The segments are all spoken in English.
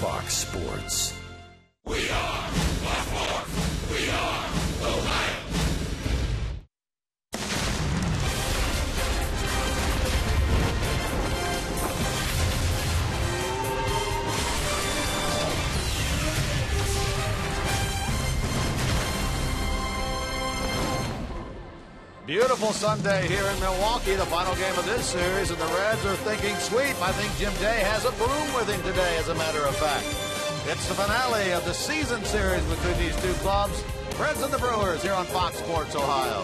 Fox Sports. We are Baltimore. We are Ohio. Beautiful Sunday here in Milwaukee, the final game of this series, and the Reds are thinking sweep. I think Jim Day has a broom with him today, as a matter of fact. It's the finale of the season series between these two clubs, Reds and the Brewers, here on Fox Sports Ohio.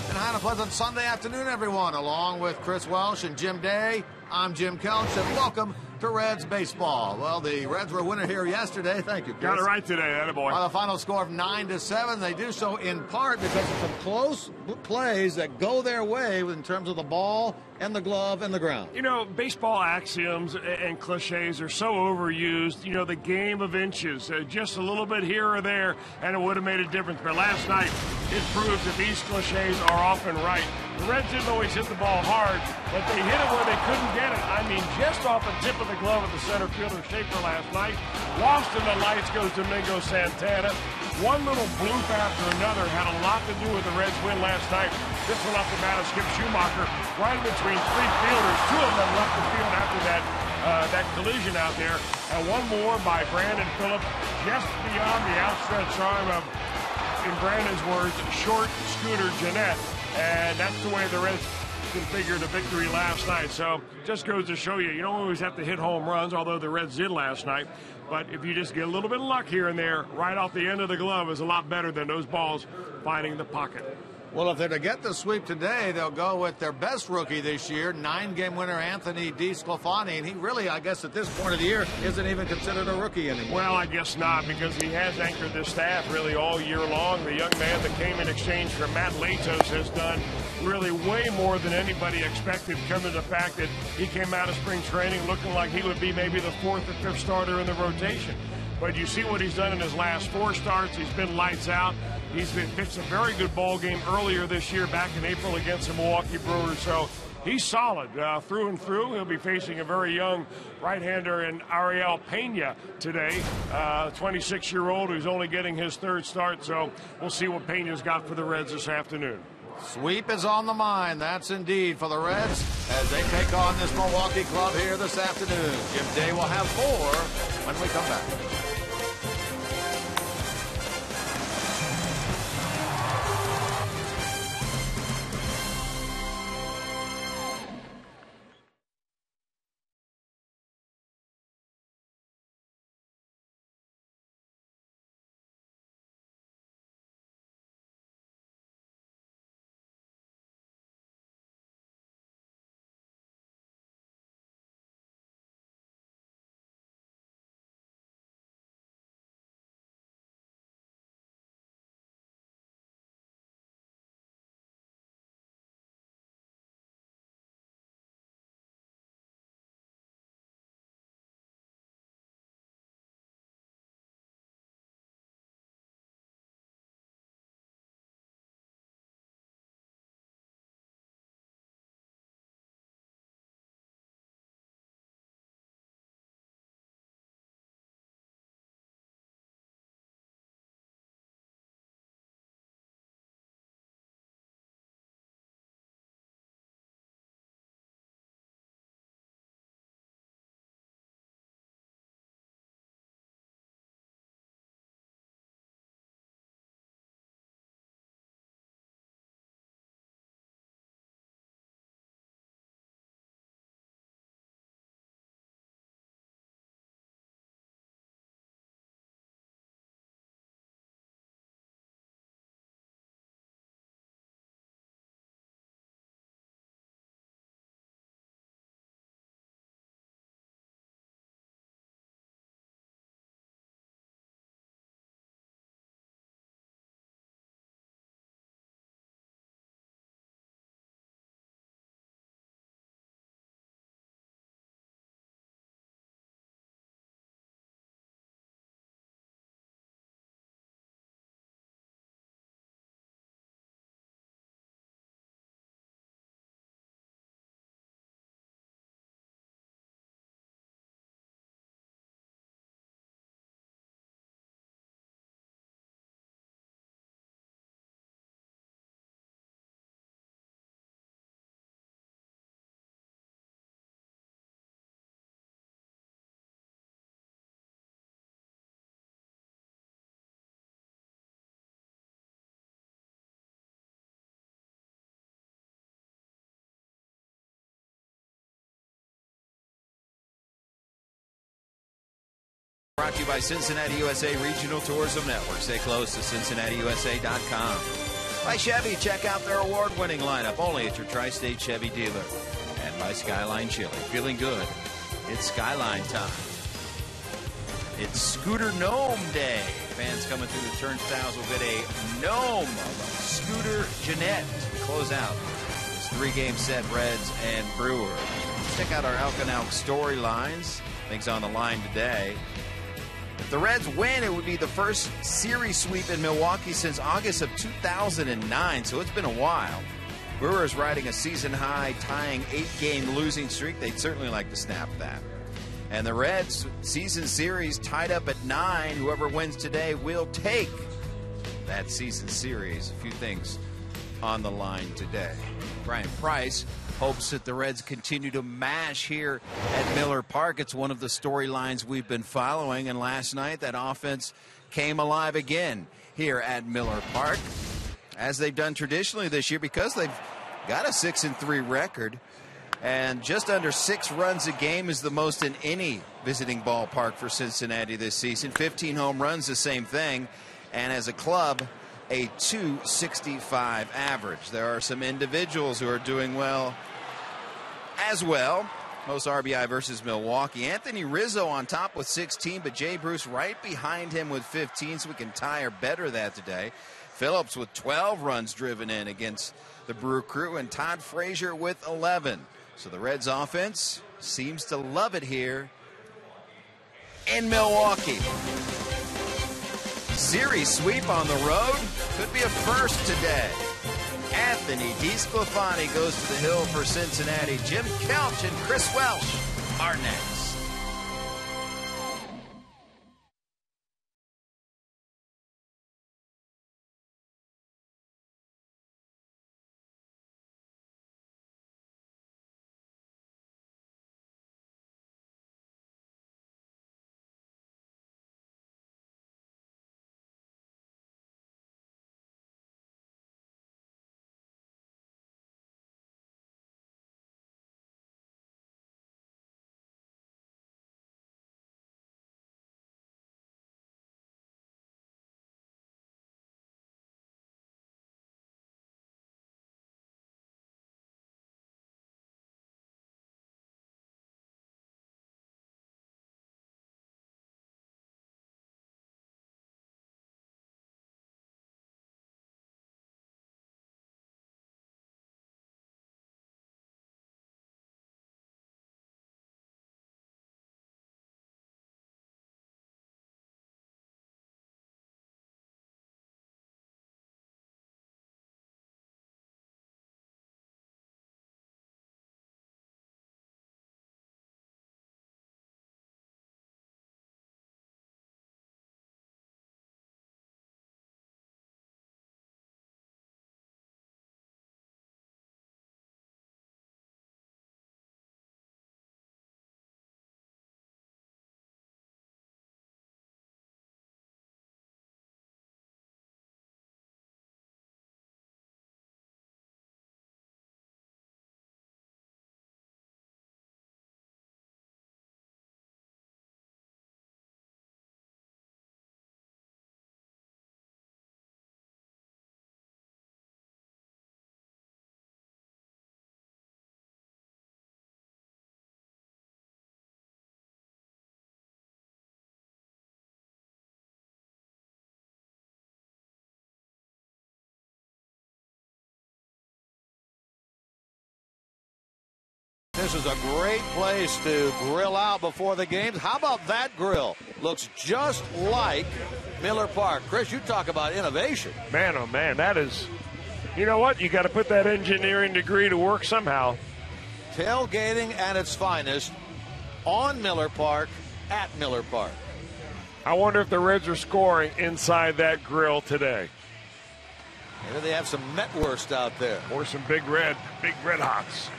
And have a pleasant Sunday afternoon, everyone. Along with Chris Welsh and Jim Day, I'm Jim Kelch, and welcome to Reds baseball. Well, the Reds were a winner here yesterday. Thank you, Chris. Got it right today, attaboy. On the final score of 9-7, they do so in part because of some close plays that go their way in terms of the ball and the glove and the ground. You know, baseball axioms and cliches are so overused. You know, the game of inches, just a little bit here or there, and it would have made a difference. But last night, it proves that these cliches are often right. The Reds didn't always hit the ball hard, but they hit it where they couldn't get it. I mean, just off the tip of the glove of the center fielder Schaefer last night. Lost in the lights goes Domingo Santana. One little bloop after another had a lot to do with the Reds' win last night. This one off the bat of Skip Schumacher, right in between three fielders. Two of them left the field after that collision out there. And one more by Brandon Phillips, just beyond the outstretched arm of, in Brandon's words, short Scooter Jeanette. And that's the way the Reds configured the victory last night. So just goes to show you don't always have to hit home runs, although the Reds did last night. But if you just get a little bit of luck here and there, right off the end of the glove is a lot better than those balls finding the pocket. Well, if they're to get the sweep today, they'll go with their best rookie this year, 9-game winner Anthony DeSclafani. And he really, I guess, at this point of the year, isn't even considered a rookie anymore. Well, I guess not, because he has anchored this staff really all year long. The young man that came in exchange for Matt Latos has done really way more than anybody expected, coming to the fact that he came out of spring training looking like he would be maybe the fourth or fifth starter in the rotation. But you see what he's done in his last 4 starts. He's been lights out. He's pitched a very good ball game earlier this year, back in April against the Milwaukee Brewers. So he's solid through and through. He'll be facing a very young right-hander in Ariel Pena today, 26-year-old who's only getting his 3rd start. So we'll see what Pena's got for the Reds this afternoon. Sweep is on the mind, that's indeed, for the Reds as they take on this Milwaukee club here this afternoon. Jim Day will have more when we come back. Brought to you by Cincinnati USA Regional Tourism Network. Stay close to CincinnatiUSA.com. By Chevy, check out their award-winning lineup only at your Tri-State Chevy dealer. And by Skyline Chili. Feeling good? It's Skyline time. It's Scooter Gnome Day. Fans coming through the turnstiles will get a gnome of Scooter Jeanette to close out this three-game set, Reds and Brewers. Check out our Elk and Elk storylines. Things on the line today. If the Reds win, it would be the first series sweep in Milwaukee since August of 2009, so it's been a while. Brewers riding a season-high, tying 8-game losing streak. They'd certainly like to snap that. And the Reds' season series tied up at 9. Whoever wins today will take that season series. A few things on the line today. Brian Price hopes that the Reds continue to mash here at Miller Park. It's one of the storylines we've been following, and last night that offense came alive again here at Miller Park, as they've done traditionally this year, because they've got a 6-3 record, and just under 6 runs a game is the most in any visiting ballpark for Cincinnati this season. 15 home runs, the same thing, and as a club, a .265 average. There are some individuals who are doing well as well. Most RBI versus Milwaukee. Anthony Rizzo on top with 16, but Jay Bruce right behind him with 15, so we can tie or better that today. Phillips with 12 runs driven in against the Brew Crew, and Todd Frazier with 11. So the Reds offense seems to love it here in Milwaukee. Series sweep on the road could be a first today. Anthony DeSclafani goes to the hill for Cincinnati. Jim Kelch and Chris Welsh are next. This is a great place to grill out before the games. How about that grill? Looks just like Miller Park. Chris, you talk about innovation. Man, oh man, that is, you know what? You got to put that engineering degree to work somehow. Tailgating at its finest on Miller Park, at Miller Park. I wonder if the Reds are scoring inside that grill today. Maybe they have some Metwurst out there. Or some Big Red Hots.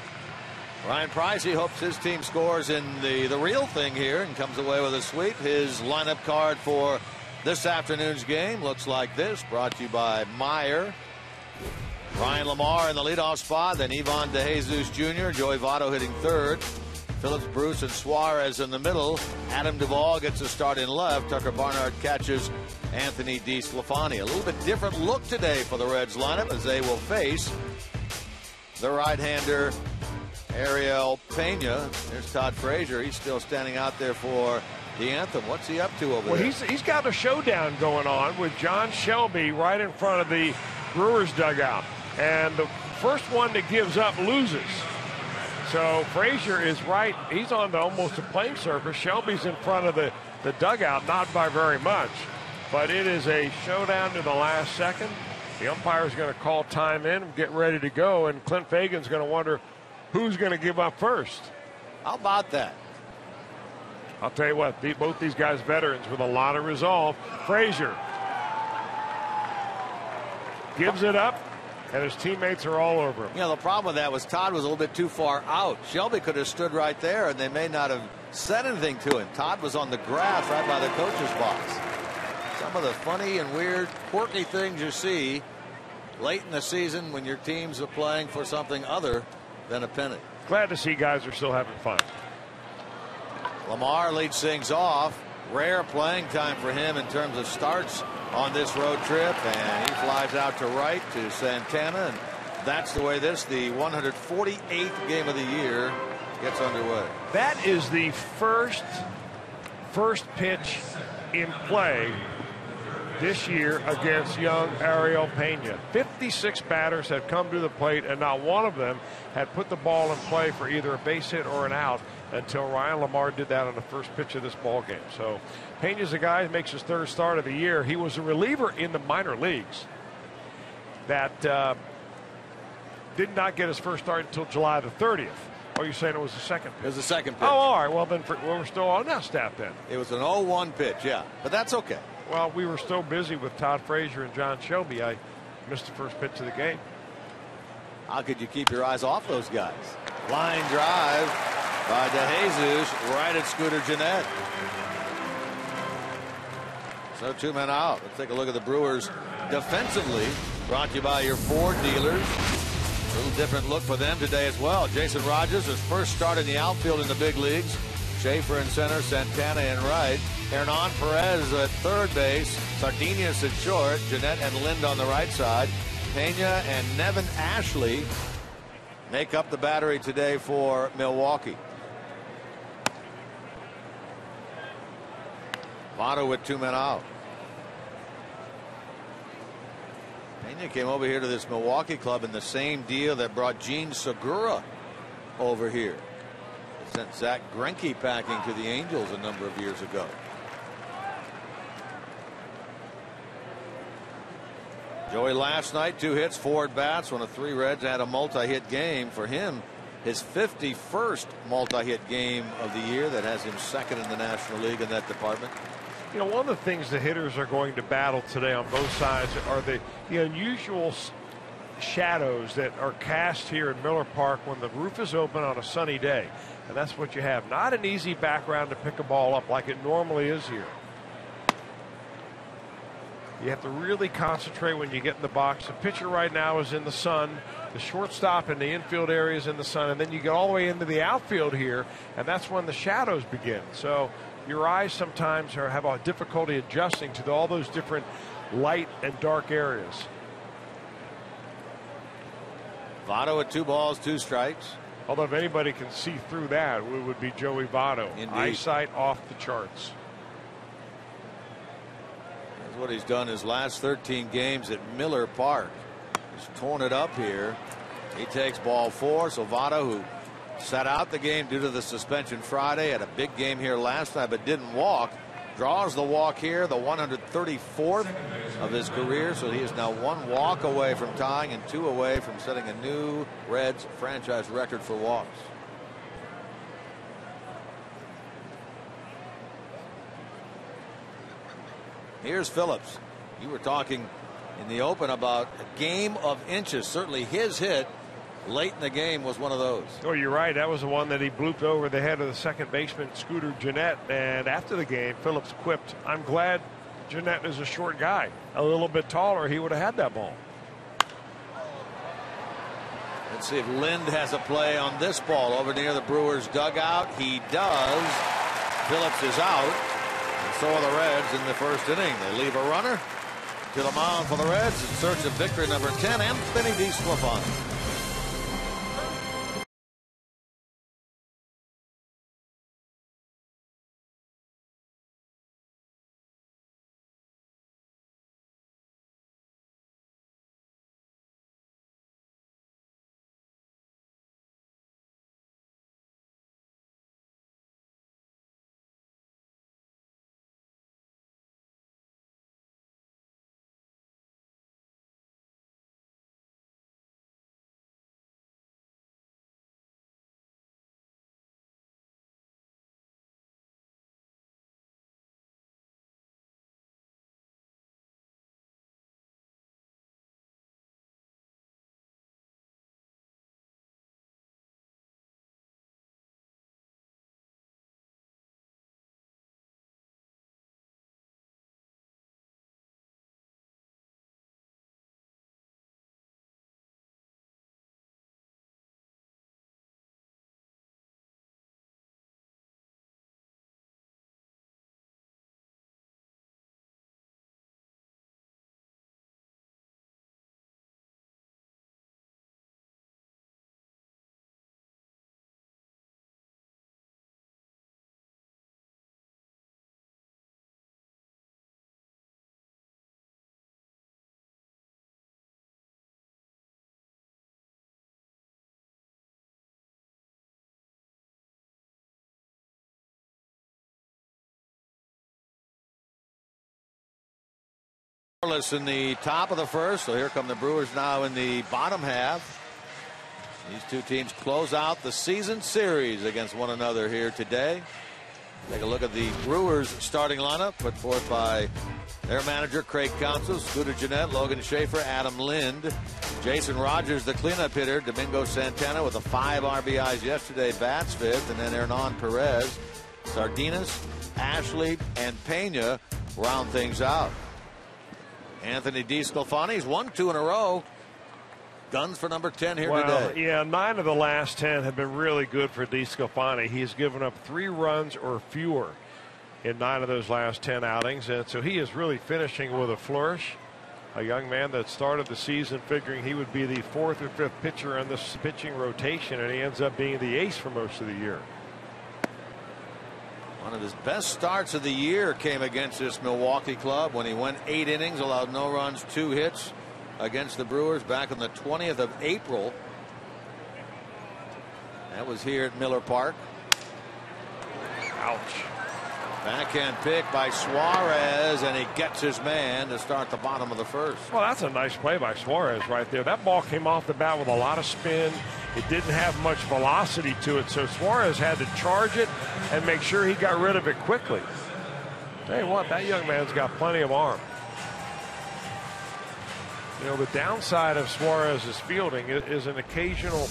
Ryan Price, he hopes his team scores in the real thing here and comes away with a sweep. His lineup card for this afternoon's game looks like this, brought to you by Meyer. Ryan Lamar in the leadoff spot, then Ivan DeJesus Jr., Joey Votto hitting third. Phillips, Bruce, and Suarez in the middle. Adam Duvall gets a start in left. Tucker Barnhart catches Anthony DeSclafani. A little bit different look today for the Reds lineup as they will face the right-hander Ariel Pena. There's Todd Frazier. He's still standing out there for the anthem. What's he up to over there? He's got a showdown going on with John Shelby right in front of the Brewers dugout. And the first one that gives up loses. So Frazier is right. He's on almost a playing surface. Shelby's in front of the dugout, not by very much. But it is a showdown to the last second. The umpire's going to call time in and get ready to go. And Clint Fagan's going to wonder who's going to give up first. How about that? I'll tell you what, both these guys veterans with a lot of resolve. Frazier gives it up, and his teammates are all over him. You know, the problem with that was Todd was a little bit too far out. Shelby could have stood right there, and they may not have said anything to him. Todd was on the grass right by the coach's box. Some of the funny and weird, quirky things you see late in the season when your teams are playing for something other than a pennant. Glad to see guys are still having fun. Lamar leads things off. Rare playing time for him in terms of starts on this road trip, and he flies out to right to Santana, and that's the way the 148th game of the year gets underway. That is the first pitch in play this year against young Ariel Pena. 56 batters had come to the plate, and not one of them had put the ball in play for either a base hit or an out until Ryan Lamar did that on the first pitch of this ball game. So Pena's a guy who makes his third start of the year. He was a reliever in the minor leagues that did not get his first start until July the 30th. Oh, you're saying it was the second pitch? It was the second pitch. Oh, all right. Well, then we're still on that staff then. It was an 0-1 pitch, yeah. But that's okay. Well, we were so busy with Todd Frazier and John Shelby, I missed the first pitch of the game. How could you keep your eyes off those guys? Line drive by DeJesus right at Scooter Gennett. So 2 men out. Let's take a look at the Brewers defensively. Brought to you by your Ford dealers. A little different look for them today as well. Jason Rogers, his first start in the outfield in the big leagues. Schaefer in center, Santana in right. Hernan Perez at third base. Sardinius at short. Gennett and Lind on the right side. Pena and Nevin Ashley make up the battery today for Milwaukee. Votto with 2 men out. Pena came over here to this Milwaukee club in the same deal that brought Gene Segura over here. It sent Zach Greinke packing to the Angels a number of years ago. Joey last night 2 hits, 4 at bats. One of 3 Reds had a multi-hit game for him. His 51st multi-hit game of the year. That has him second in the National League in that department. You know, one of the things the hitters are going to battle today on both sides are the unusual shadows that are cast here in Miller Park when the roof is open on a sunny day. And that's what you have. Not an easy background to pick a ball up like it normally is here. You have to really concentrate when you get in the box. The pitcher right now is in the sun. The shortstop in the infield area is in the sun. And then you get all the way into the outfield here, and that's when the shadows begin. So your eyes sometimes have a difficulty adjusting to all those different light and dark areas. Votto at 2 balls, 2 strikes. Although if anybody can see through that, it would be Joey Votto. Indeed. Eyesight off the charts. That's what he's done his last 13 games at Miller Park. He's torn it up here. He takes ball 4. So Votto, who sat out the game due to the suspension Friday, had a big game here last night but didn't walk, draws the walk here, the 134th of his career. So he is now 1 walk away from tying and 2 away from setting a new Reds franchise record for walks. Here's Phillips. You were talking in the open about a game of inches. Certainly his hit late in the game was one of those. Oh, you're right. That was the one that he blooped over the head of the second baseman, Scooter Gennett. And after the game, Phillips quipped, "I'm glad Gennett is a short guy. A little bit taller, he would have had that ball." Let's see if Lind has a play on this ball over near the Brewers dugout. He does. Phillips is out, and so are the Reds in the first inning. They leave a runner to the mound for the Reds in search of victory number 10, Anthony DeSclafani. In the top of the first, so here come the Brewers now in the bottom half. These two teams close out the season series against one another here today. Take a look at the Brewers starting lineup put forth by their manager Craig Counsell, Scooter Gennett, Logan Schaefer, Adam Lind, Jason Rogers, the cleanup hitter, Domingo Santana with the 5 RBIs yesterday, bats fifth, and then Hernan Perez, Sardinas, Ashley, and Pena round things out. Anthony DeSclafani's won 2 in a row. Guns for number 10 here today. Yeah, 9 of the last 10 have been really good for DeSclafani. He's given up 3 runs or fewer in 9 of those last 10 outings, and so he is really finishing with a flourish. A young man that started the season figuring he would be the 4th or 5th pitcher in this pitching rotation, and he ends up being the ace for most of the year. One of his best starts of the year came against this Milwaukee club when he went 8 innings, allowed no runs, 2 hits against the Brewers back on the 20th of April. That was here at Miller Park. Ouch. Backhand pick by Suarez, and he gets his man to start the bottom of the first. Well, that's a nice play by Suarez right there. That ball came off the bat with a lot of spin. It didn't have much velocity to it, so Suarez had to charge it and make sure he got rid of it quickly. Tell you what, that young man's got plenty of arm. You know, the downside of Suarez's fielding is an occasional,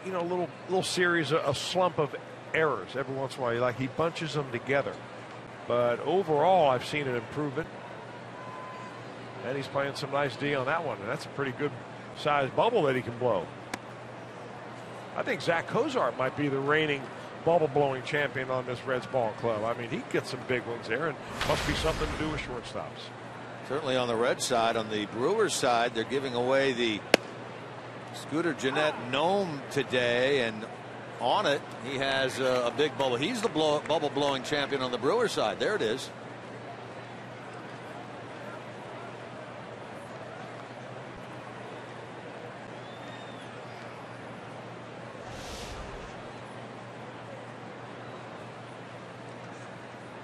you know, little series of slump of errors every once in a while. Like he bunches them together, but overall I've seen an improvement, and he's playing some nice D on that one, and that's a pretty good sized bubble that he can blow. I think Zach Cozart might be the reigning bubble blowing champion on this Reds ball club. I mean, he gets some big ones there, and must be something to do with shortstops. Certainly on the Red side. On the Brewers side, they're giving away the Scooter Gennett gnome today, and on it he has a big bubble. He's the bubble blowing champion on the Brewers side. There it is.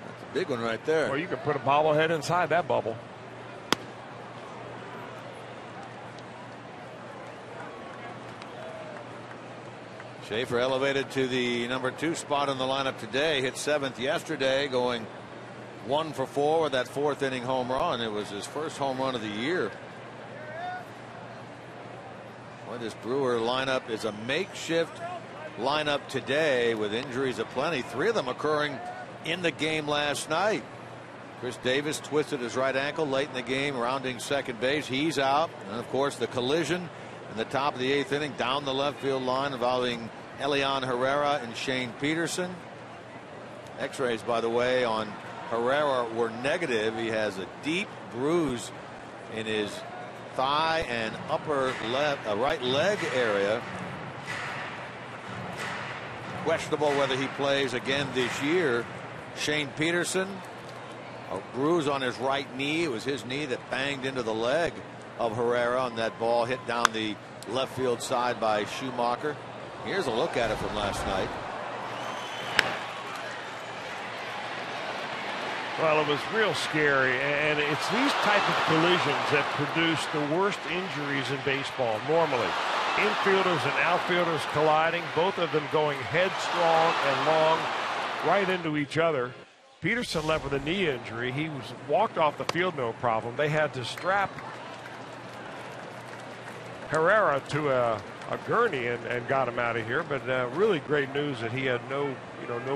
That's a big one right there. Well, you could put a bobblehead inside that bubble. Schaefer elevated to the number 2 spot in the lineup today. Hit 7th yesterday, going 1 for 4 with that 4th inning home run. It was his first home run of the year. Well, this Brewer lineup is a makeshift lineup today with injuries aplenty. 3 of them occurring in the game last night. Chris Davis twisted his right ankle late in the game, rounding second base. He's out. And of course, the collision in the top of the 8th inning down the left field line involving Elian Herrera and Shane Peterson. X-rays, by the way, on Herrera were negative. He has a deep bruise in his thigh and upper right leg area. Questionable whether he plays again this year. Shane Peterson, a bruise on his right knee. It was his knee that banged into the leg of Herrera on that ball hit down the left field side by Schumacher. Here's a look at it from last night. Well, it was real scary, and it's these type of collisions that produce the worst injuries in baseball normally. Infielders and outfielders colliding, both of them going headstrong and long right into each other. Peterson left with a knee injury. He was walked off the field no problem. They had to strap Herrera to a gurney and got him out of here. But really great news that he had no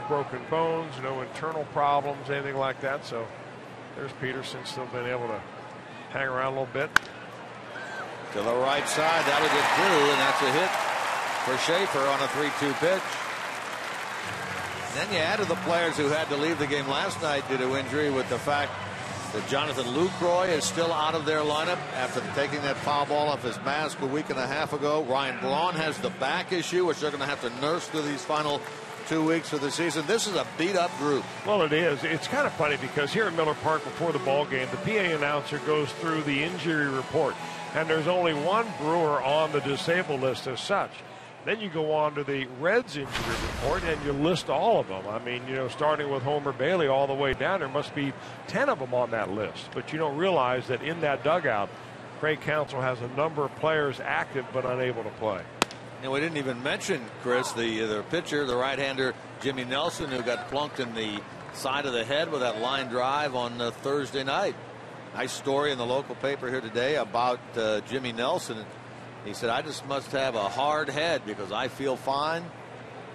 broken bones, no internal problems, anything like that. So there's Peterson still been able to hang around a little bit. To the right side, that'll get through, and that's a hit for Schaefer on a 3-2 pitch. Then you added the players who had to leave the game last night due to injury with the fact that Jonathan Lucroy is still out of their lineup after taking that foul ball off his mask a week and a half ago. Ryan Braun has the back issue, which they're going to have to nurse through these final 2 weeks of the season. This is a beat-up group. Well, it is. It's kind of funny because here at Miller Park before the ball game, the PA announcer goes through the injury report, and there's only one Brewer on the disabled list as such. Then you go on to the Reds injury report, and you list all of them. I mean, starting with Homer Bailey all the way down, there must be 10 of them on that list. But you don't realize that in that dugout, Craig Counsell has a number of players active but unable to play. And we didn't even mention, Chris, the pitcher, the right-hander, Jimmy Nelson, who got plunked in the side of the head with that line drive on Thursday night. Nice story in the local paper here today about Jimmy Nelson. He said, I just must have a hard head because I feel fine.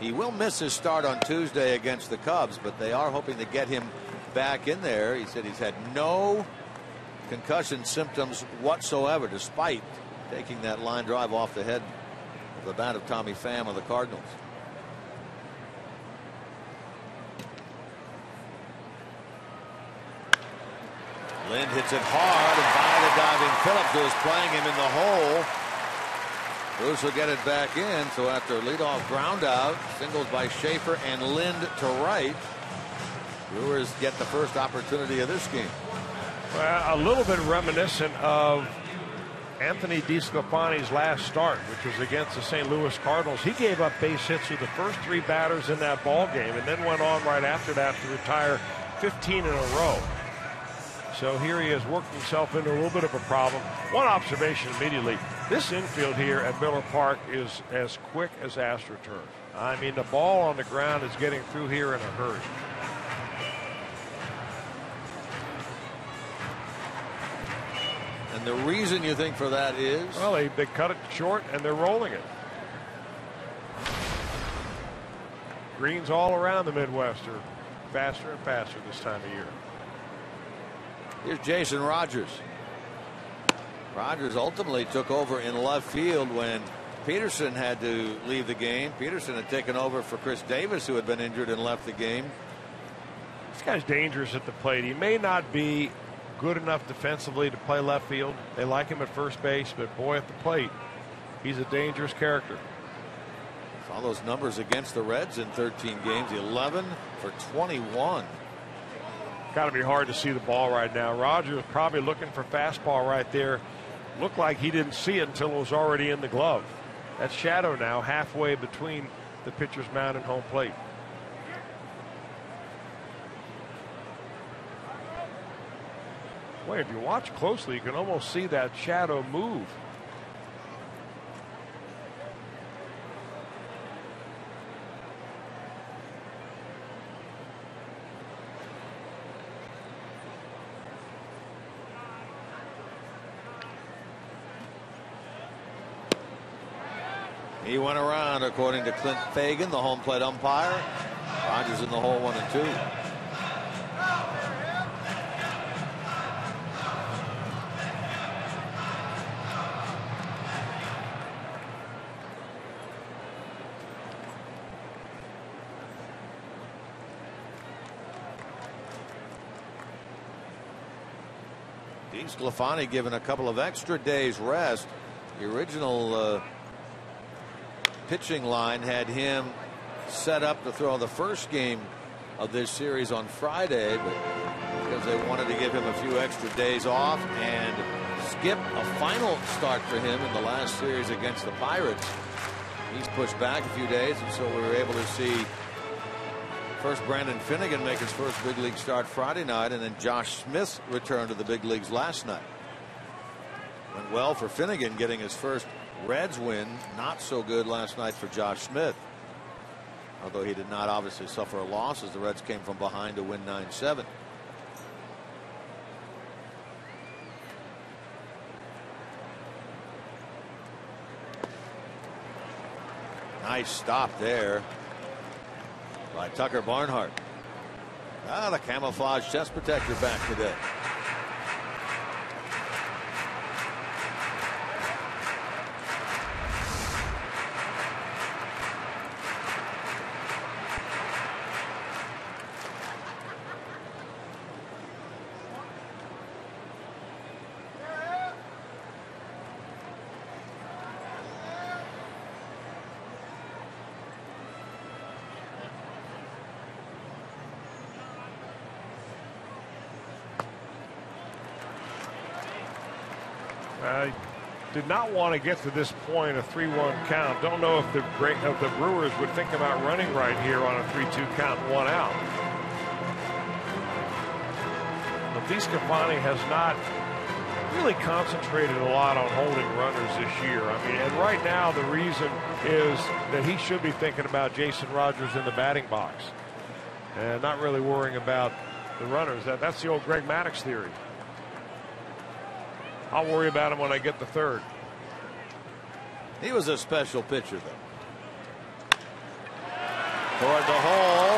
He will miss his start on Tuesday against the Cubs, but they are hoping to get him back in there. He said he's had no concussion symptoms whatsoever, despite taking that line drive off the head of the bat of Tommy Pham of the Cardinals. Lind hits it hard, and by the diving Phillips, who is playing him in the hole. Bruce will get it back in. So after a leadoff ground out, singles by Schaefer and Lind to right, Brewers get the first opportunity of this game. Well, a little bit reminiscent of Anthony DeSclafani's last start, which was against the St. Louis Cardinals. He gave up base hits to the first 3 batters in that ball game, and then went on right after that to retire 15 in a row. So here he has worked himself into a little bit of a problem. One observation immediately, this infield here at Miller Park is as quick as AstroTurf. I mean, the ball on the ground is getting through here in a hurry. And the reason you think for that is? Well, they cut it short and they're rolling it. Greens all around the Midwest are faster and faster this time of year. Here's Jason Rogers. Rogers ultimately took over in left field when Peterson had to leave the game. Peterson had taken over for Chris Davis, who had been injured and left the game. This guy's dangerous at the plate. He may not be good enough defensively to play left field. They like him at first base, but boy, at the plate, he's a dangerous character. Saw those numbers against the Reds in 13 games, 11 for 21. Got to be hard to see the ball right now. Rogers probably looking for fastball right there. Looked like he didn't see it until it was already in the glove. That shadow now halfway between the pitcher's mound and home plate. Boy, if you watch closely, you can almost see that shadow move. He went around, according to Clint Fagan, the home plate umpire. Rogers in the hole, 1-2. DeSclafani given a couple of extra days rest. The original pitching line had him set up to throw the first game of this series on Friday, but because they wanted to give him a few extra days off and skip a final start for him in the last series against the Pirates, he's pushed back a few days, and so we were able to see first Brandon Finnegan make his first big league start Friday night, and then Josh Smith returned to the big leagues last night. Went well for Finnegan getting his first Reds win. Not so good last night for Josh Smith, although he did not obviously suffer a loss as the Reds came from behind to win 9-7. Nice stop there by Tucker Barnhart. The camouflage chest protector back today. Did not want to get to this point, a 3-1 count. Don't know if the Brewers would think about running right here on a 3-2 count, 1 out. But DeSclafani has not really concentrated a lot on holding runners this year. I mean, and right now the reason is that he should be thinking about Jason Rogers in the batting box and not really worrying about the runners. That's the old Greg Maddux theory. I'll worry about him when I get the third. He was a special pitcher, though. Toward the hole.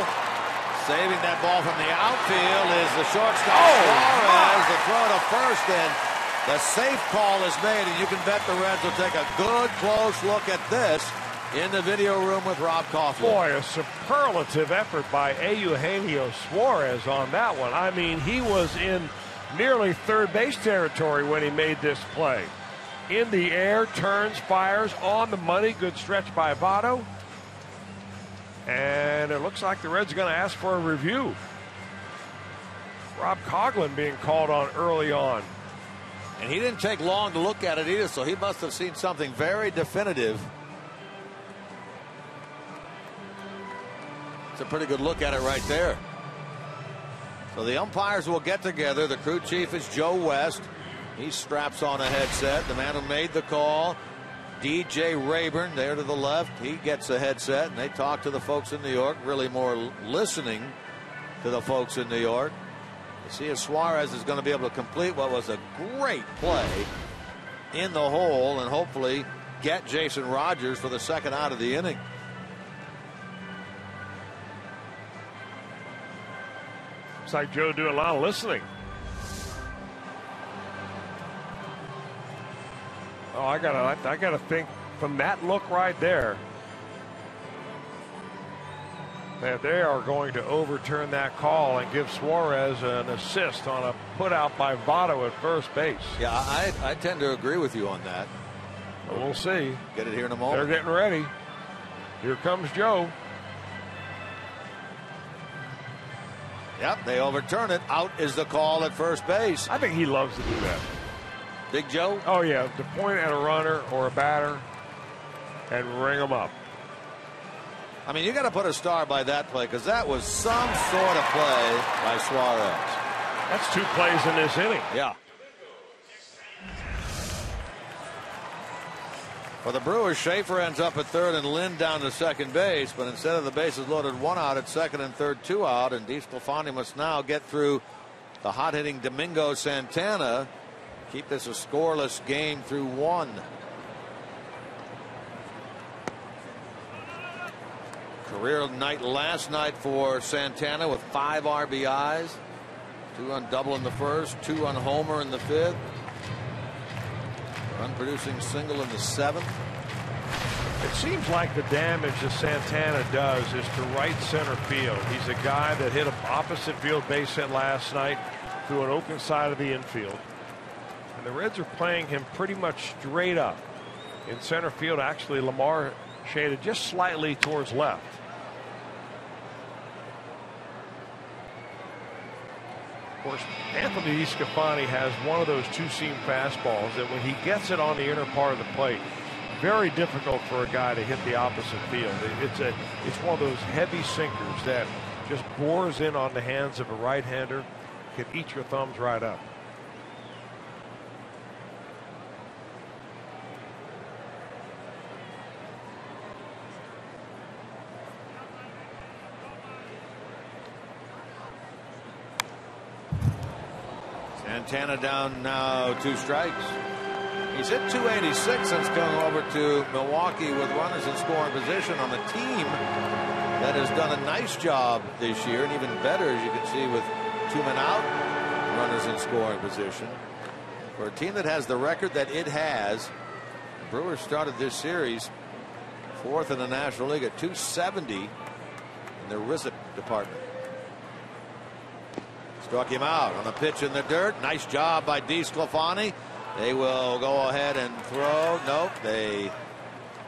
Saving that ball from the outfield is the shortstop. Suarez. The throw to first, and the safe call is made, and you can bet the Reds will take a good, close look at this in the video room with Rob Kaufman. Boy, a superlative effort by Eugenio Suarez on that one. I mean, he was in nearly third base territory when he made this play. In the air, turns, fires, on the money. Good stretch by Votto. And it looks like the Reds are going to ask for a review. Rob Coughlin being called on early on. And he didn't take long to look at it either, so he must have seen something very definitive. It's a pretty good look at it right there. So the umpires will get together. The crew chief is Joe West. He straps on a headset. The man who made the call, DJ Rayburn, there to the left. He gets a headset, and they talk to the folks in New York, really more listening to the folks in New York. You see if Suarez is going to be able to complete what was a great play in the hole and hopefully get Jason Rogers for the second out of the inning. Looks like Joe doing a lot of listening. Oh, I gotta think from that look right there that they are going to overturn that call and give Suarez an assist on a put out by Votto at first base. Yeah, I tend to agree with you on that. But we'll see. Get it here in a moment. They're getting ready. Here comes Joe. Yep, they overturn it. Out is the call at first base. I think he loves to do that. Big Joe? Oh, yeah, to point at a runner or a batter and ring them up. I mean, you got to put a star by that play because that was some sort of play by Suarez. That's 2 plays in this inning. Yeah. For the Brewers, Schaefer ends up at third and Lynn down to second base, but instead of the bases loaded 1 out at second and third 2 out, and DeSclafani must now get through the hot-hitting Domingo Santana. Keep this a scoreless game through 1. Career night last night for Santana with 5 RBIs, 2 on double in the first, 2 on homer in the 5th. Unproducing single in the 7th. It seems like the damage that Santana does is to right center field. He's a guy that hit an opposite field base hit last night through an open side of the infield. And the Reds are playing him pretty much straight up. In center field, actually, Lamar shaded just slightly towards left. Of course, Anthony DeSclafani has one of those two-seam fastballs that when he gets it on the inner part of the plate, very difficult for a guy to hit the opposite field. It's one of those heavy sinkers that just bores in on the hands of a right-hander, can eat your thumbs right up. Santana down now 2 strikes. He's hit 286 since going over to Milwaukee with runners in scoring position on a team that has done a nice job this year, and even better, as you can see, with 2 men out, runners in scoring position. For a team that has the record that it has, the Brewers started this series 4th in the National League at 270 in their RISP department. Struck him out on a pitch in the dirt. Nice job by DeSclafani. They will go ahead and throw. Nope.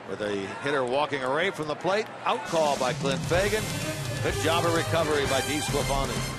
With a hitter walking away from the plate. Out call by Clint Fagan. Good job of recovery by DeSclafani.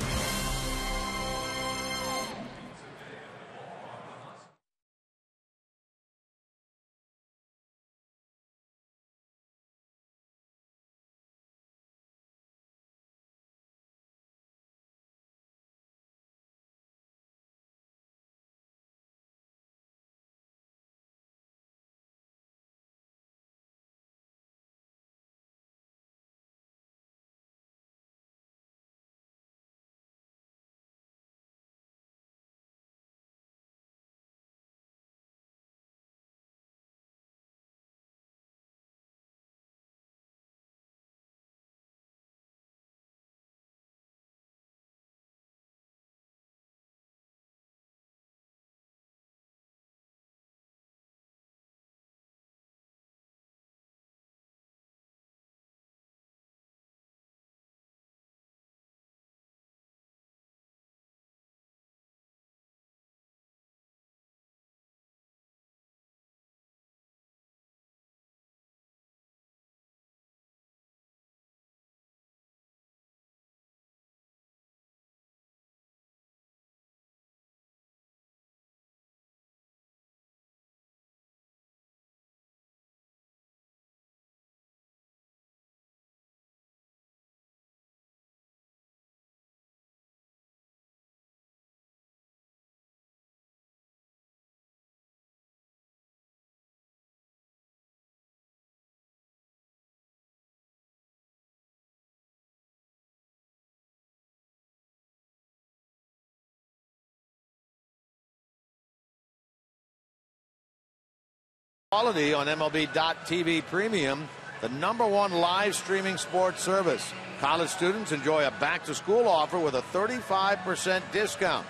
Quality on MLB.TV Premium, the #1 live streaming sports service. College students enjoy a back-to-school offer with a 35% discount.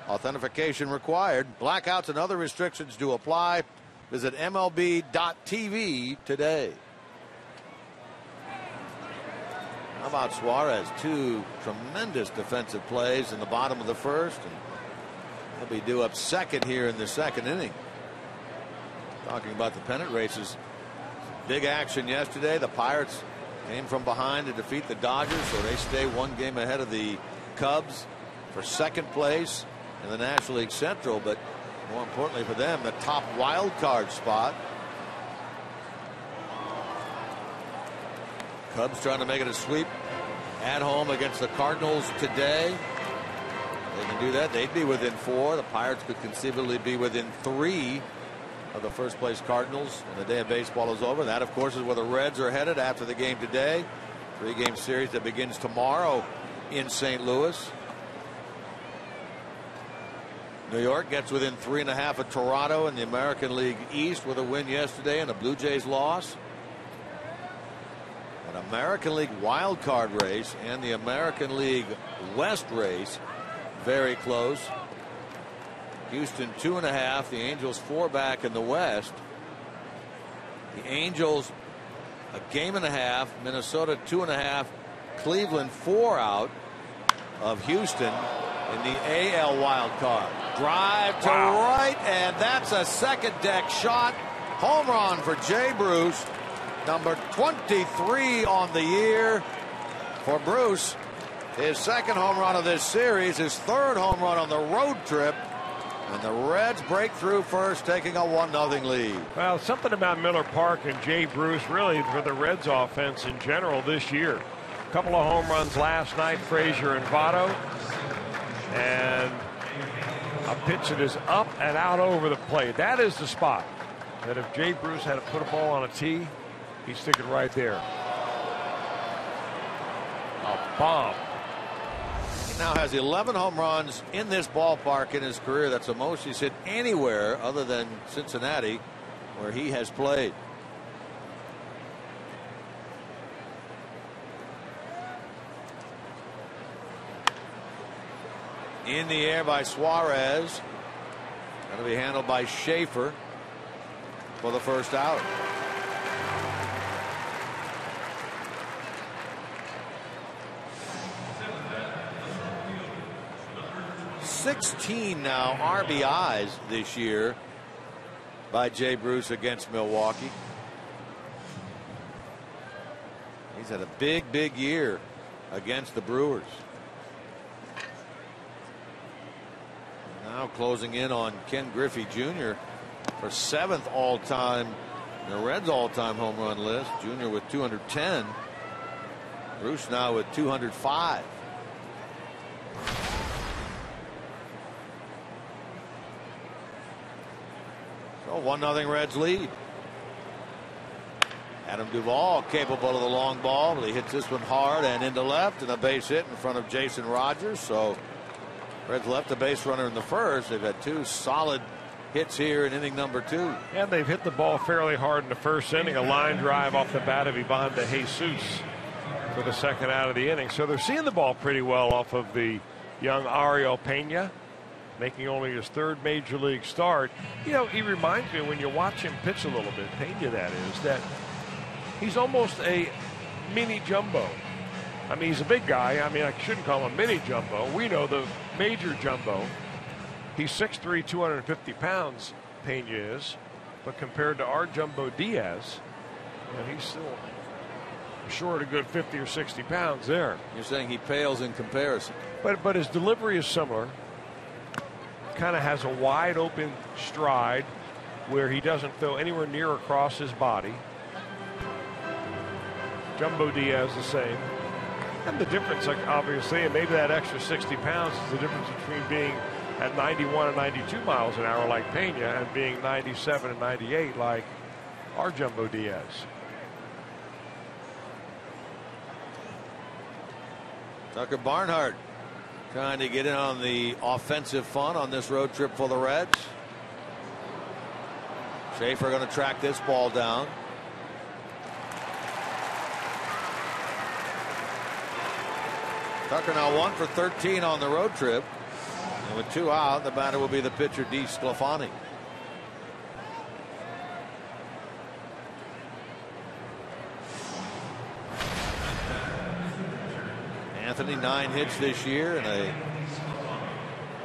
Authentication required. Blackouts and other restrictions do apply. Visit MLB.TV today. How about Suarez? 2 tremendous defensive plays in the bottom of the first. And he'll be due up second here in the second inning. Talking about the pennant races, big action yesterday. The Pirates came from behind to defeat the Dodgers, so they stay 1 game ahead of the Cubs for second place in the National League Central, but more importantly for them, the top wild card spot. Cubs trying to make it a sweep at home against the Cardinals today. They can do that. They'd be within 4. The Pirates could conceivably be within 3 of the first place Cardinals when the day of baseball is over. That, of course, is where the Reds are headed after the game today. 3-game series that begins tomorrow in St. Louis. New York gets within 3.5 of Toronto in the American League East with a win yesterday and a Blue Jays loss. An American League wild card race and the American League West race very close. Houston 2.5, the Angels 4 back in the West. The Angels a 1.5, Minnesota 2.5, Cleveland 4 out of Houston in the AL wild card. Drive to right, and that's a second deck shot. Home run for Jay Bruce. Number 23 on the year for Bruce. His second home run of this series, his third home run on the road trip. And the Reds break through first, taking a 1-0 lead. Well, something about Miller Park and Jay Bruce really for the Reds offense in general this year. A couple of home runs last night, Frazier and Votto. And a pitch that is up and out over the plate. That is the spot that if Jay Bruce had to put a ball on a tee, he'd stick it right there. A bomb. He now has 11 home runs in this ballpark in his career. That's the most he's hit anywhere other than Cincinnati, where he has played. In the air by Suarez. That'll be handled by Schaefer for the first out. #16 now RBIs this year by Jay Bruce against Milwaukee. He's had a big year against the Brewers. Now closing in on Ken Griffey Jr. for 7th all-time in the Reds all-time home run list. Jr. with 210. Bruce now with 205. So 1-0 Reds lead. Adam Duvall capable of the long ball, but he hits this one hard and into left, and a base hit in front of Jason Rogers. So Reds left a base runner in the first. They've had 2 solid hits here in inning number 2. And they've hit the ball fairly hard in the first inning. A line drive off the bat of Ivan de Jesus for the second out of the inning. So they're seeing the ball pretty well off of the young Ariel Pena, making only his 3rd major league start. You know, he reminds me when you watch him pitch a little bit, Pena that is, that he's almost a mini jumbo. I mean, he's a big guy. I mean, I shouldn't call him mini jumbo. We know the major jumbo. He's 6'3", 250 pounds, Pena is. But compared to our Jumbo Diaz, he's still short a good 50 or 60 pounds there. You're saying he pales in comparison. But his delivery is similar. Kind of has a wide open stride where he doesn't throw anywhere near across his body. Jumbo Diaz the same. And the difference, like, obviously, and maybe that extra 60 pounds is the difference between being at 91 and 92 miles an hour like Pena and being 97 and 98 like our Jumbo Diaz. Tucker Barnhart trying to get in on the offensive fun on this road trip for the Reds. Schaefer going to track this ball down. Tucker now 1 for 13 on the road trip. And with 2 out, the batter will be the pitcher, DeSclafani. Anthony 9 hits this year and a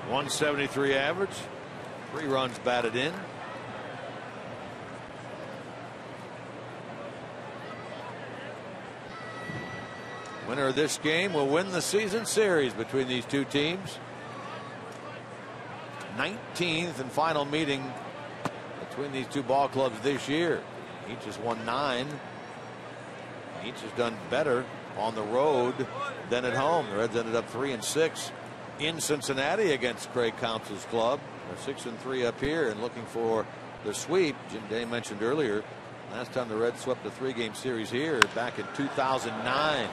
173 average. 3 runs batted in. Winner of this game will win the season series between these two teams. 19th and final meeting between these two ball clubs this year. Each has won 9. Each has done better on the road than at home. The Reds ended up 3-6 in Cincinnati against Craig Counsell's club. They're 6-3 up here and looking for the sweep. Jim Day mentioned earlier, last time the Reds swept a 3-game series here back in 2009.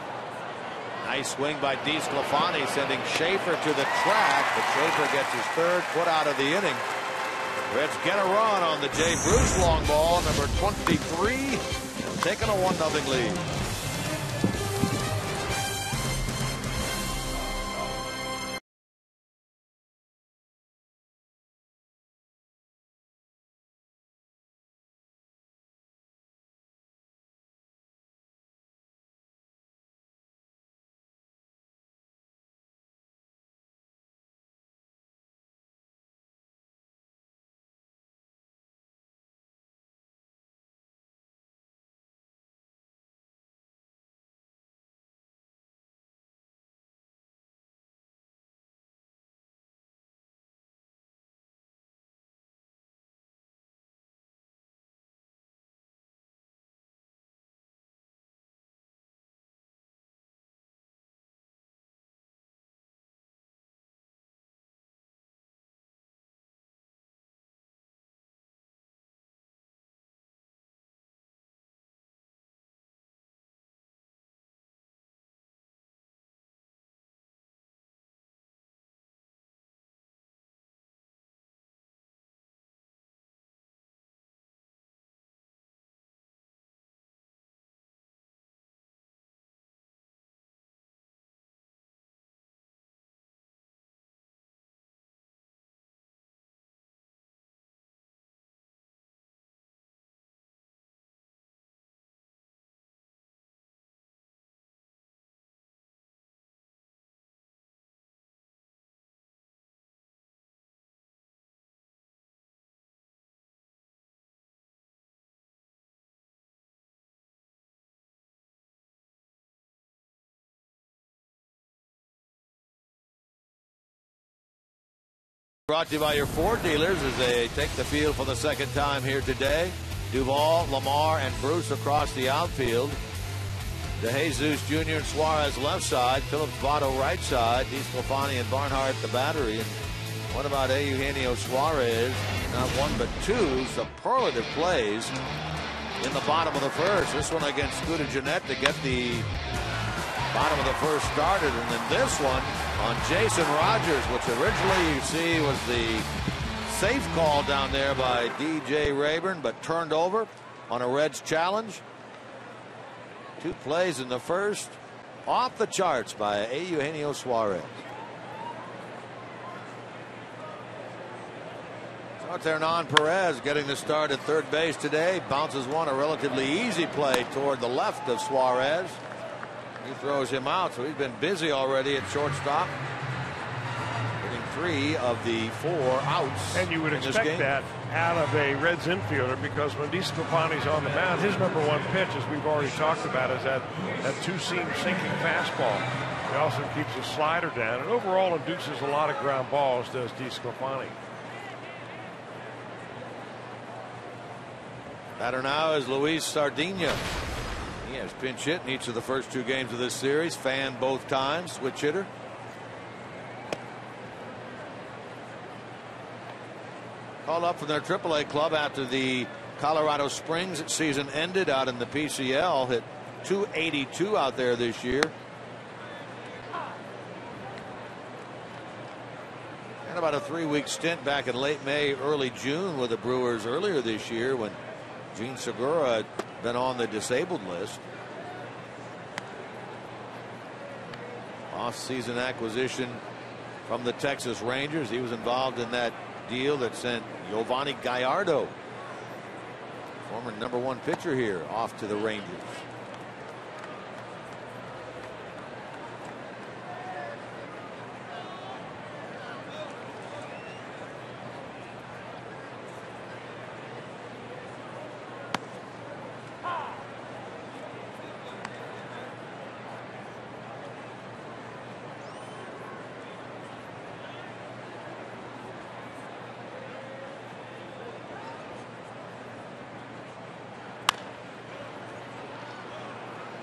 Nice swing by DeSclafani, sending Schaefer to the track, but Schaefer gets his 3rd foot out of the inning. Reds get a run on the Jay Bruce long ball, number 23, taking a 1-0 lead. Brought to you by your Ford dealers as they take the field for the second time here today. Duvall, Lamar, and Bruce across the outfield. DeJesus Jr. and Suarez left side. Phillips, Votto right side. DeSclafani and Barnhart the battery. And what about Eugenio Suarez? Not one but two superlative plays in the bottom of the first. This one against Scooter Gennett to get the bottom of the first started. And then this one on Jason Rogers, which originally you see was the safe call down there by DJ Rayburn, but turned over on a Reds challenge. Two plays in the first, off the charts by Eugenio Suarez. So it's Hernan Perez getting the start at third base today. Bounces one, a relatively easy play toward the left of Suarez. He throws him out, so he's been busy already at shortstop. Getting 3 of the 4 outs. And you would expect that out of a Reds infielder, because when DeSclafani's on the mound, his #1 pitch, as we've already talked about, is that two-seam sinking fastball. He also keeps his slider down, and overall induces a lot of ground balls, does DeSclafani. Batter now is Luis Sardiña. He has pinch hit in each of the first 2 games of this series. Fan both times, switch hitter. Called up from their AAA club after the Colorado Springs season ended out in the PCL. Hit .282 out there this year. And about a 3-week stint back in late May, early June with the Brewers earlier this year when Gene Segura had been on the disabled list. Off-season acquisition from the Texas Rangers. He was involved in that deal that sent Giovanni Gallardo, former #1 pitcher here, off to the Rangers.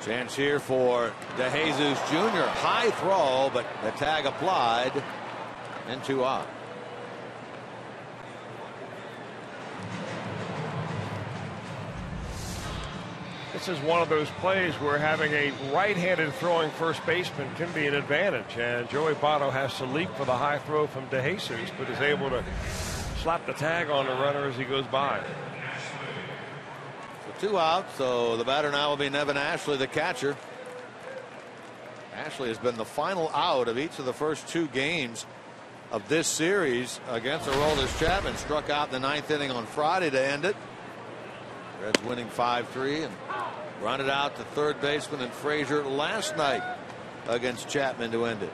Chance here for DeJesus Jr. High throw, but the tag applied and 2 out. This is one of those plays where having a right-handed throwing first baseman can be an advantage, and Joey Votto has to leap for the high throw from DeJesus, but is able to slap the tag on the runner as he goes by. 2 out, so the batter now will be Nevin Ashley, the catcher. Ashley has been the final out of each of the first 2 games of this series against Aroldis Chapman. Struck out in the 9th inning on Friday to end it. Reds winning 5-3 and run it out to third baseman and Frazier last night against Chapman to end it.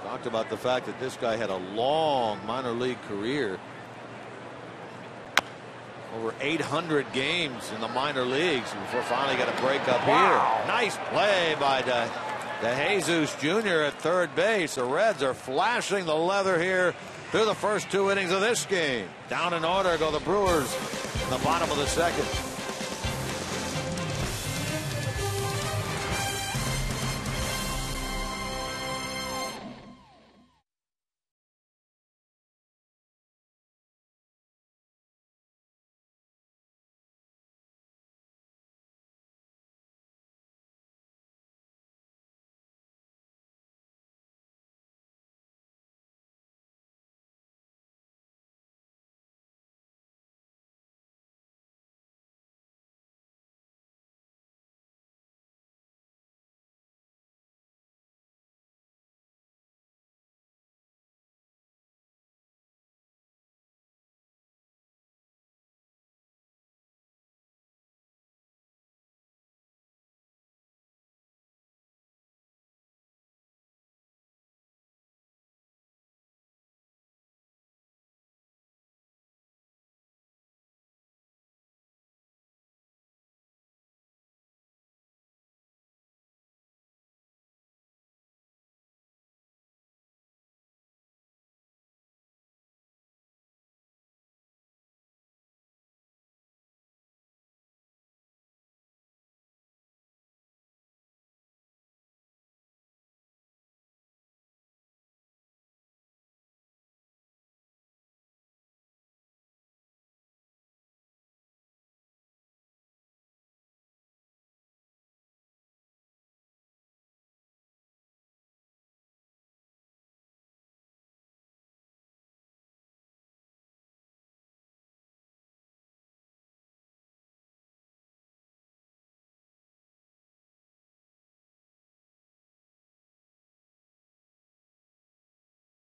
Talked about the fact that this guy had a long minor league career. Over 800 games in the minor leagues before finally got a break up here. Nice play by DeJesus Jr. at third base. The Reds are flashing the leather here through the first 2 innings of this game. Down in order go the Brewers in the bottom of the second.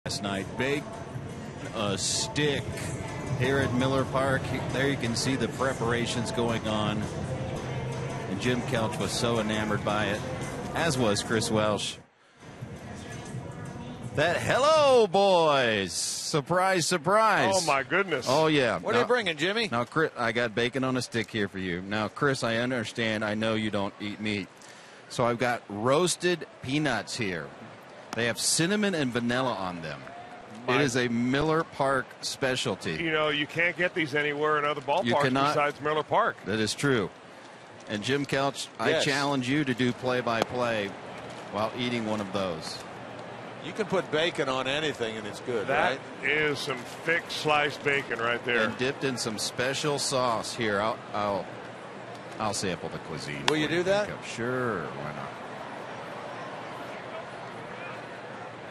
last night. Big stick here at Miller Park. There you can see the preparations going on. And Jim Kelch was so enamored by it, as was Chris Welsh. That hello, boys! Surprise, surprise! Oh my goodness! Oh yeah. What are you bringing, Jimmy? Now, Chris, I got bacon on a stick here for you. Now, Chris, I understand. I know you don't eat meat, so I've got roasted peanuts here. They have cinnamon and vanilla on them. It is a Miller Park specialty. You know, you can't get these anywhere in other ballparks besides Miller Park. That is true. And Jim Kelch, I challenge you to do play-by-play while eating one of those. You can put bacon on anything and it's good, that right? That is some thick sliced bacon right there. And dipped in some special sauce. Here, I'll sample the cuisine. Will you do that? Sure, why not?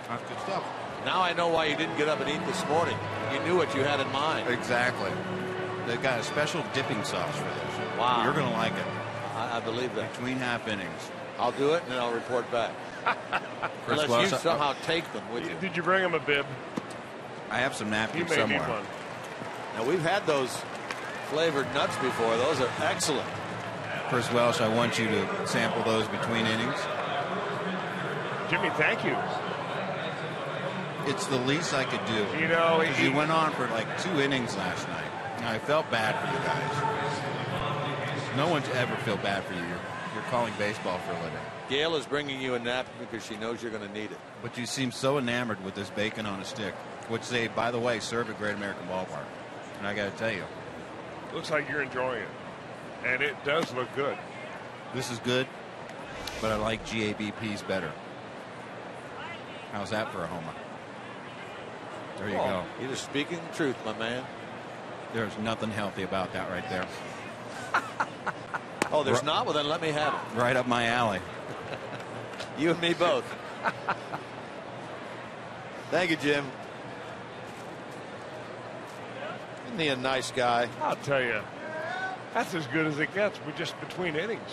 That's good stuff. Now I know why you didn't get up and eat this morning. You knew what you had in mind. Exactly. They've got a special dipping sauce for this. Wow. You're going to like it. I believe that. Between half innings. I'll do it and then I'll report back. Unless you somehow take them with you. Did you bring him a bib? I have some napkins somewhere. You may need one. Now we've had those flavored nuts before. Those are excellent. Chris Welsh, I want you to sample those between innings. Jimmy, thank you. It's the least I could do. You know, he went on for like 2 innings last night. And I felt bad for you guys. No one to ever feel bad for you. You're calling baseball for a living. Gail is bringing you a napkin because she knows you're going to need it. But you seem so enamored with this bacon on a stick, which they, by the way, serve at Great American Ballpark. And I got to tell you, looks like you're enjoying it, and it does look good. This is good, but I like GABP's better. How's that for a homer? There you go. You're just speaking the truth, my man. There's nothing healthy about that right there. Oh, there's not? Well, then let me have it. Right up my alley. You and me both. Thank you, Jim. Isn't he a nice guy? I'll tell you, that's as good as it gets. We're just between innings.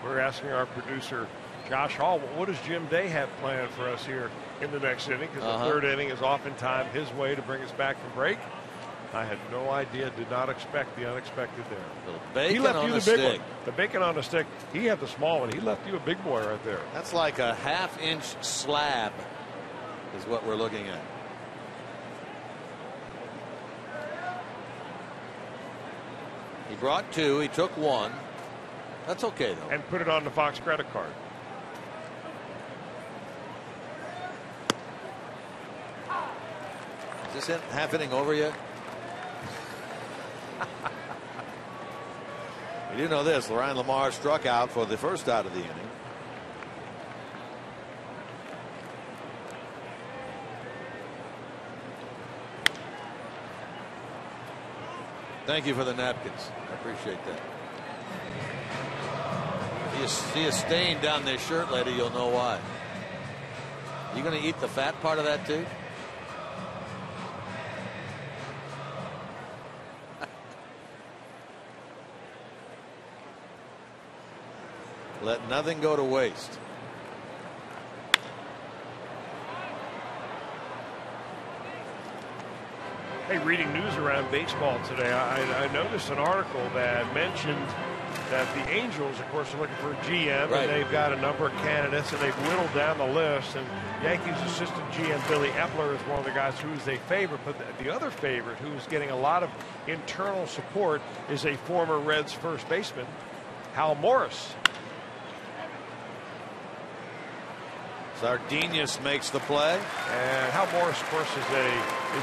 We're asking our producer, Josh Hall, what does Jim Day have planned for us here in the next inning? Because the third inning is oftentimes his way to bring us back from break. I had no idea, did not expect the unexpected there. Little bacon he left on you the the big stick. one. The bacon on the stick. He had the small one. He left you a big boy right there. That's like a half-inch slab is what we're looking at. He brought 2. He took 1. That's okay, though. And put it on the Fox credit card. Is this half inning over yet? You do know this. Ryan Lamar struck out for the first out of the inning. Thank you for the napkins. I appreciate that. If you see a stain down their shirt, lady, you'll know why. You going to eat the fat part of that too? Let nothing go to waste. Hey, reading news around baseball today, I noticed an article that mentioned that the Angels, of course, are looking for a GM, right, and they've got a number of candidates, and they've whittled down the list. And Yankees assistant GM Billy Epler is one of the guys who's a favorite, but the other favorite who's getting a lot of internal support is a former Reds first baseman, Hal Morris. Sardinius makes the play. And Hal Morris, of course, is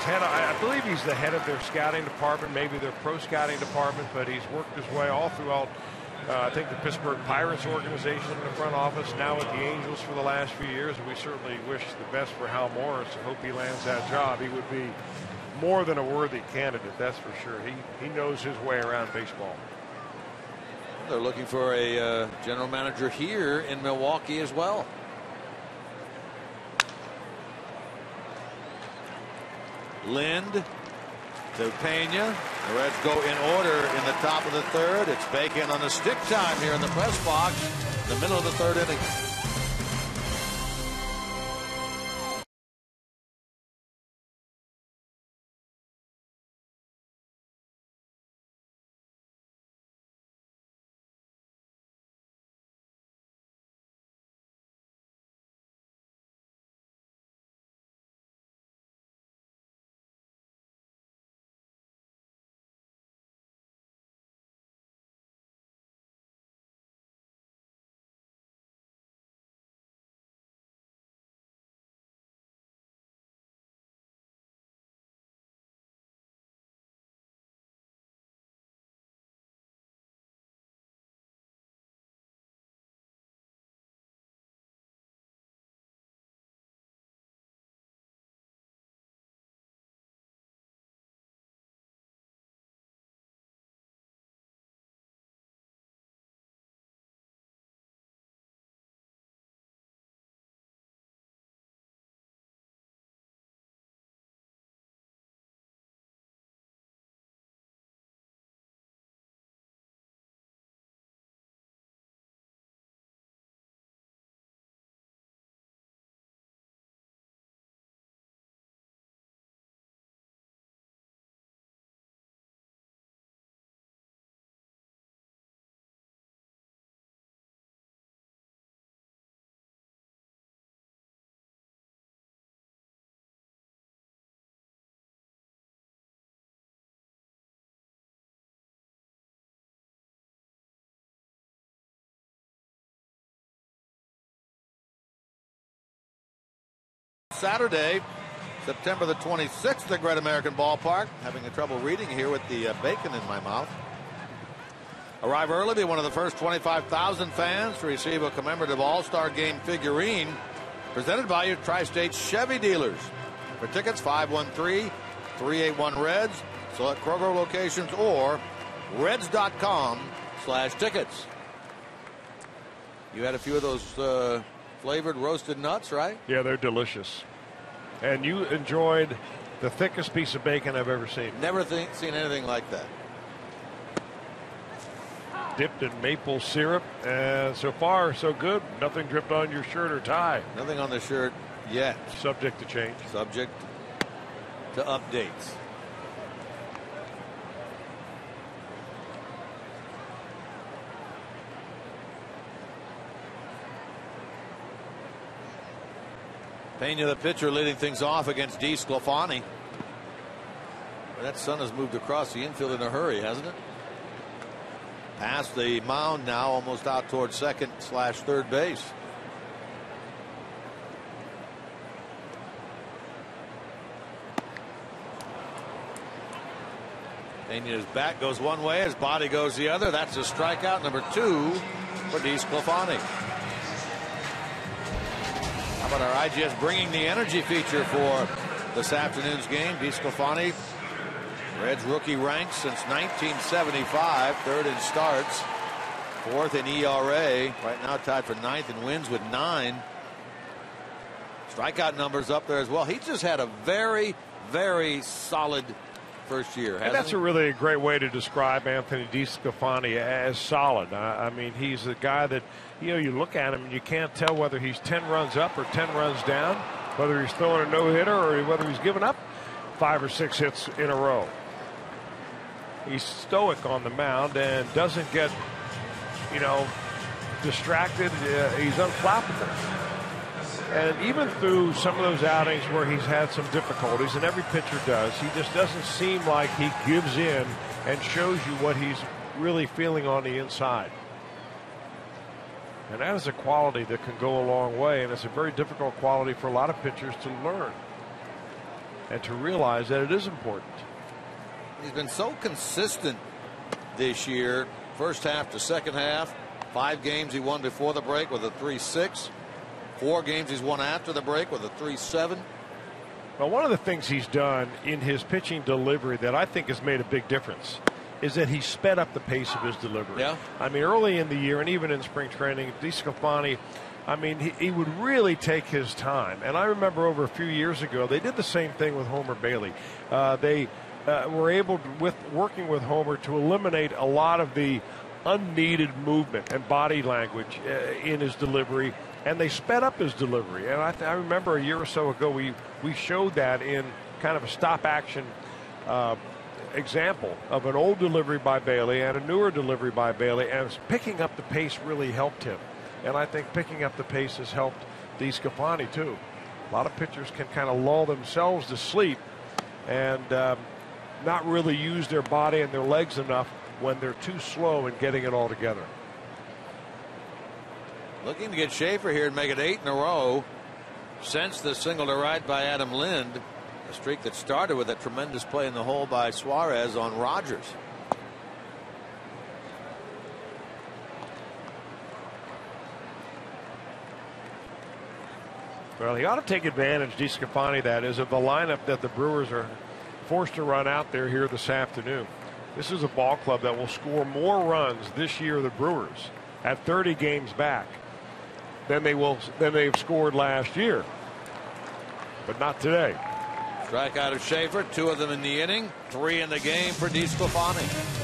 head of, I believe he's the head of their scouting department, maybe their pro scouting department, but he's worked his way all throughout, I think, the Pittsburgh Pirates organization in the front office, now with the Angels for the last few years. And we certainly wish the best for Hal Morris and hope he lands that job. He would be more than a worthy candidate, that's for sure. He knows his way around baseball. They're looking for a general manager here in Milwaukee as well. Lind to Pena. The Reds go in order in the top of the third. It's bacon on the stick time here in the press box in the middle of the third inning. Saturday, September the 26th at Great American Ballpark. Having a trouble reading here with the bacon in my mouth. Arrive early, be one of the first 25,000 fans to receive a commemorative All-Star Game figurine presented by your Tri-State Chevy dealers. For tickets, 513-381-REDS, select Kroger locations or reds.com/tickets. You had a few of those flavored roasted nuts, right? Yeah, they're delicious. And you enjoyed the thickest piece of bacon I've ever seen. Never seen anything like that. Dipped in maple syrup, and so far so good. Nothing dripped on your shirt or tie. Nothing on the shirt yet. Subject to change. Subject to updates. Pena, the pitcher, leading things off against DeSclafani. That sun has moved across the infield in a hurry, hasn't it? Past the mound now, almost out towards second/third base. Pena's bat goes one way, his body goes the other. That's a strikeout number 2 for DeSclafani. How about our IGS bringing the energy feature for this afternoon's game? DeSclafani, Reds rookie ranks since 1975, third in starts, fourth in ERA, right now tied for ninth in wins with 9. Strikeout numbers up there as well. He just had a very, very solid first year. And that's a really great way to describe Anthony DeSclafani, as solid. I mean, he's a guy that, you look at him and you can't tell whether he's 10 runs up or 10 runs down, whether he's throwing a no-hitter or whether he's giving up 5 or 6 hits in a row. He's stoic on the mound and doesn't get, distracted. He's unflappable. And even through some of those outings where he's had some difficulties, and every pitcher does, he just doesn't seem like he gives in and shows you what he's really feeling on the inside. And that is a quality that can go a long way, and it's a very difficult quality for a lot of pitchers to learn and to realize that it is important. He's been so consistent this year, first half to second half. 5 games he won before the break with a 3.6. 4 games he's won after the break with a 3.7. Well, one of the things he's done in his pitching delivery that I think has made a big difference is that he sped up the pace of his delivery. Yeah. I mean, early in the year and even in spring training, DeSclafani, I mean, he would really take his time. And I remember over a few years ago, they did the same thing with Homer Bailey. They were able, working with Homer, to eliminate a lot of the unneeded movement and body language in his delivery, and they sped up his delivery. And I remember a year or so ago we showed that in kind of a stop action example of an old delivery by Bailey and a newer delivery by Bailey, and picking up the pace really helped him. And I think picking up the pace has helped DeSclafani too. A lot of pitchers can kind of lull themselves to sleep and not really use their body and their legs enough when they're too slow in getting it all together. Looking to get Schaefer here and make it 8 in a row since the single to right by Adam Lind. A streak that started with a tremendous play in the hole by Suarez on Rogers. Well, he ought to take advantage, DeSclafani, that is, of the lineup that the Brewers are forced to run out there here this afternoon. This is a ball club that will score more runs this year, the Brewers, at 30 games back than they've scored last year. But not today. Strikeout of Schaefer, 2 of them in the inning, 3 in the game for DeSclafani.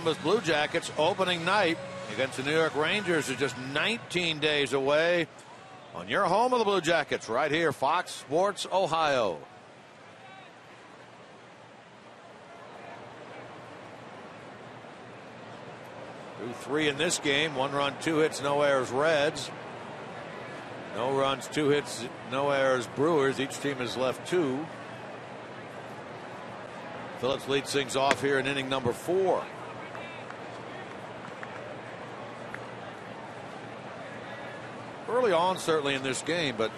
Columbus Blue Jackets opening night against the New York Rangers is just 19 days away on your home of the Blue Jackets right here, Fox Sports Ohio. Through 3 in this game, 1 run, 2 hits, no errors, Reds. No runs, 2 hits, no errors, Brewers. Each team has left 2. Phillips leads things off here in inning number 4. Early on, certainly in this game, but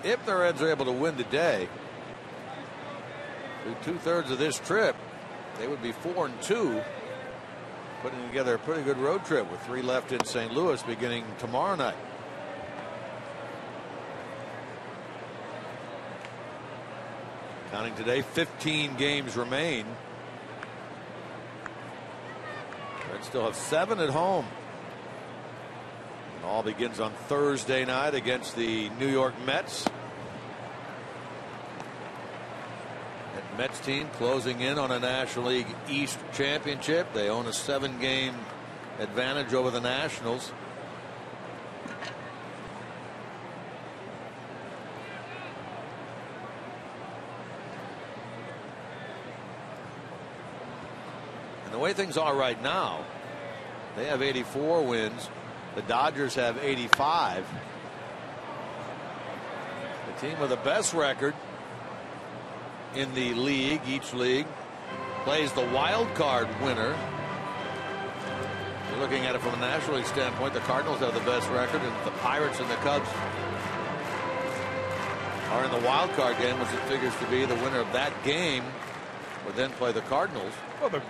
if the Reds are able to win today, through 2/3 of this trip, they would be 4-2, putting together a pretty good road trip with 3 left in St. Louis beginning tomorrow night. Counting today, 15 games remain. Reds still have 7 at home. It all begins on Thursday night against the New York Mets. That Mets team closing in on a National League East championship. They own a 7-game advantage over the Nationals. And the way things are right now, they have 84 wins. The Dodgers have 85. The team with the best record in the league, each league, plays the wild card winner. You're looking at it from a National League standpoint, the Cardinals have the best record, and the Pirates and the Cubs are in the wild card game, which it figures to be the winner of that game would then play the Cardinals. Well,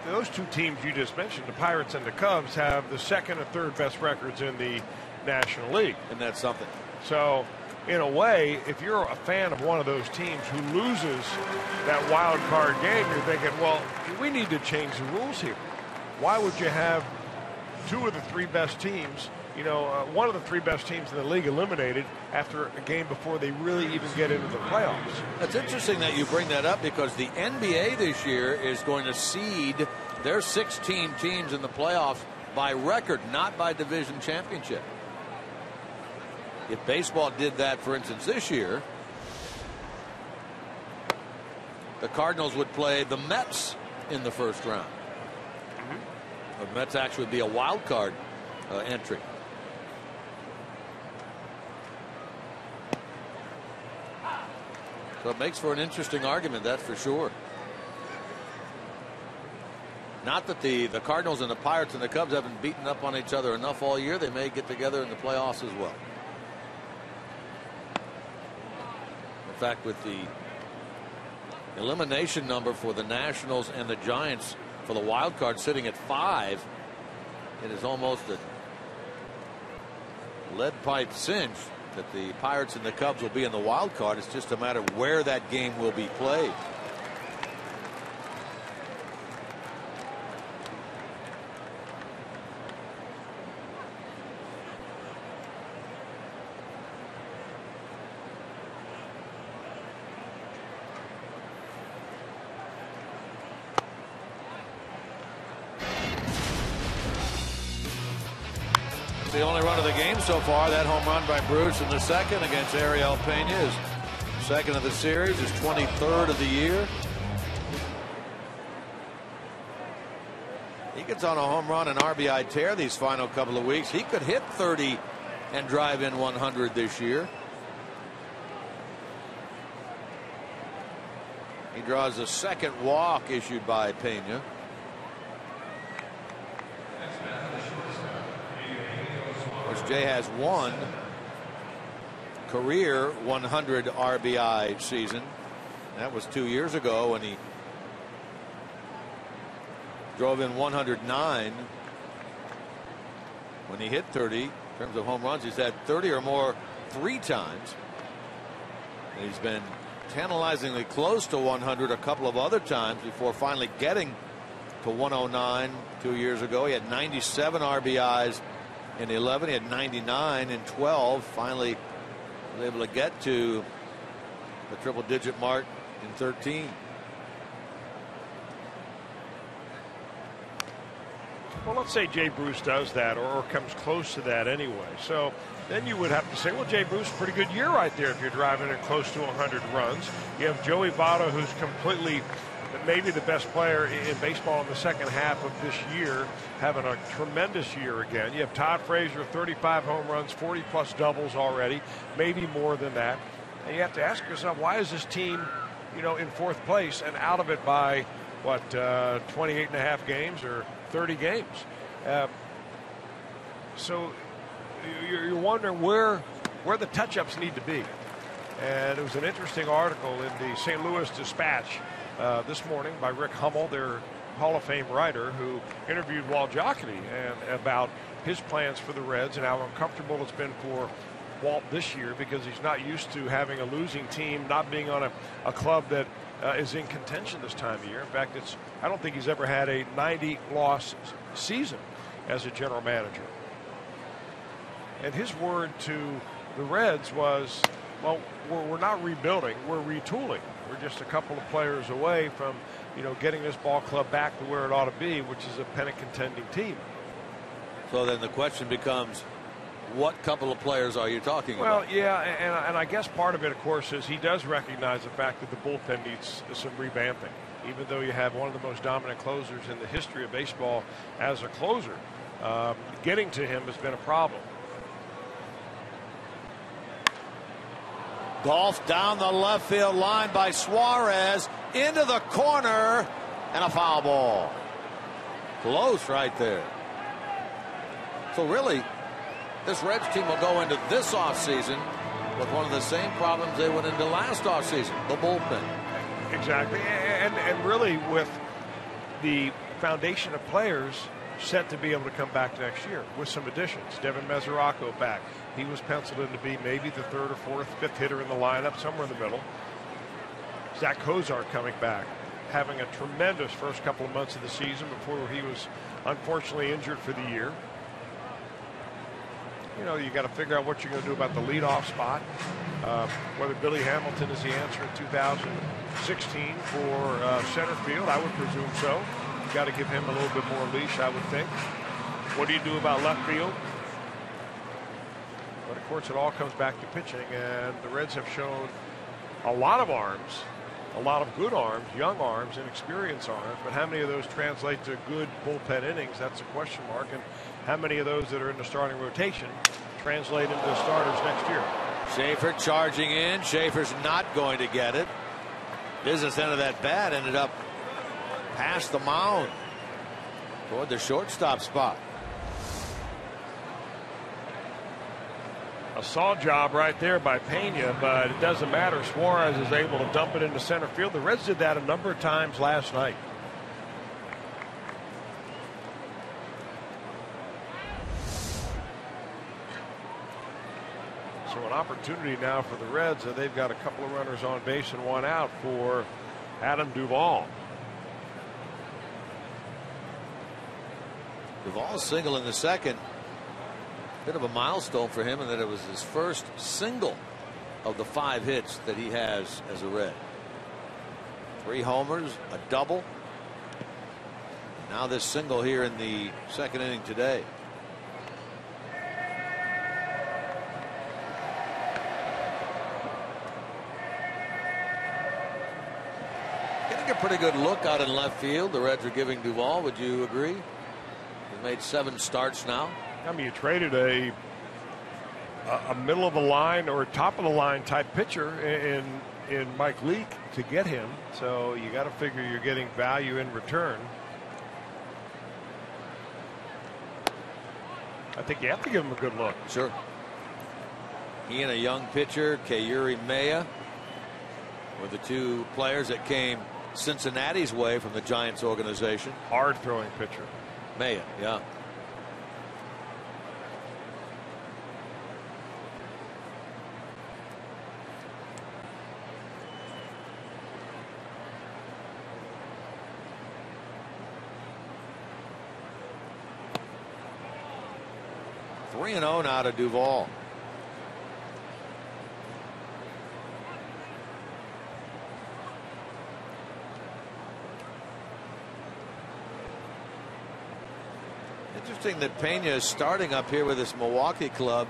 those 2 teams you just mentioned, the Pirates and the Cubs, have the 2nd and 3rd best records in the National League. And that's something. So, in a way, if you're a fan of one of those teams who loses that wild card game, you're thinking, well, we need to change the rules here. Why would you have 2 of the 3 best teams, one of the 3 best teams in the league eliminated after a game before they really even get into the playoffs? It's interesting that you bring that up, because the NBA this year is going to seed their 16 teams in the playoffs by record, not by division championship. If baseball did that, for instance, this year, the Cardinals would play the Mets in the first round. The Mets actually would be a wild card entry. So it makes for an interesting argument, that's for sure. Not that the Cardinals and the Pirates and the Cubs haven't beaten up on each other enough all year. They may get together in the playoffs as well. In fact, with the elimination number for the Nationals and the Giants for the wild card sitting at 5, it is almost a lead pipe cinch that the Pirates and the Cubs will be in the wild card. It's just a matter of where that game will be played. The only run of the game so far, that home run by Bruce in the second against Ariel Pena, is second of the series, his 23rd of the year. He gets on a home run and RBI tear these final couple of weeks. He could hit 30 and drive in 100 this year. He draws a second walk issued by Pena. Jay has one career 100 RBI season. That was 2 years ago when he drove in 109 when he hit 30. In terms of home runs, he's had 30 or more 3 times. And he's been tantalizingly close to 100 a couple of other times before finally getting to 109 2 years ago. He had 97 RBIs in 11. He had 99 in 12. Finally was able to get to the triple-digit mark in 13. Well, let's say Jay Bruce does that or comes close to that anyway. So then you would have to say, well, Jay Bruce, pretty good year right there if you're driving it close to 100 runs. You have Joey Votto, who's completely maybe the best player in baseball in the second half of this year, having a tremendous year again. You have Todd Frazier, 35 home runs, 40-plus doubles already, maybe more than that. And you have to ask yourself, why is this team, in fourth place and out of it by, 28 and a half games or 30 games? So you're wondering where the touch-ups need to be. And it was an interesting article in the St. Louis Dispatch this morning by Rick Hummel, their Hall of Fame writer, who interviewed Walt Jocketty and about his plans for the Reds and how uncomfortable it's been for Walt this year because he's not used to having a losing team, not being on a club that is in contention this time of year. In fact, I don't think he's ever had a 90-loss season as a general manager. And his word to the Reds was, well, we're not rebuilding, we're retooling. We're just a couple of players away from, getting this ball club back to where it ought to be, which is a pennant contending team. So then the question becomes, what couple of players are you talking about? Well, yeah, and I guess part of it, of course, is he does recognize the fact that the bullpen needs some revamping. Even though you have one of the most dominant closers in the history of baseball as a closer, getting to him has been a problem. Golf down the left field line by Suarez into the corner and a foul ball. Close right there. So really, this Reds team will go into this offseason with one of the same problems they went into last offseason, the bullpen. Exactly, and really with the foundation of players set to be able to come back next year with some additions. Devin Mesoraco back. He was penciled in to be maybe the third or fourth, fifth hitter in the lineup, somewhere in the middle. Zach Kozar coming back, having a tremendous first couple of months of the season before he was unfortunately injured for the year. You got to figure out what you're going to do about the leadoff spot. Whether Billy Hamilton is the answer in 2016 for center field, I would presume so. You got to give him a little bit more leash, I would think. What do you do about left field? But of course, it all comes back to pitching, and the Reds have shown a lot of arms, a lot of good arms, young arms, and experienced arms. But how many of those translate to good bullpen innings? That's a question mark. And how many of those that are in the starting rotation translate into starters next year? Schaefer charging in. Schaefer's not going to get it. Business end of that bat ended up past the mound toward the shortstop spot. A saw job right there by Pena, but it doesn't matter. Suarez is able to dump it into center field. The Reds did that a number of times last night. So an opportunity now for the Reds. They've got a couple of runners on base and one out for Adam Duvall. Duvall single in the second. Bit of a milestone for him in that it was his first single of the 5 hits that he has as a Red. 3 homers, a double. Now this single here in the second inning today. Getting a pretty good look out in left field. The Reds are giving Duvall. Would you agree? He's made 7 starts now. I mean, you traded a middle of the line or top of the line type pitcher in Mike Leake to get him, so you got to figure you're getting value in return. I think you have to give him a good look. Sure. He and a young pitcher, Kayuri Maya, were the 2 players that came Cincinnati's way from the Giants organization. Hard throwing pitcher. Maya, yeah. Three and 0 now to Duvall. Interesting that Pena is starting up here with this Milwaukee club.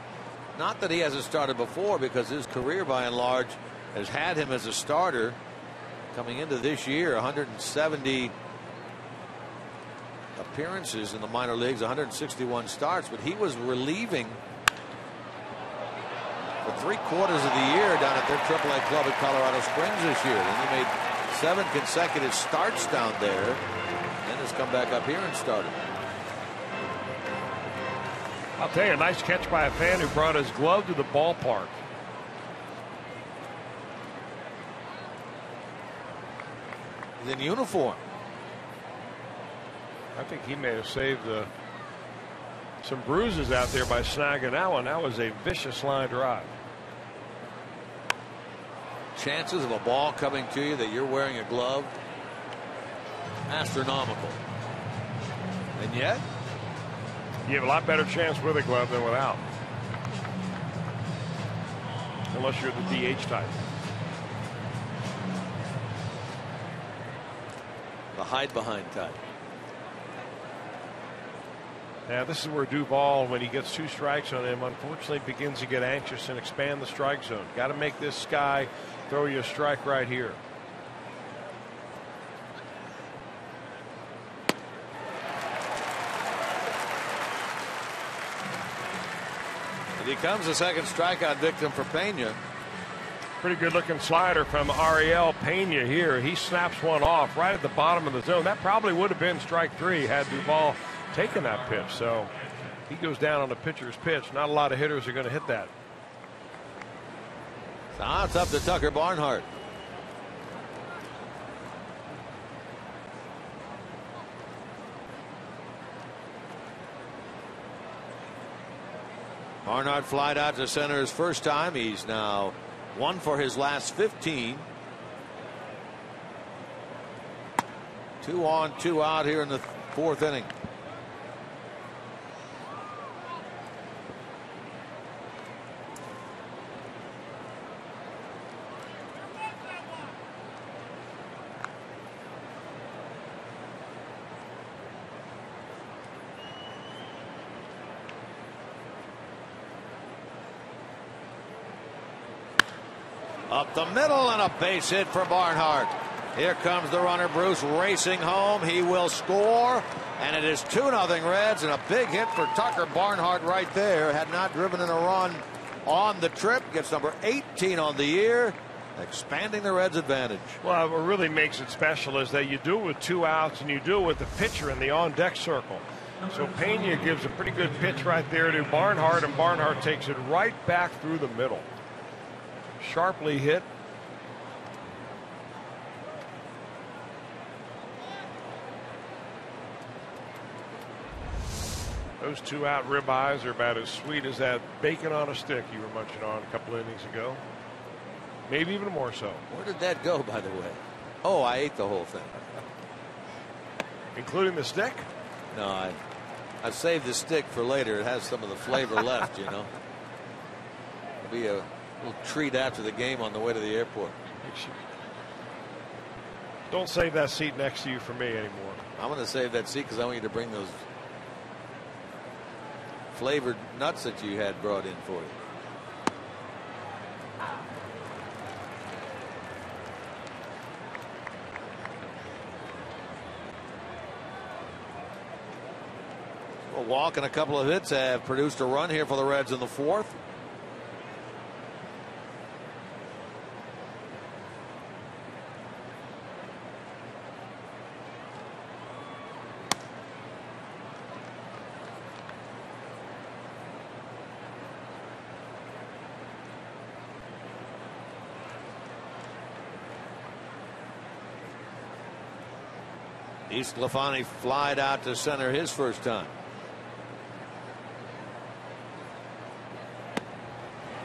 Not that he hasn't started before, because his career by and large has had him as a starter. Coming into this year, 170 appearances in the minor leagues, 161 starts, but he was relieving for 3/4 of the year down at their AAA club at Colorado Springs this year. Then he made 7 consecutive starts down there, and has come back up here and started. I'll tell you, a nice catch by a fan who brought his glove to the ballpark. He's in uniform. I think he may have saved some bruises out there by snagging that one. That was a vicious line drive. Chances of a ball coming to you that you're wearing a glove, astronomical. And yet, you have a lot better chance with a glove than without. Unless you're the DH type. the hide behind type. Now this is where Duvall, when he gets 2 strikes on him, unfortunately begins to get anxious and expand the strike zone. Got to make this guy throw you a strike right here. He becomes the second strikeout victim for Pena. Pretty good looking slider from Ariel Pena here. He snaps one off right at the bottom of the zone. That probably would have been strike 3 had Duvall taken that pitch. So he goes down on the pitcher's pitch. Not a lot of hitters are going to hit that. So now it's up to Tucker Barnhart. Barnhart flied out to center his first time. He's now 1 for his last 15. 2 on, 2 out here in the 4th inning. Up the middle and a base hit for Barnhart. Here comes the runner, Bruce, racing home. He will score, and it is 2-0 Reds, and a big hit for Tucker Barnhart right there. Had not driven in a run on the trip. Gets number 18 on the year, expanding the Reds' advantage. Well, what really makes it special is that you do it with 2 outs, and you do it with the pitcher in the on-deck circle. So Pena gives a pretty good pitch right there to Barnhart, and Barnhart takes it right back through the middle. Sharply hit. Those 2-out ribeyes are about as sweet as that bacon on a stick you were munching on a couple innings ago. Maybe even more so. Where did that go, by the way? Oh, I ate the whole thing. Including the stick? No, I saved the stick for later. It has some of the flavor left, you know. It'll be a little treat after the game on the way to the airport. Don't save that seat next to you for me anymore. I'm going to save that seat because I want you to bring those flavored nuts that you had brought in for you. A walk and a couple of hits have produced a run here for the Reds in the 4th. Sclafani flied out to center his first time.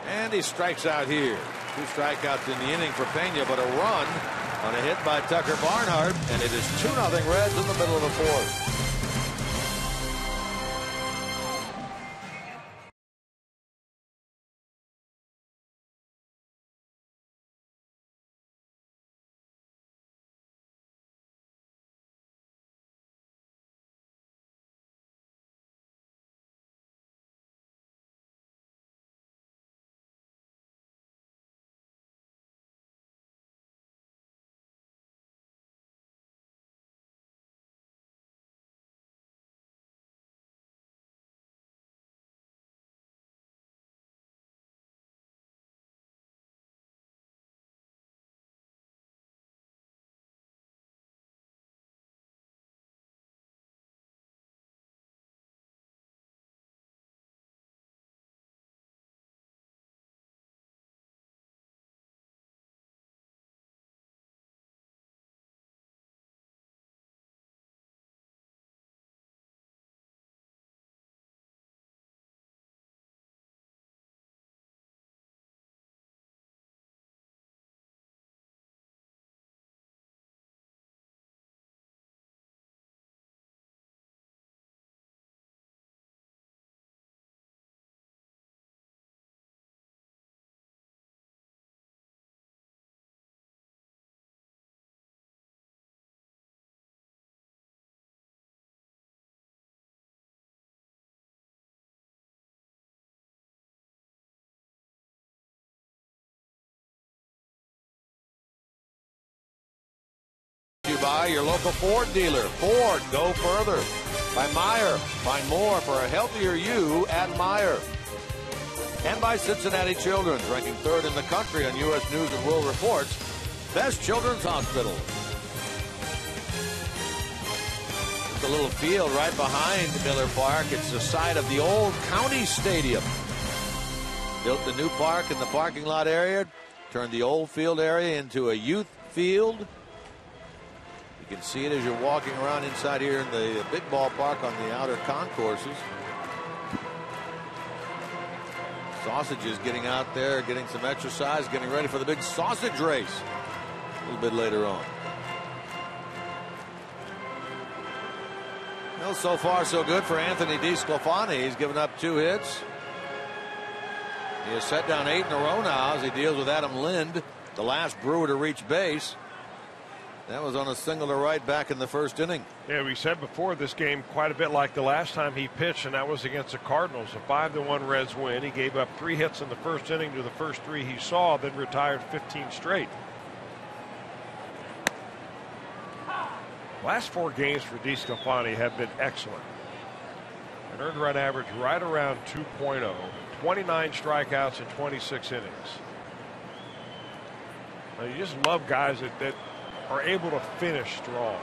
And he strikes out here. 2 strikeouts in the inning for Pena, but a run on a hit by Tucker Barnhart, and it is 2-0 Reds in the middle of the 4th. by your local Ford dealer. Ford, go further. By Meyer, find more for a healthier you at Meyer. And by Cincinnati Children's, ranking 3rd in the country on U.S. News and World Report's Best Children's Hospital. It's a little field right behind Miller Park. It's the site of the old county stadium. Built the new park in the parking lot area, turned the old field area into a youth field. You can see it as you're walking around inside here in the big ballpark on the outer concourses. Sausages getting out there, getting some exercise, getting ready for the big sausage race a little bit later on. Well, so far so good for Anthony DeSclafani. He's given up 2 hits. He has set down 8 in a row now as he deals with Adam Lind, the last Brewer to reach base. That was on a single to right back in the first inning. Yeah, we said before this game quite a bit like the last time he pitched, and that was against the Cardinals. A 5-1 Reds win. He gave up 3 hits in the first inning to the first 3 he saw, then retired 15 straight. Last 4 games for DeSclafani have been excellent. An earned run average right around 2.0. 29 strikeouts in 26 innings. Now, you just love guys that are able to finish strong.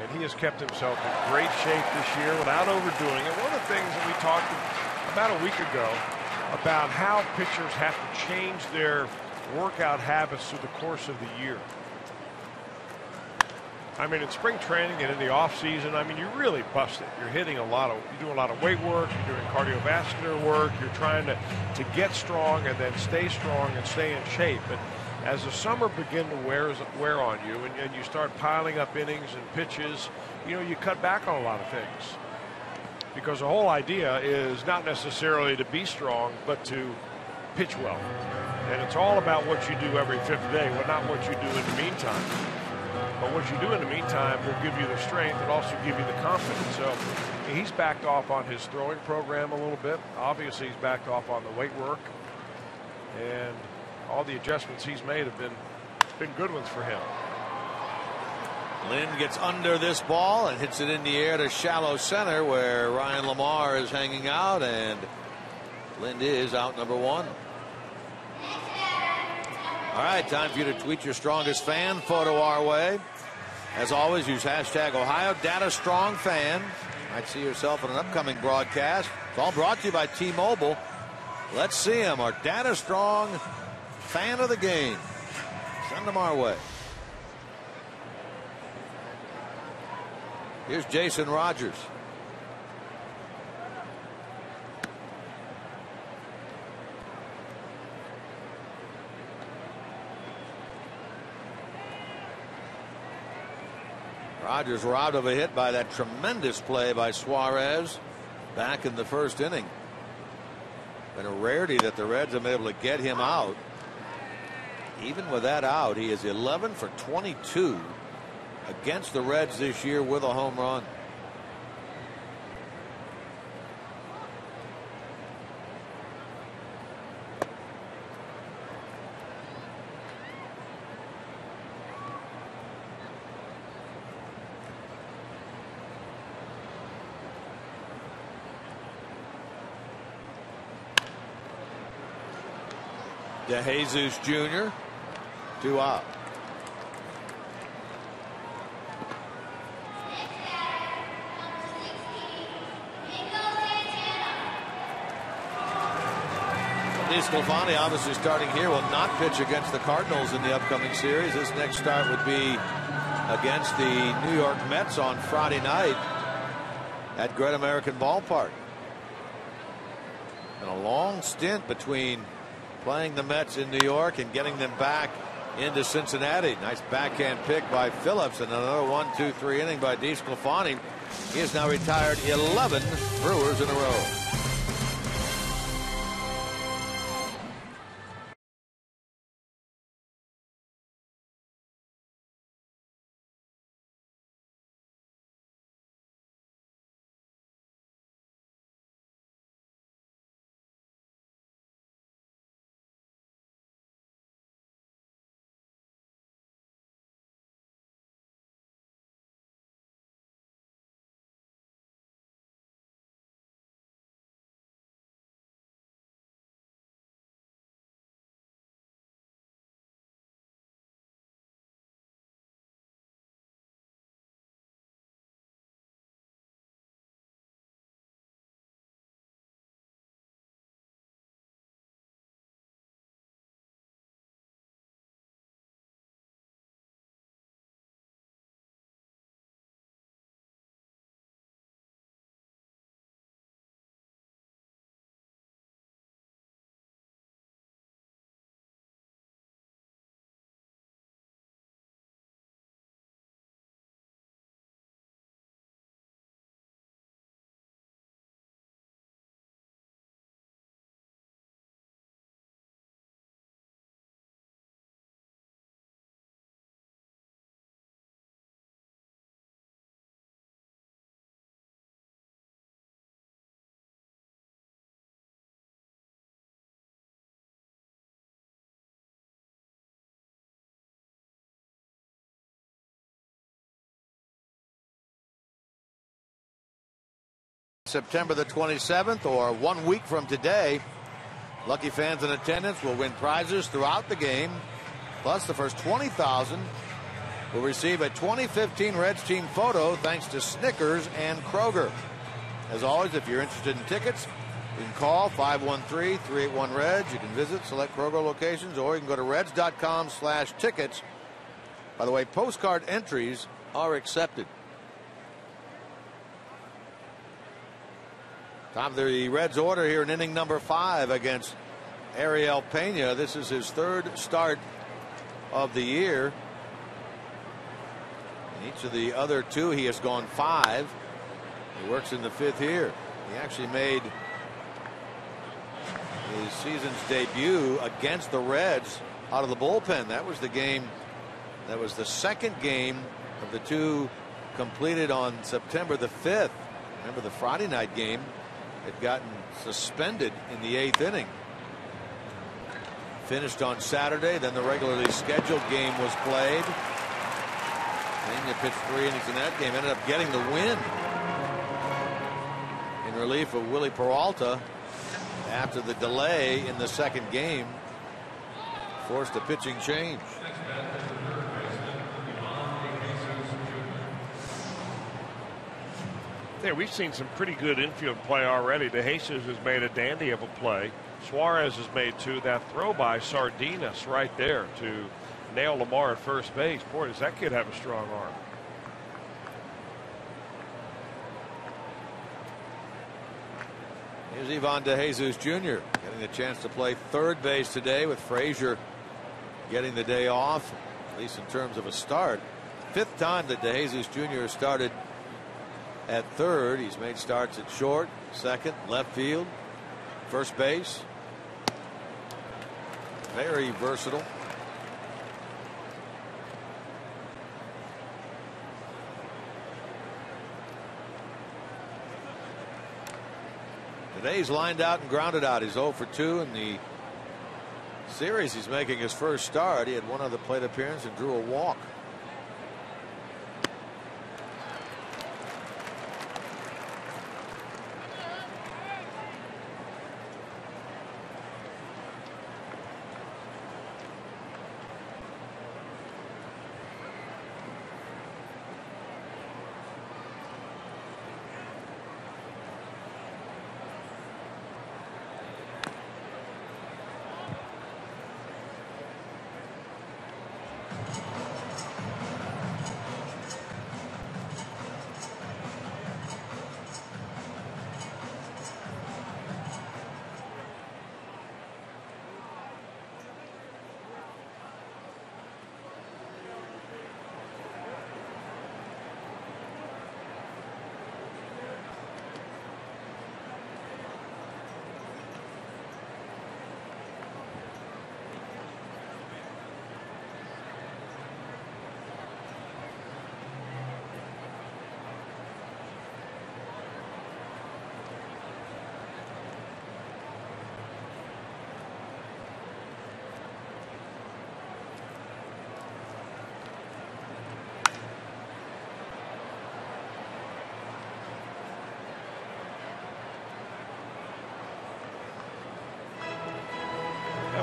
And he has kept himself in great shape this year without overdoing it. One of the things that we talked about a week ago about how pitchers have to change their workout habits through the course of the year. I mean, in spring training and in the off season, I mean, you really bust it. You're hitting you're doing a lot of weight work, you're doing cardiovascular work, you're trying to get strong and then stay strong and stay in shape. And as the summer begin to wear on you and you start piling up innings and pitches, you cut back on a lot of things. Because the whole idea is not necessarily to be strong, but to pitch well. And it's all about what you do every 5th day, but not what you do in the meantime. But what you do in the meantime will give you the strength and also give you the confidence. So he's backed off on his throwing program a little bit. Obviously, he's backed off on the weight work. And all the adjustments he's made have been good ones for him. Lynn gets under this ball and hits it in the air to shallow center where Ryan Lamar is hanging out, and Lynn is out number 1. All right, time for you to tweet your strongest fan photo our way. As always, use hashtag Ohio Data Strong Fan. Might see yourself in an upcoming broadcast. It's all brought to you by T-Mobile. Let's see him, our Data Strong fan of the game. Send them our way. Here's Jason Rogers. Rogers robbed of a hit by that tremendous play by Suarez back in the first inning. Been a rarity that the Reds have been able to get him out. Even with that out, he is 11 for 22 against the Reds this year with a home run. DeJesus Jr. 2 out. DeSclafani obviously starting here will not pitch against the Cardinals in the upcoming series. This next start would be against the New York Mets on Friday night at Great American Ballpark. And a long stint between playing the Mets in New York and getting them back into Cincinnati. Nice backhand pick by Phillips, and another 1-2-3 inning by DeSclafani. He has now retired 11 Brewers in a row. September the 27th, or 1 week from today. Lucky fans in attendance will win prizes throughout the game. Plus, the first 20,000 will receive a 2015 Reds team photo thanks to Snickers and Kroger. As always, if you're interested in tickets, you can call 513-381-REDS. You can visit select Kroger locations, or you can go to reds.com/tickets. By the way, postcard entries are accepted. Top of the Reds order here in inning number 5 against Ariel Pena. This is his 3rd start of the year. In each of the other 2, he has gone 5. He works in the 5th here. He actually made his season's debut against the Reds out of the bullpen. That was the game. That was the 2nd game of the 2 completed on September the 5th. Remember, the Friday night game had gotten suspended in the 8th inning. Finished on Saturday. Then the regularly scheduled game was played. Pena pitched 3 innings in that game. Ended up getting the win in relief of Willie Peralta after the delay in the 2nd game forced a pitching change. Yeah, we've seen some pretty good infield play already. DeJesus has made a dandy of a play. Suarez has made 2. That throw by Sardinas right there to nail Lamar at first base. Boy, does that kid have a strong arm. Here's Ivan DeJesus Jr. getting a chance to play 3rd base today, with Frazier getting the day off, at least in terms of a start. 5th time that DeJesus Jr. started at 3rd. He's made starts at short, 2nd, left field, 1st base. Very versatile. Today's lined out and grounded out. He's 0 for 2 in the series. He's making his 1st start. He had 1 other plate appearance and drew a walk.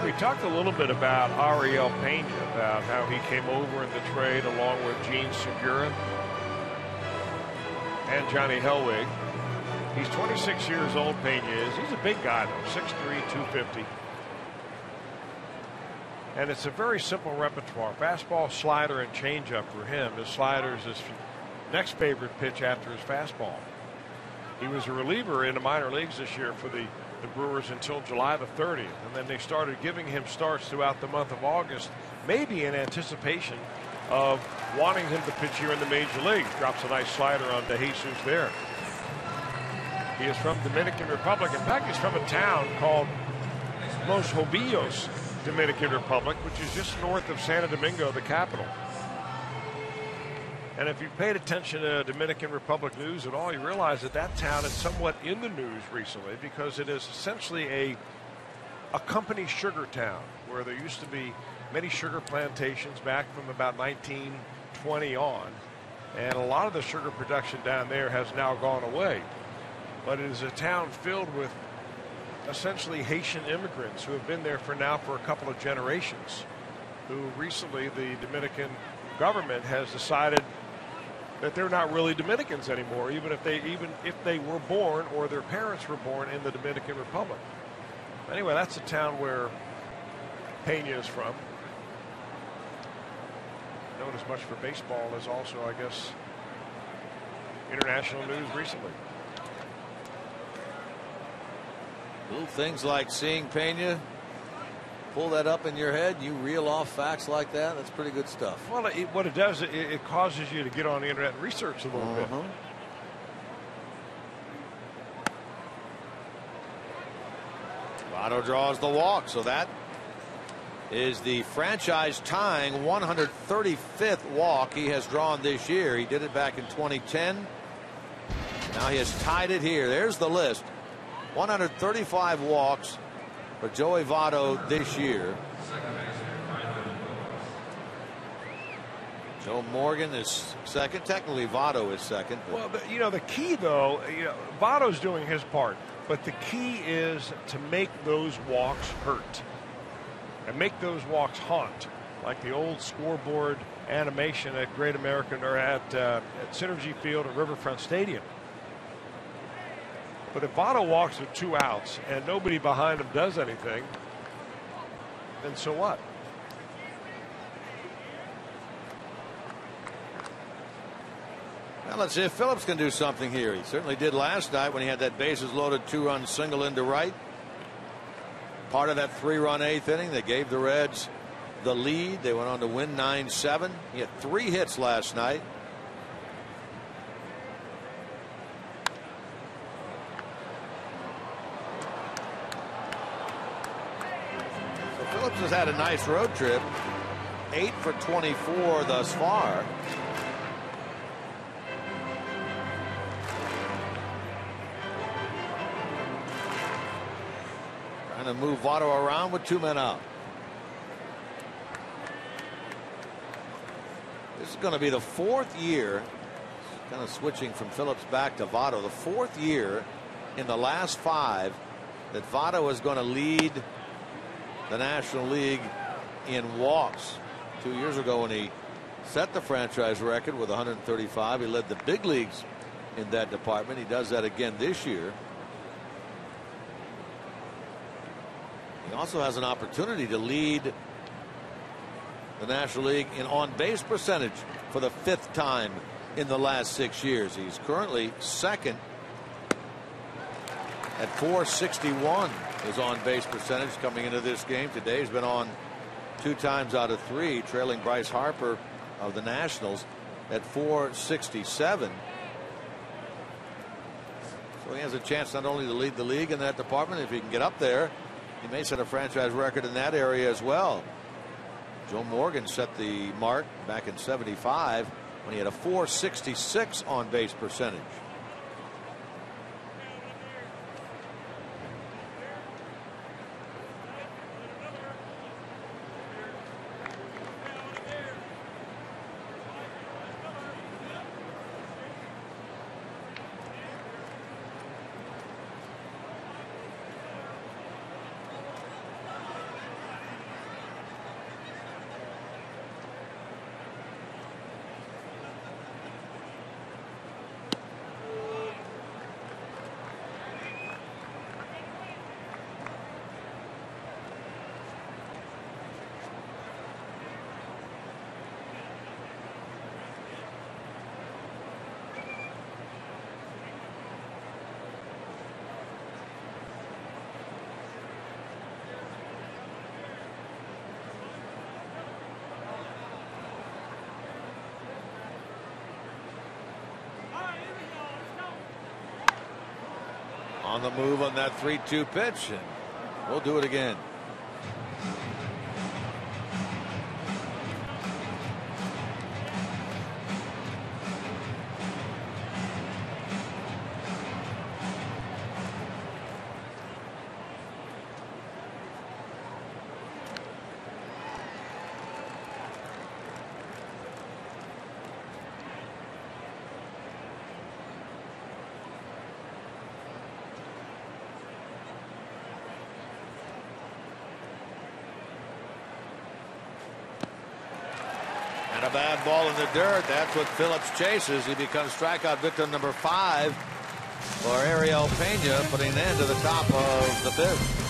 We talked a little bit about Ariel Pena, about how he came over in the trade along with Gene Segura and Johnny Hellwig. He's 26 years old, Pena is. He's a big guy, though, 6'3", 250. And it's a very simple repertoire. Fastball, slider, and changeup for him. His slider is his next favorite pitch after his fastball. He was a reliever in the minor leagues this year for the Brewers until July the 30th, and then they started giving him starts throughout the month of August, maybe in anticipation of wanting him to pitch here in the major leagues. Drops a nice slider on DeJesus there. He is from Dominican Republic. In fact, he's from a town called Los Jobillos, Dominican Republic, which is just north of Santo Domingo, the capital. And if you paid attention to Dominican Republic news at all, you realize that that town is somewhat in the news recently because it is essentially a company sugar town where there used to be many sugar plantations back from about 1920 on. And a lot of the sugar production down there has now gone away. but it is a town filled with essentially Haitian immigrants who have been there for a couple of generations, who recently the Dominican government has decided that they're not really Dominicans anymore, even if they were born or their parents were born in the Dominican Republic. Anyway, that's the town where Pena is from. Known as much for baseball as also, I guess, international news recently. Little things like seeing Pena pull that up in your head, you reel off facts like that. That's pretty good stuff. Well, what it does, it causes you to get on the internet and research a little bit. Votto draws the walk, so that is the franchise tying 135th walk he has drawn this year. He did it back in 2010. Now he has tied it here. There's the list. 135 walks for Joey Votto this year. Joe Morgan is second. Technically, Votto is second. Well, the key, though, Votto's doing his part, but the key is to make those walks hurt and make those walks haunt, like the old scoreboard animation at Great American or at Synergy Field at Riverfront Stadium. But if Votto walks with 2 outs and nobody behind him does anything, then so what? Well, let's see if Phillips can do something here. He certainly did last night when he had that bases loaded 2-run single into right. Part of that 3-run 8th inning that gave the Reds the lead. They went on to win 9-7. He had 3 hits last night. Phillips has had a nice road trip. 8 for 24 thus far. Trying to move Votto around with 2 men out. This is going to be the 4th year, kind of switching from Phillips back to Votto, the 4th year in the last 5 that Votto is going to lead the National League in walks. 2 years ago when he set the franchise record with 135, he led the big leagues in that department. He does that again this year. He also has an opportunity to lead the National League in on-base percentage for the 5th time in the last 6 years. He's currently second at .461. His on-base percentage coming into this game today. He's been on 2 times out of 3, trailing Bryce Harper of the Nationals at .467. So he has a chance not only to lead the league in that department, if he can get up there, he may set a franchise record in that area as well. Joe Morgan set the mark back in '75 when he had a .466 on-base percentage. On the move on that 3-2 pitch, and we'll do it again. A bad ball in the dirt. That's what Phillips chases. He becomes strikeout victim number 5 for Ariel Pena, putting an end to the top of the 5th.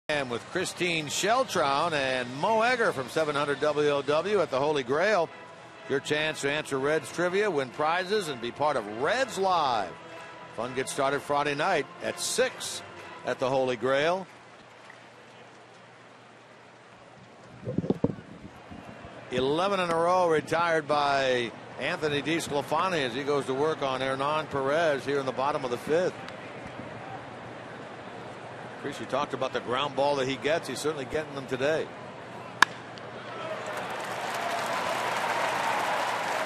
And with Christine Sheltrown and Mo Egger from 700 WOW at the Holy Grail. Your chance to answer Reds trivia, win prizes, and be part of Reds Live. Fun gets started Friday night at 6 at the Holy Grail. 11 in a row retired by Anthony DeSclafani as he goes to work on Hernan Perez here in the bottom of the 5th. Chris, you talked about the ground ball that he gets. He's certainly getting them today.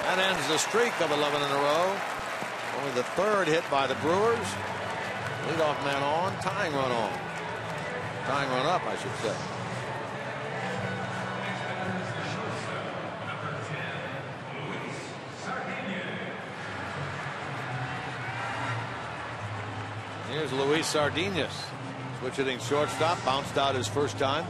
That ends the streak of 11 in a row. Only the 3rd hit by the Brewers. Leadoff man on, tying run on. Tying run up, I should say. Here's Luis Sardinas. Switch hitting shortstop, bounced out his first time.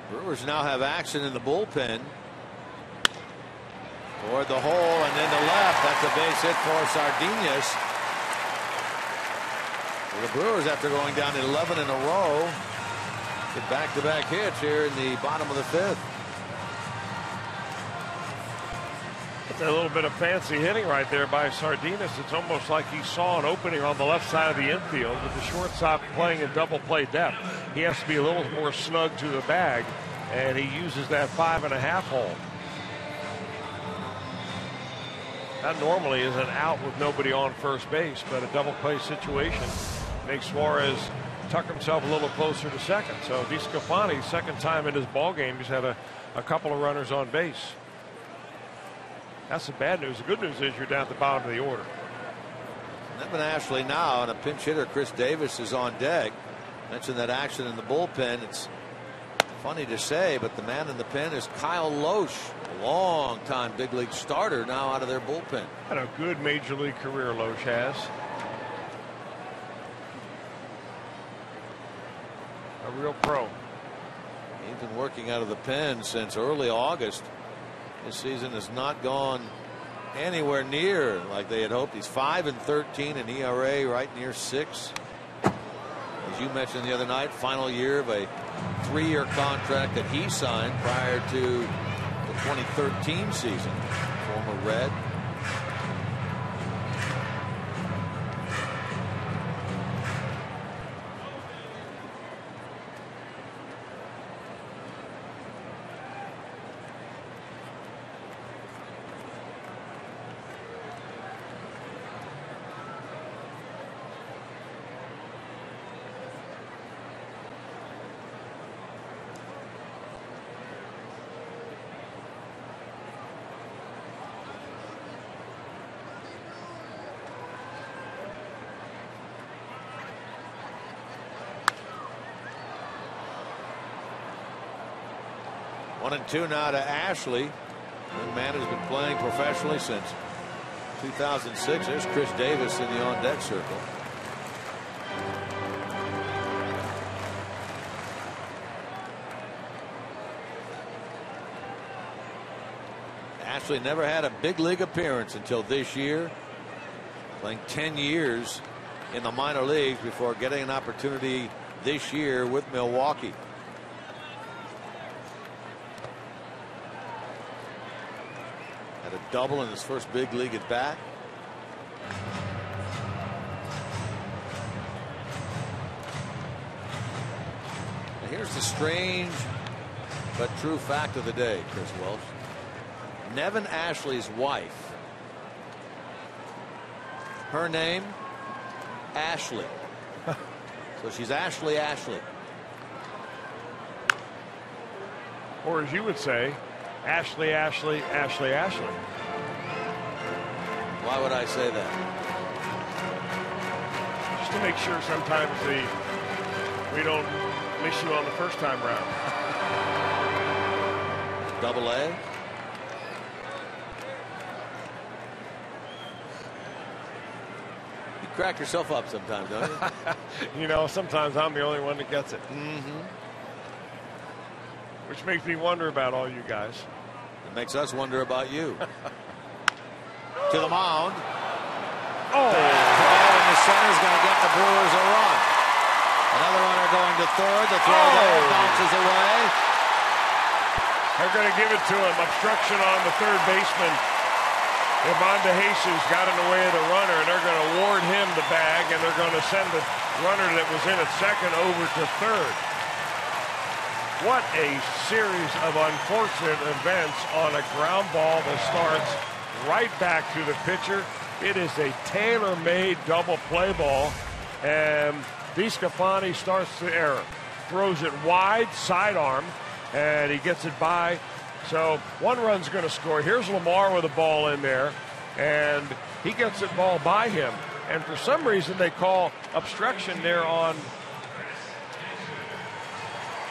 Brewers now have action in the bullpen. Toward the hole and then to left. That's a base hit for Sardinas. The Brewers, after going down 11 in a row, get back-to-back hits here in the bottom of the 5th. That's a little bit of fancy hitting right there by Sardinas. It's almost like he saw an opening on the left side of the infield with the shortstop playing in double play depth. He has to be a little more snug to the bag, and he uses that 5.5 hole. That normally is an out with nobody on first base, but a double play situation makes Suarez tuck himself a little closer to second. So DeSclafani, second time in his ball game, he's had a couple of runners on base. That's the bad news. The good news is you're down at the bottom of the order. Nevin Ashley now, and a pinch hitter, Chris Davis, is on deck. Mentioned that action in the bullpen. It's funny to say, but the man in the pen is Kyle Loesch, a long-time big league starter, now out of their bullpen. Had a good major league career, Loesch has. A real pro. He's been working out of the pen since early August. This season has not gone anywhere near like they had hoped. He's 5-13 in ERA, right near 6. As you mentioned the other night, final year of a 3-year contract that he signed prior to the 2013 season. Former Red. One and two now to Ashley. The man has been playing professionally since 2006. There's Chris Davis in the on-deck circle. Ashley never had a big league appearance until this year, playing 10 years in the minor leagues before getting an opportunity this year with Milwaukee. Had a double in his first big league at bat. And here's the strange but true fact of the day, Chris Welsh. Nevin Ashley's wife, her name, Ashley. So she's Ashley. Or as you would say, Ashley. Why would I say that? Just to make sure sometimes we don't miss you on the first time round. Double A. You crack yourself up sometimes, don't you? You know, sometimes I'm the only one that gets it. Which makes me wonder about all you guys. It makes us wonder about you. To the mound. Oh! And the center's going to get the Brewers a run. Another runner going to third. The throw there bounces away. They're going to give it to him. Obstruction on the third baseman. Ivan DeJesus got in the way of the runner, and they're going to award him the bag, and they're going to send the runner that was in at second over to third. What a series of unfortunate events on a ground ball that starts right back to the pitcher. It is a tailor-made double play ball, and DeSclafani starts the error. Throws it wide, sidearm, and he gets it by. So one run's going to score. Here's Lamar with a ball in there, and he gets the ball by him. And for some reason, they call obstruction there on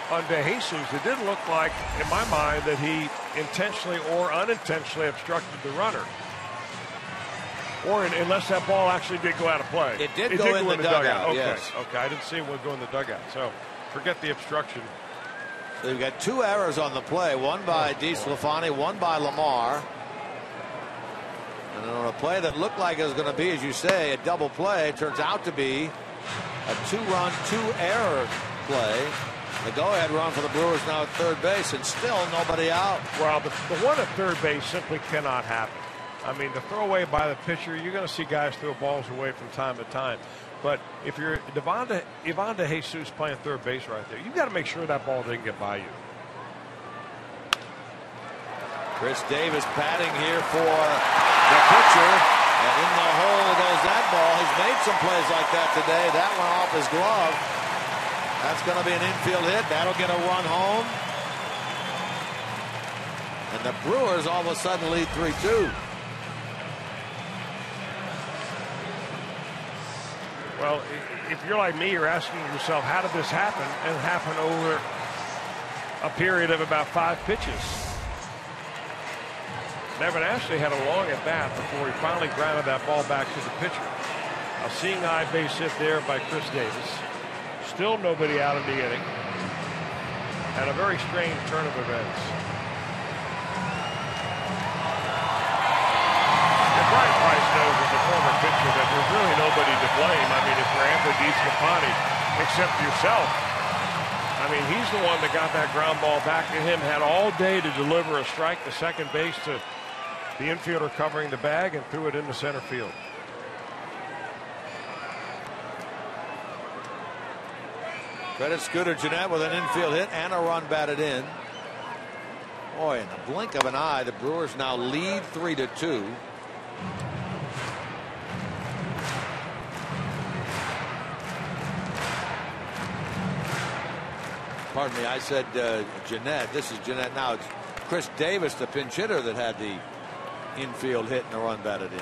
DeJesus. It didn't look like, in my mind, that he intentionally or unintentionally obstructed the runner. Or unless that ball actually did go out of play. It did go in the dugout. Okay. Yes. Okay, I didn't see it go in the dugout. So forget the obstruction. So you've got two errors on the play, one by DeSclafani, one by Lamar. And on a play that looked like it was going to be, as you say, a double play, it turns out to be a two-run, two-error play. The go-ahead run for the Brewers now at third base, and still nobody out. Well, the one at third base simply cannot happen. I mean, the throwaway by the pitcher, you're going to see guys throw balls away from time to time. But if you're Ivan DeJesus playing third base right there, you've got to make sure that ball didn't get by you. Chris Davis batting here for the pitcher. And in the hole goes that ball. He's made some plays like that today. That one off his glove. That's going to be an infield hit. That'll get a run home. And the Brewers all of a sudden lead 3-2. Well, if you're like me, you're asking yourself, how did this happen? And happen over a period of about 5 pitches. Nevin Ashley had a long at bat before he finally grounded that ball back to the pitcher. A seeing eye base hit there by Chris Davis. Still nobody out in the inning. And a very strange turn of events. And Brian Price knows as a former pitcher that there's really nobody to blame. I mean, if you're Anthony DeSclafani, except yourself. I mean, he's the one that got that ground ball back to him, had all day to deliver a strike to second base to the infielder covering the bag, and threw it into center field. Credit Scooter Gennett with an infield hit and a run batted in. Boy, in the blink of an eye, the Brewers now lead 3-2. Pardon me, I said Gennett. This is Gennett now. It's Chris Davis, the pinch hitter, that had the infield hit and a run batted in.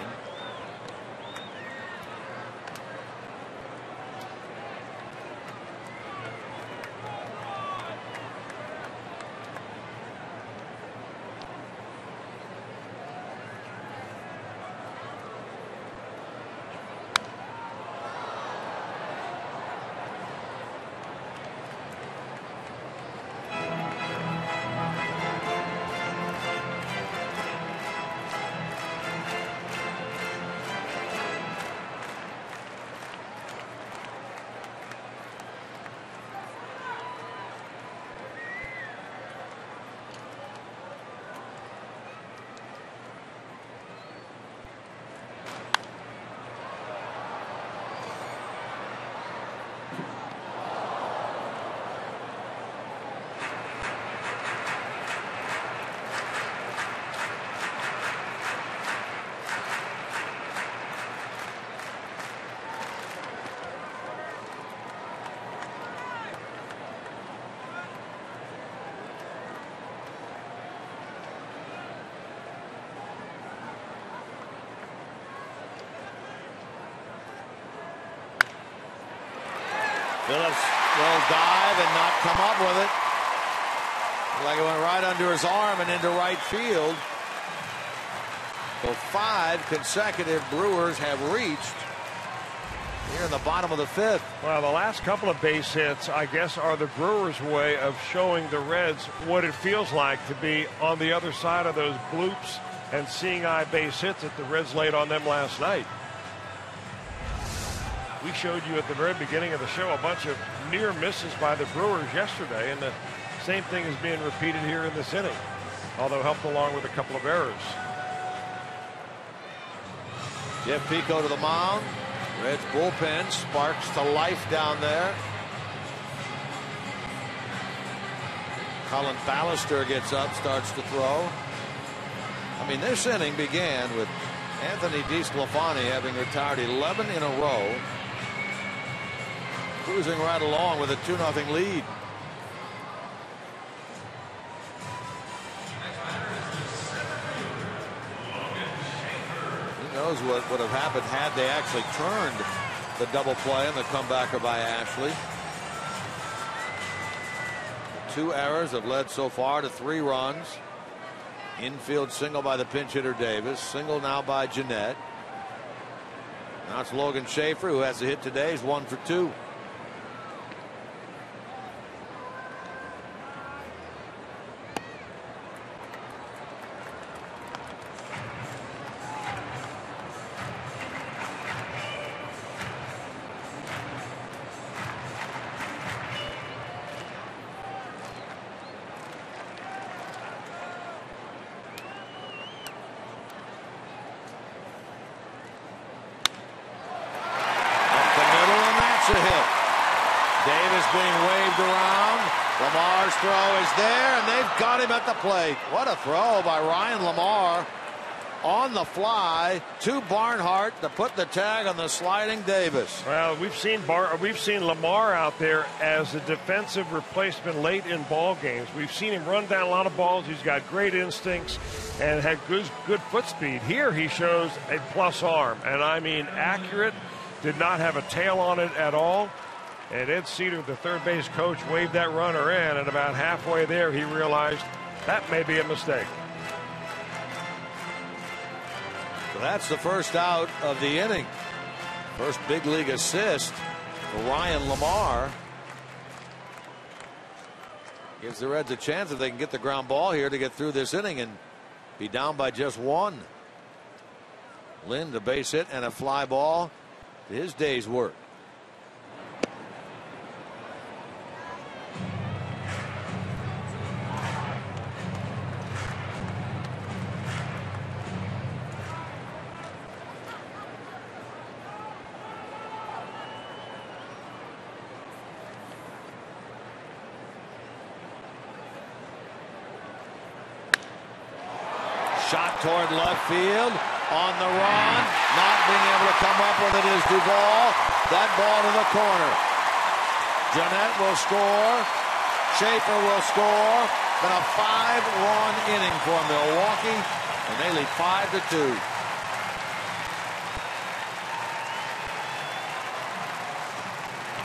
Phillips will dive and not come up with it. Like it went right under his arm and into right field. So 5 consecutive Brewers have reached here in the bottom of the 5th. Well, the last couple of base hits, I guess, are the Brewers' way of showing the Reds what it feels like to be on the other side of those bloops and seeing eye base hits that the Reds laid on them last night. We showed you at the very beginning of the show a bunch of near misses by the Brewers yesterday, and the same thing is being repeated here in this inning, although helped along with a couple of errors. Jeff Pico to the mound. Reds bullpen sparks to life down there. Colin Ballister gets up, starts to throw. I mean, this inning began with Anthony DeSclafani having retired 11 in a row, cruising right along with a 2-0 lead. Who knows what would have happened had they actually turned the double play and the comebacker by Ashley. 2 errors have led so far to 3 runs. Infield single by the pinch hitter Davis. Single now by Gennett. Now it's Logan Schaefer, who has a hit today. He's 1 for 2. Lamar's throw is there, and they've got him at the plate. What a throw by Ryan Lamar. on the fly to Barnhart to put the tag on the sliding Davis. Well, we've seen Lamar out there as a defensive replacement late in ball games. We've seen him run down a lot of balls. He's got great instincts and had good foot speed. Here he shows a plus arm, and I mean accurate. Did not have a tail on it at all. And Ed Cedar, the third base coach, waved that runner in, and about halfway there he realized that may be a mistake. So that's the first out of the inning. First big league assist for Ryan Lamar. Gives the Reds a chance if they can get the ground ball here to get through this inning and be down by just one. Lynn, the base hit and a fly ball. His day's work. Shot toward left field, on the run, not being able to come up with it is Duvall. That ball to the corner. Jeanette will score. Schaefer will score. Been a 5-run inning for Milwaukee, and they lead 5-2.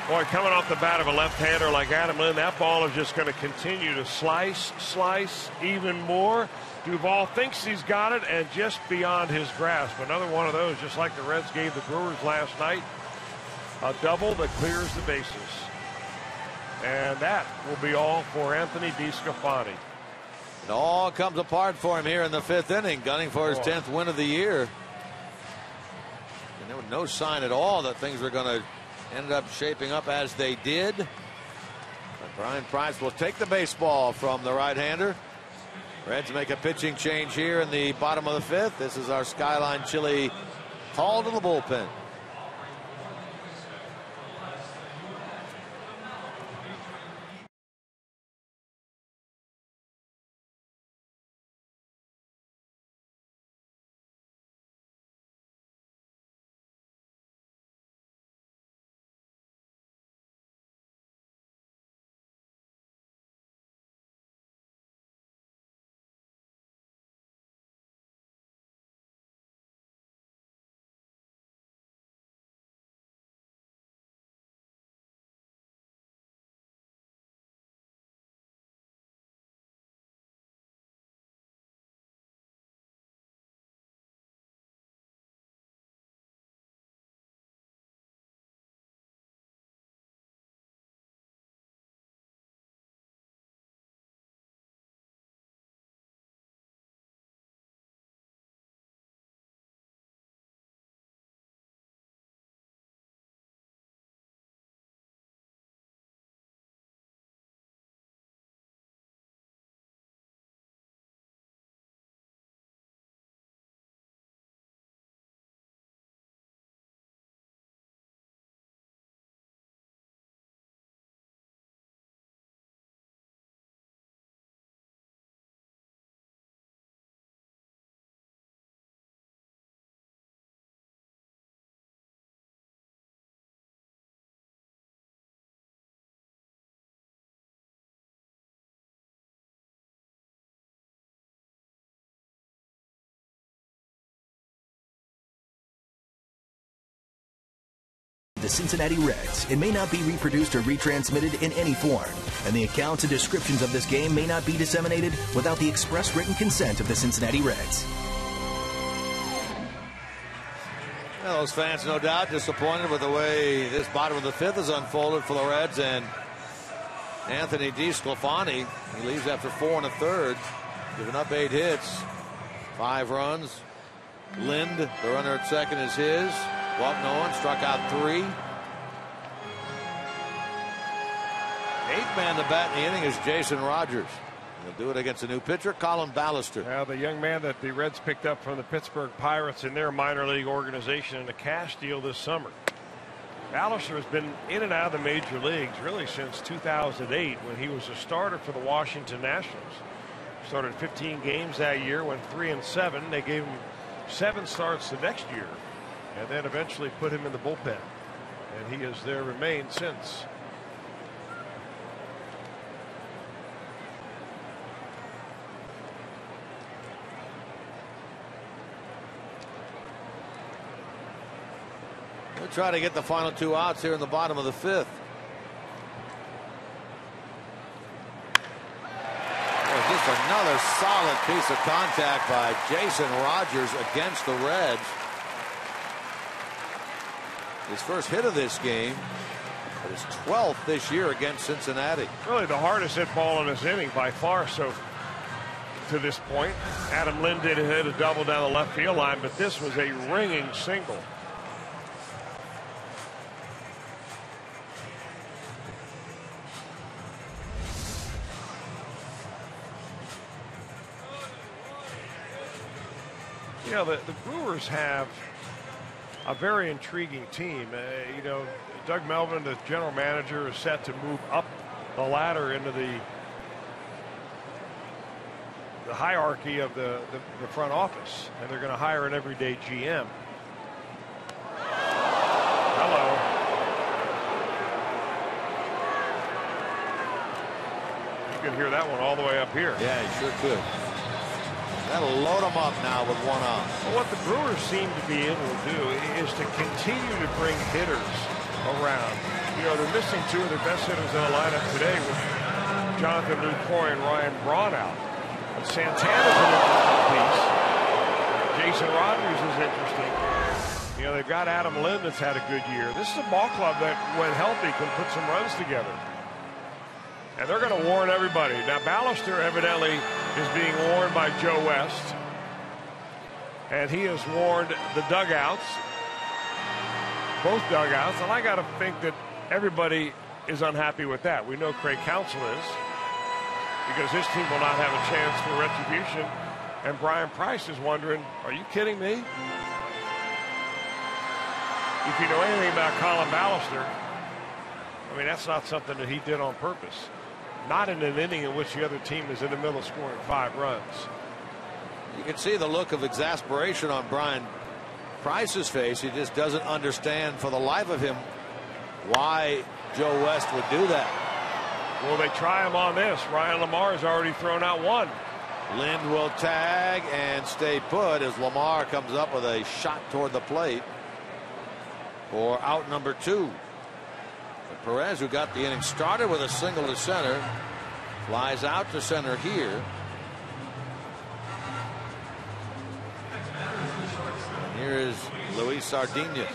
Boy, coming off the bat of a left-hander like Adam Lynn, that ball is just going to continue to slice even more. Duvall thinks he's got it and just beyond his grasp. Another one of those, just like the Reds gave the Brewers last night. A double that clears the bases. And that will be all for Anthony DeSclafani. It all comes apart for him here in the 5th inning, gunning for his 10th win of the year. And there was no sign at all that things were going to end up shaping up as they did. But Brian Price will take the baseball from the right-hander. Reds make a pitching change here in the bottom of the 5th. This is our Skyline Chili call to the bullpen. The Cincinnati Reds. It may not be reproduced or retransmitted in any form, and the accounts and descriptions of this game may not be disseminated without the express written consent of the Cincinnati Reds. Well, those fans, no doubt, disappointed with the way this bottom of the 5th has unfolded for the Reds, and Anthony DeSclafani, he leaves after 4 1/3, giving up 8 hits, 5 runs. Lind, the runner at second, is his. Walked no one, struck out 3. 8th man to bat in the inning is Jason Rogers. He'll do it against a new pitcher, Colin Ballister. Now, the young man that the Reds picked up from the Pittsburgh Pirates in their minor league organization in a cash deal this summer. Ballister has been in and out of the major leagues really since 2008 when he was a starter for the Washington Nationals. Started 15 games that year, went 3-7. They gave him 7 starts the next year, and then eventually put him in the bullpen. And he has there remained since. We'll try to get the final 2 outs here in the bottom of the 5th. Just another solid piece of contact by Jason Rogers against the Reds. His first hit of this game, his 12th this year against Cincinnati. Really the hardest hit ball in this inning by far. So to this point, Adam Lind did hit a double down the left field line, but this was a ringing single. You know, the Brewers have a very intriguing team. You know, Doug Melvin, the general manager, is set to move up the ladder into the hierarchy of the front office, and they're going to hire an everyday GM. Hello. You can hear that one all the way up here. Yeah, you sure could. That'll load them up now with 1 out. Well, what the Brewers seem to be able to do is to continue to bring hitters around. You know, they're missing 2 of their best hitters in the lineup today with Jonathan Lucroy and Ryan Braun out. But Santana's an interesting piece. Jason Rogers is interesting. You know, they've got Adam Lind that's had a good year. This is a ball club that, when healthy, can put some runs together. And they're going to warn everybody. Now, Ballister evidently is being warned by Joe West. And he has warned the dugouts, both dugouts. And I got to think that everybody is unhappy with that. We know Craig Counsell is, because his team will not have a chance for retribution. And Brian Price is wondering, are you kidding me? If you know anything about Colin Ballister, I mean, that's not something that he did on purpose. Not in an inning in which the other team is in the middle scoring 5 runs. You can see the look of exasperation on Brian Price's face. He just doesn't understand for the life of him why Joe West would do that. Will they try him on this? Ryan Lamar has already thrown out 1. Lind will tag and stay put as Lamar comes up with a shot toward the plate for out number 2. Perez, who got the inning started with a single to center, flies out to center here. And here is Luis Sardinas.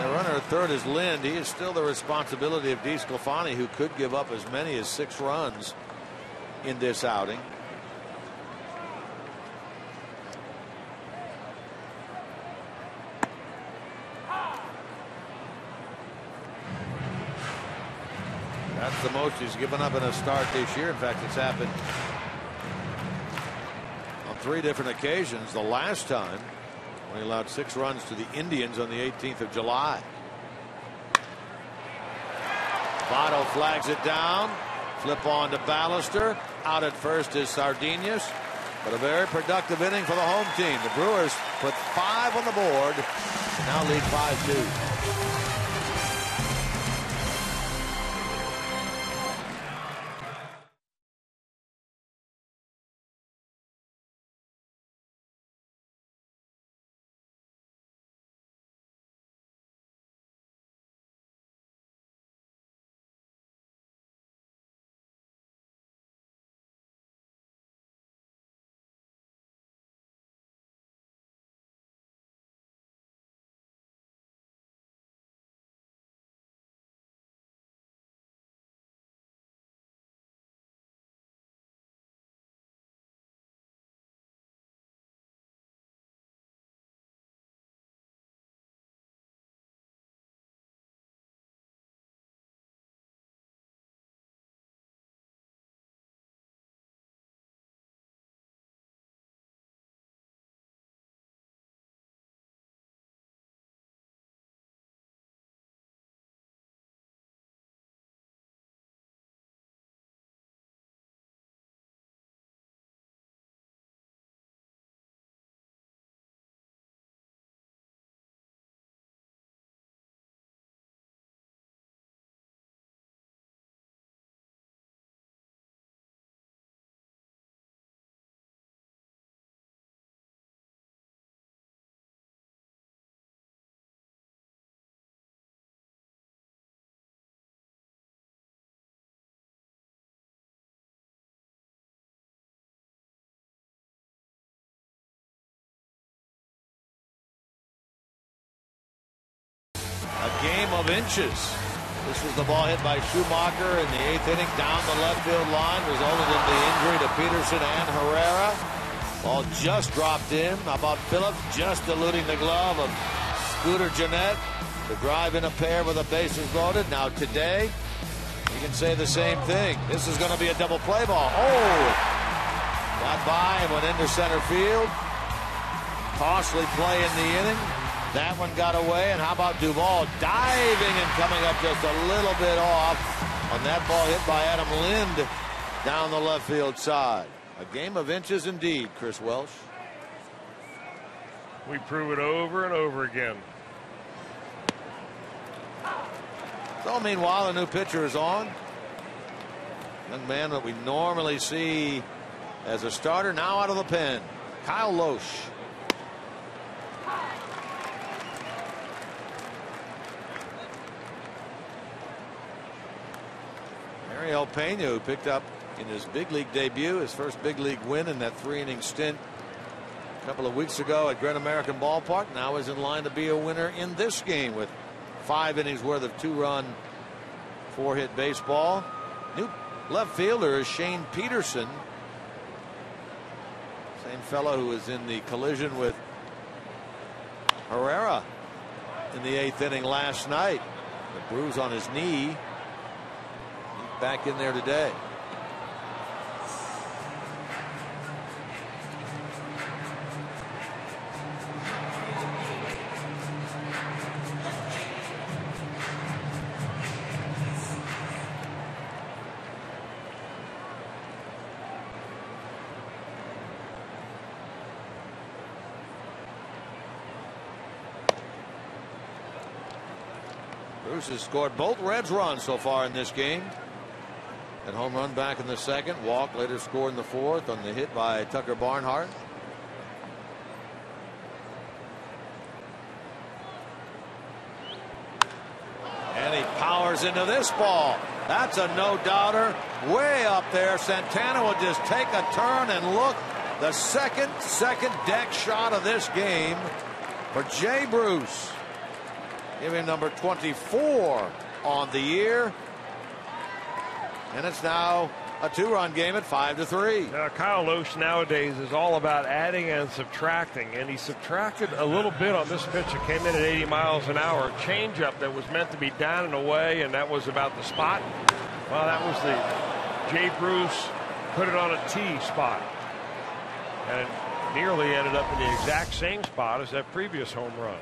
Runner at third is Lind. He is still the responsibility of DeSclafani, who could give up as many as 6 runs in this outing. That's the most he's given up in a start this year. In fact, it's happened on 3 different occasions. The last time, when he allowed 6 runs to the Indians on the 18th of July. Votto flags it down. Flip on to Ballister. Out at first is Sardinas. But a very productive inning for the home team. The Brewers put 5 on the board. Now lead 5-2. A game of inches. This was the ball hit by Schumacher in the 8th inning down the left field line, resulted in the injury to Peterson and Herrera. Ball just dropped in. How about Phillips just eluding the glove of Scooter Gennett to drive in a pair with the bases loaded. Now today, you can say the same thing. This is going to be a double play ball. Oh! Got by and went into center field. Costly play in the inning. That one got away. And how about Duvall diving and coming up just a little bit off on that ball hit by Adam Lind down the left field side. A game of inches indeed, Chris Welsh. We prove it over and over again. So meanwhile, a new pitcher is on. Young man that we normally see as a starter, now out of the pen. Kyle Loesch. Ariel Pena, who picked up in his big league debut, his first big league win in that 3-inning stint a couple of weeks ago at Great American Ballpark, now is in line to be a winner in this game with 5 innings worth of 2-run 4-hit baseball. New left fielder is Shane Peterson, same fellow who was in the collision with Herrera in the 8th inning last night. The bruise on his knee. He's back in there today. Bruce has scored both Reds runs so far in this game. That home run back in the 2nd. Walk later scored in the 4th on the hit by Tucker Barnhart. And he powers into this ball. That's a no-doubter. Way up there. Santana will just take a turn and look. The second deck shot of this game for Jay Bruce. Give him number 24 on the year. And it's now a 2-run game at 5-3. Now, Kyle Loesch nowadays is all about adding and subtracting, and he subtracted a little bit on this pitch. It came in at 80 miles an hour. Changeup that was meant to be down and away, and that was about the spot. Well, that was the Jay Bruce put it on a T spot. And it nearly ended up in the exact same spot as that previous home run.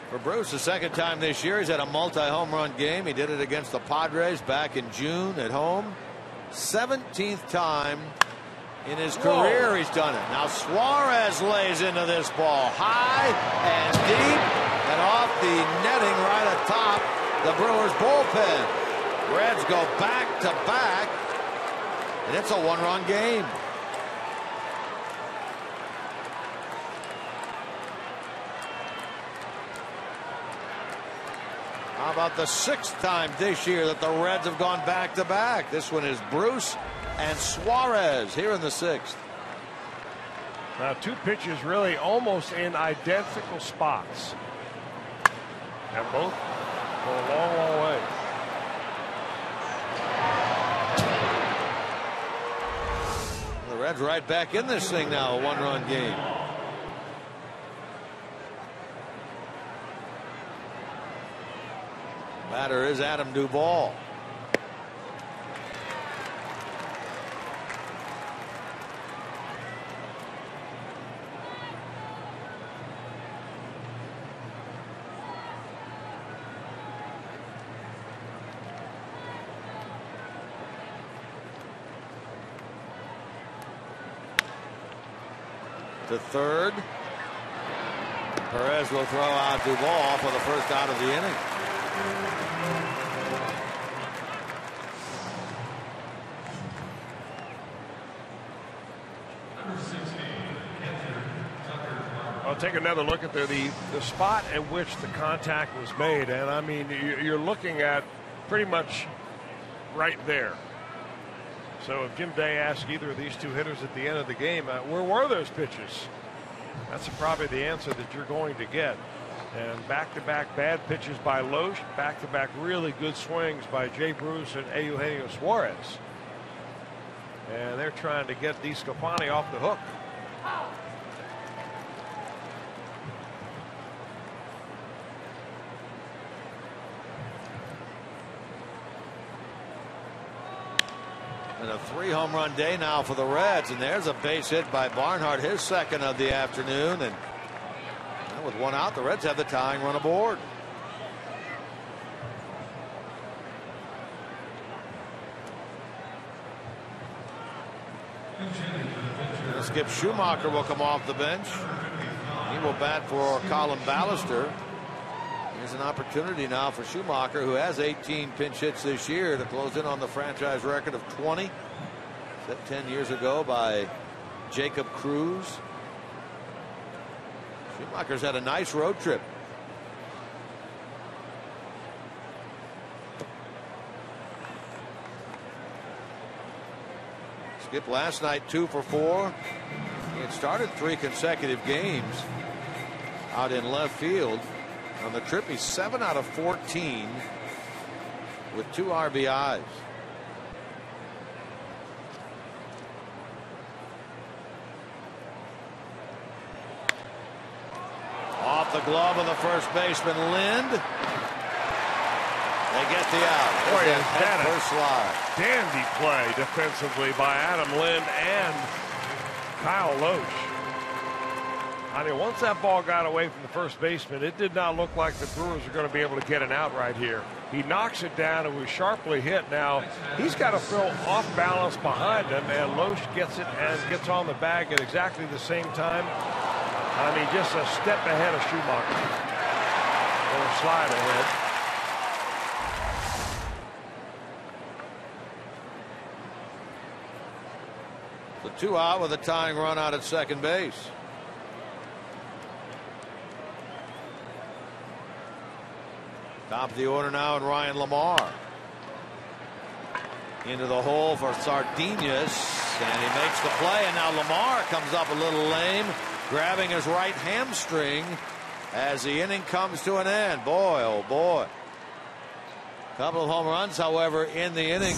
For Bruce, the 2nd time this year, he's had a multi-home run game. He did it against the Padres back in June at home. 17th time in his career he's done it. Now Suarez lays into this ball high and deep and off the netting right atop the Brewers bullpen. Reds go back to back, and it's a 1-run game. How about the 6th time this year that the Reds have gone back to back? This one is Bruce and Suarez here in the 6th. Now, 2 pitches really almost in identical spots. And both go a long, long way. The Reds right back in this thing now, a 1-run game. Batter is Adam Duvall. To third. Perez will throw out Duvall for the first out of the inning. I'll take another look at the spot at which the contact was made, and I mean you're looking at pretty much right there. So if Jim Day asks either of these 2 hitters at the end of the game, where were those pitches? That's probably the answer that you're going to get. And back-to-back bad pitches by Loesch, back-to-back really good swings by Jay Bruce and Eugenio Suarez. And they're trying to get DeSclafani off the hook. And a 3-home run day now for the Reds. And there's a base hit by Barnhart, his second of the afternoon. And with one out, the Reds have the tying run aboard. Skip Schumacher will come off the bench. He will bat for Colin Ballister. Here's an opportunity now for Schumacher, who has 18 pinch hits this year, to close in on the franchise record of 20, set 10 years ago by Jacob Cruz. Schumacher's had a nice road trip. Skip last night 2 for 4. He had started 3 consecutive games out in left field. On the trip, he's 7 out of 14 with 2 RBIs. Off the glove of the first baseman, Lind. They get the out. Boy, is that first slide. Dandy play defensively by Adam Lind and Kyle Loesch. I mean, once that ball got away from the first baseman, it did not look like the Brewers were going to be able to get an out right here. He knocks it down and was sharply hit. Now, he's got to throw off balance behind him, and Loesch gets it and gets on the bag at exactly the same time. I mean, just a step ahead of Schumacher. Or slide ahead. The 2 out with a tying run out at second base. Top of the order now, and Ryan Lamar into the hole for Sardinhas, and he makes the play. And now Lamar comes up a little lame, grabbing his right hamstring as the inning comes to an end. Boy, oh boy. Couple of home runs, however, in the inning.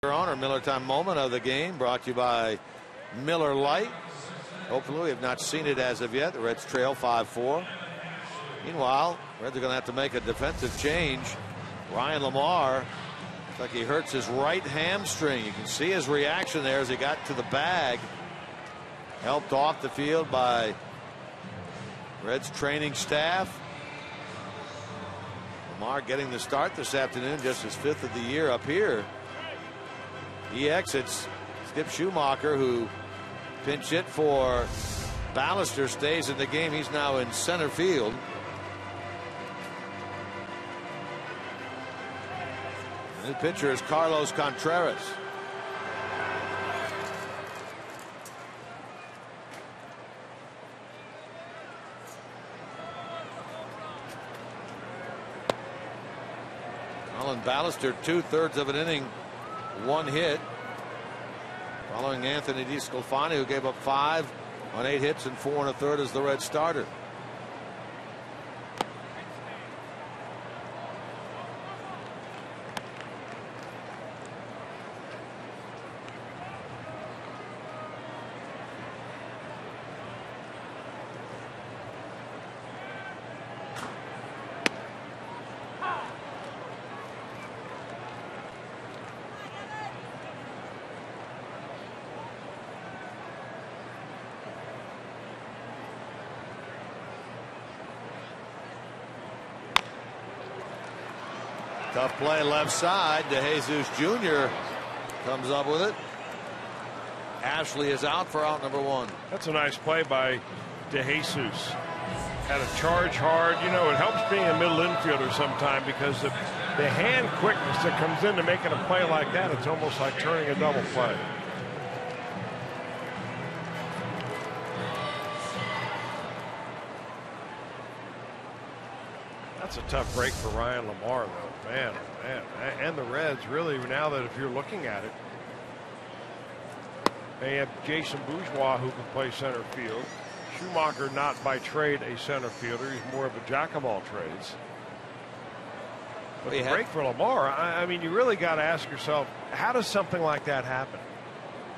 On our Miller Time moment of the game, brought to you by Miller Lite. Hopefully we have not seen it as of yet. The Reds trail 5-4. Meanwhile, Reds are going to have to make a defensive change. Ryan Lamar, looks like he hurts his right hamstring. You can see his reaction there as he got to the bag. Helped off the field by Reds training staff. Lamar getting the start this afternoon, just his 5th of the year up here. He exits. Skip Schumacher, who pinch hit for Ballister, stays in the game. He's now in center field. The pitcher is Carlos Contreras. Alan Ballister, 2/3 of an inning, 1 hit. Following Anthony DeSclafani, who gave up 5 on 8 hits and 4 1/3 as the Red starter. Tough play left side. DeJesus Jr. comes up with it. Ashley is out for out number 1. That's a nice play by DeJesus. Had to charge hard. You know, it helps being a middle infielder sometime because the hand quickness that comes into making a play like that, it's almost like turning a double play. That's a tough break for Ryan Lamar, though. Man, oh man. And the Reds, really, now that if you're looking at it, they have Jason Bourgeois, who can play center field. Schumacher, not by trade a center fielder. He's more of a jack of all trades. But the break for Lamar, I mean, you really got to ask yourself, how does something like that happen?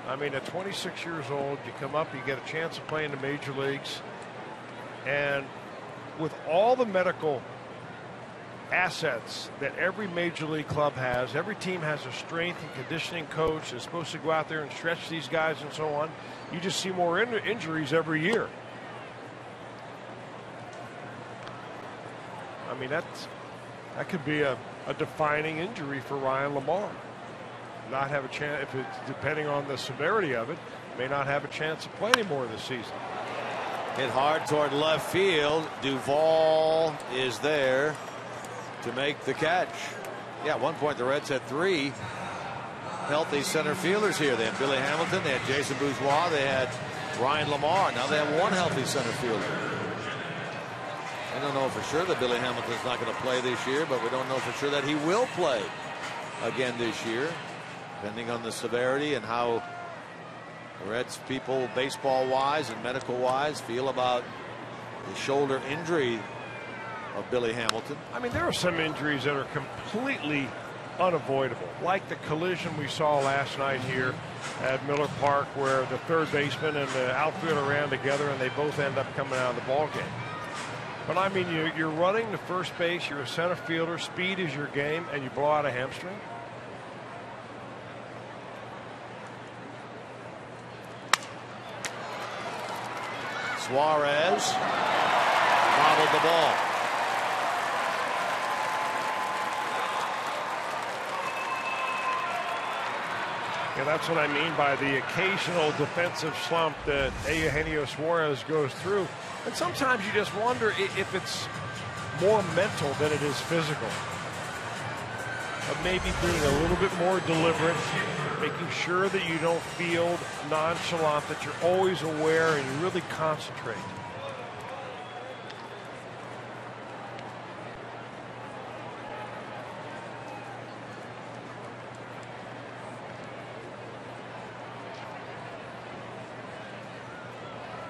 I mean, at 26 years old, you come up, you get a chance to play in the major leagues. And with all the medical assets that every major league club has, every team has a strength and conditioning coach that's supposed to go out there and stretch these guys and so on. You just see more injuries every year. I mean, that could be a defining injury for Ryan Lamar. Not have a chance, if it's depending on the severity of it, may not have a chance to play anymore this season. Hit hard toward left field. Duvall is there to make the catch. Yeah, at one point the Reds had 3 healthy center fielders here. They had Billy Hamilton, they had Jason Bourgeois, they had Ryan Lamar. Now they have 1 healthy center fielder. I don't know for sure that Billy Hamilton's not going to play this year, but we don't know for sure that he will play again this year, depending on the severity and how the Reds people, baseball-wise and medical-wise, feel about the shoulder injury of Billy Hamilton. I mean, there are some injuries that are completely unavoidable, like the collision we saw last night here at Miller Park, where the third baseman and the outfielder ran together and they both end up coming out of the ball game. But I mean, you're running to first base, you're a center fielder, speed is your game, and you blow out a hamstring. Suarez bobbled the ball. Yeah, that's what I mean by the occasional defensive slump that Eugenio Suarez goes through. And sometimes you just wonder if it's more mental than it is physical. Of maybe being a little bit more deliberate, making sure that you don't feel nonchalant, that you're always aware and you really concentrate.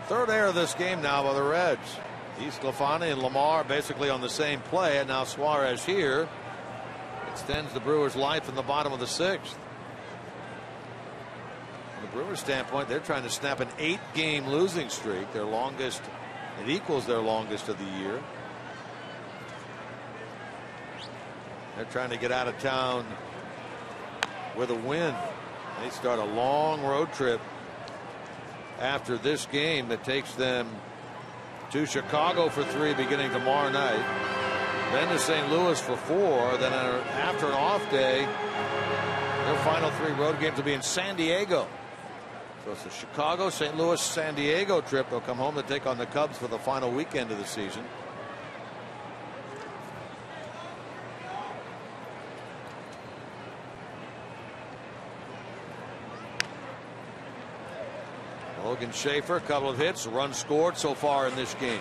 Third error of this game now by the Reds. DeSclafani and Lamar basically on the same play, and now Suarez here extends the Brewers' life in the bottom of the 6th. From the Brewers' standpoint, they're trying to snap an 8-game losing streak, their longest. It equals their longest of the year. They're trying to get out of town with a win. They start a long road trip after this game that takes them to Chicago for 3 beginning tomorrow night. Then to St. Louis for 4. Then after an off day, their final 3 road games will be in San Diego. So it's the Chicago, St. Louis, San Diego trip. They'll come home to take on the Cubs for the final weekend of the season. Logan Schaefer, a couple of hits, a run scored so far in this game.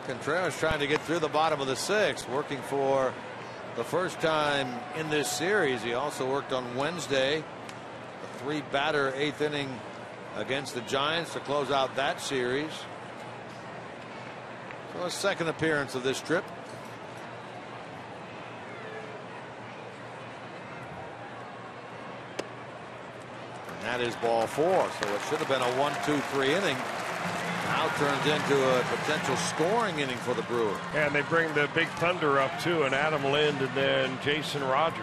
Contreras trying to get through the bottom of the 6th, working for the first time in this series. He also worked on Wednesday, a 3-batter 8th inning against the Giants to close out that series. So a second appearance of this trip. And that is ball 4. So it should have been a 1-2-3 inning. Now turns into a potential scoring inning for the Brewers. And they bring the big thunder up too, and Adam Lind and then Jason Rogers.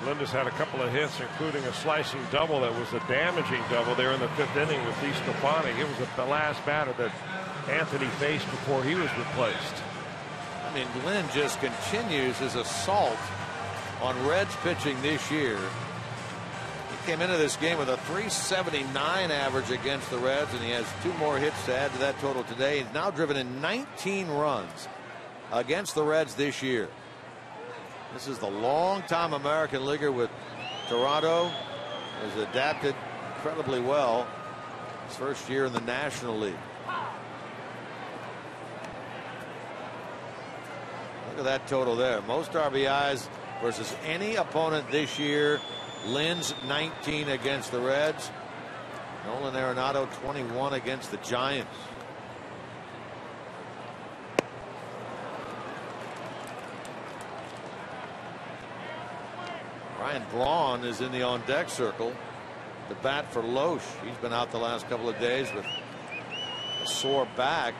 Lind has had a couple of hits, including a slicing double that was a damaging double there in the 5th inning with DeSclafani. It was the last batter that Anthony faced before he was replaced. I mean, Lind just continues his assault on Reds pitching this year. He came into this game with a .379 average against the Reds, and he has 2 more hits to add to that total today. He's now driven in 19 runs against the Reds this year. This is the longtime American leaguer with Toronto. Has adapted incredibly well his first year in the National League. Look at that total there. Most RBIs versus any opponent this year. Lind's 19 against the Reds. Nolan Arenado 21 against the Giants. Ryan Braun is in the on-deck circle. The bat for Loesch. He's been out the last couple of days with a sore back,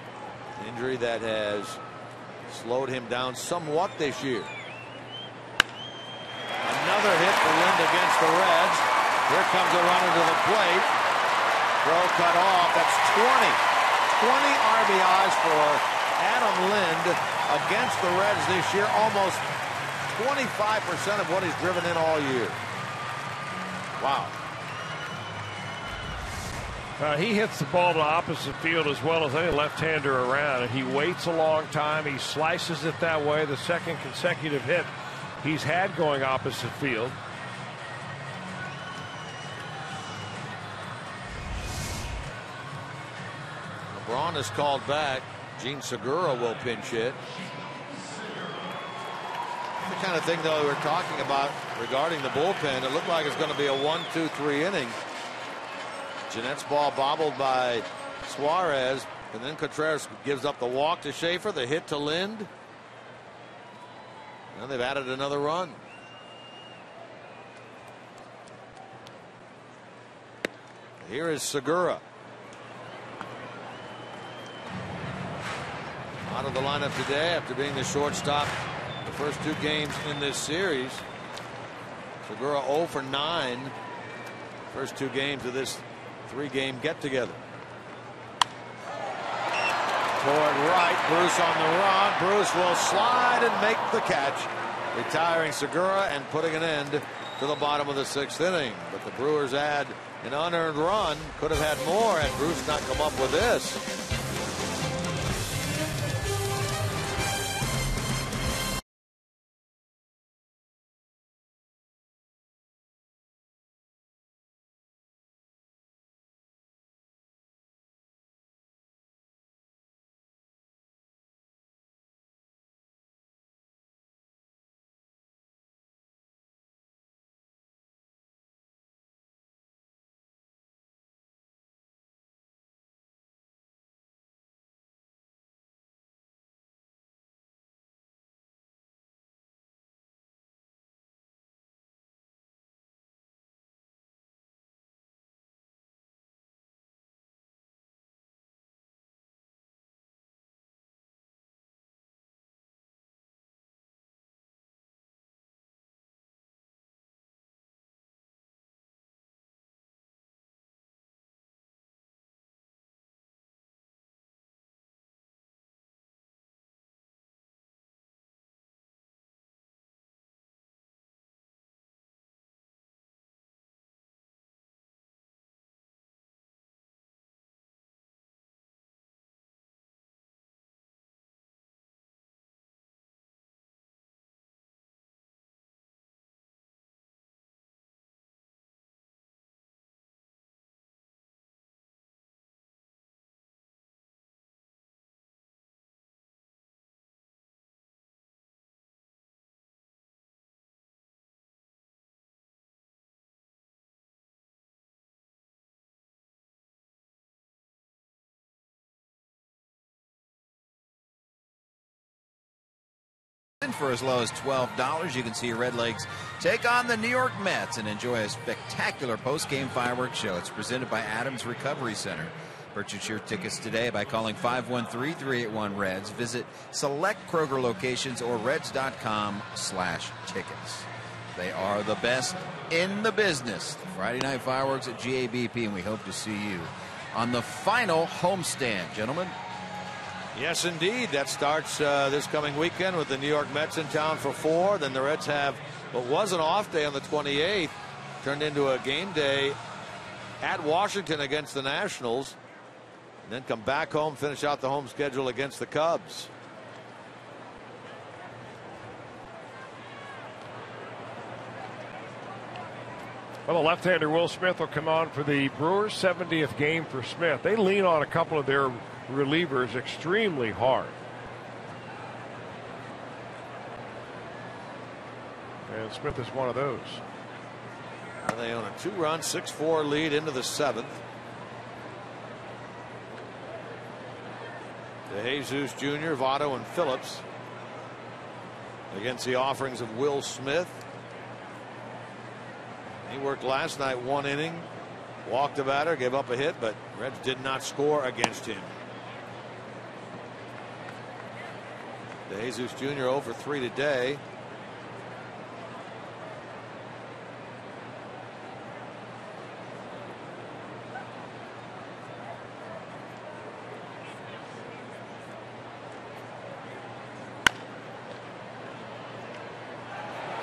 injury that has slowed him down somewhat this year. Another hit for Lind against the Reds. Here comes a runner to the plate. Throw cut off. That's 20 RBIs for Adam Lind against the Reds this year. Almost 25% of what he's driven in all year. Wow. He hits the ball to opposite field as well as any left-hander around, and he waits a long time. He slices it that way. The second consecutive hit he's had going opposite field. LeBron is called back. Gene Segura will pinch hit. The kind of thing, though, we're talking about regarding the bullpen. It looked like it's going to be a 1-2-3 inning. Jeanette's ball bobbled by Suarez, and then Contreras gives up the walk to Schaefer, the hit to Lind. And they've added another run. Here is Segura. out of the lineup today after being the shortstop the first 2 games in this series. Segura 0 for 9. First 2 games of this 3-game get-together. Toward right, Bruce on the run. Bruce will slide and make the catch, retiring Segura and putting an end to the bottom of the 6th inning. But the Brewers add an unearned run. Could have had more had Bruce not come up with this. For as low as $12, you can see Red Legs take on the New York Mets and enjoy a spectacular post-game fireworks show. It's presented by Adams Recovery Center. Purchase your tickets today by calling 513-381-REDS. Visit select Kroger locations or reds.com/tickets. They are the best in the business. The Friday night fireworks at GABP, and we hope to see you on the final homestand, gentlemen. Yes, indeed. That starts this coming weekend with the New York Mets in town for 4. Then the Reds have what was an off day on the 28th, turned into a game day at Washington against the Nationals. And then come back home, finish out the home schedule against the Cubs. Well, the left-hander Will Smith will come on for the Brewers' 70th game for Smith. They lean on a couple of their relievers extremely hard. And Smith is one of those. And they own a 2-run, 6-4 lead into the 7th. DeJesus Jr., Votto, and Phillips against the offerings of Will Smith. He worked last night 1 inning, walked the batter, gave up a hit, but Reds did not score against him. DeJesus Jr. 0 for 3 today.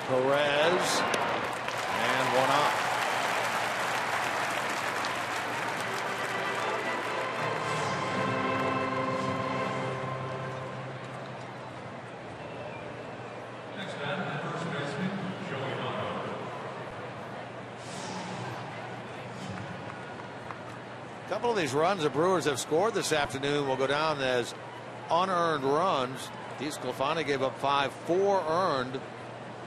Perez, and 1 out. A couple of these runs the Brewers have scored this afternoon will go down as unearned runs. DeSclafani gave up 4 earned.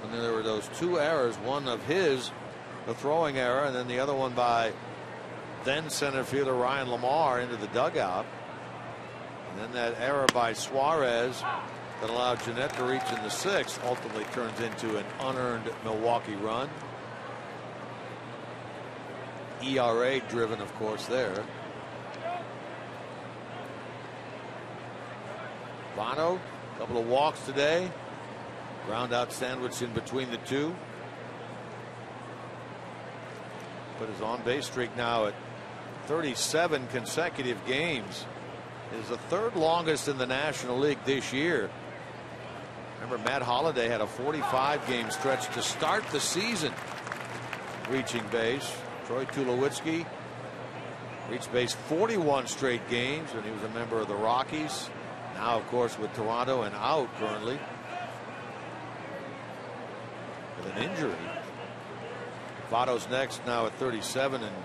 And then there were those 2 errors, one of his, the throwing error, and then the other one by then center fielder Ryan Lamar into the dugout. And then that error by Suarez that allowed Jeanette to reach in the 6th ultimately turns into an unearned Milwaukee run. ERA driven, of course, there. Votto, a couple of walks today. Ground out sandwich in between the two. Put his on base streak now at 37 consecutive games. It is the third longest in the National League this year. Remember, Matt Holliday had a 45 game stretch to start the season reaching base. Troy Tulowitzki reached base 41 straight games when he was a member of the Rockies. Now, of course, with Toronto and out currently with an injury. Votto's next, now at 37 and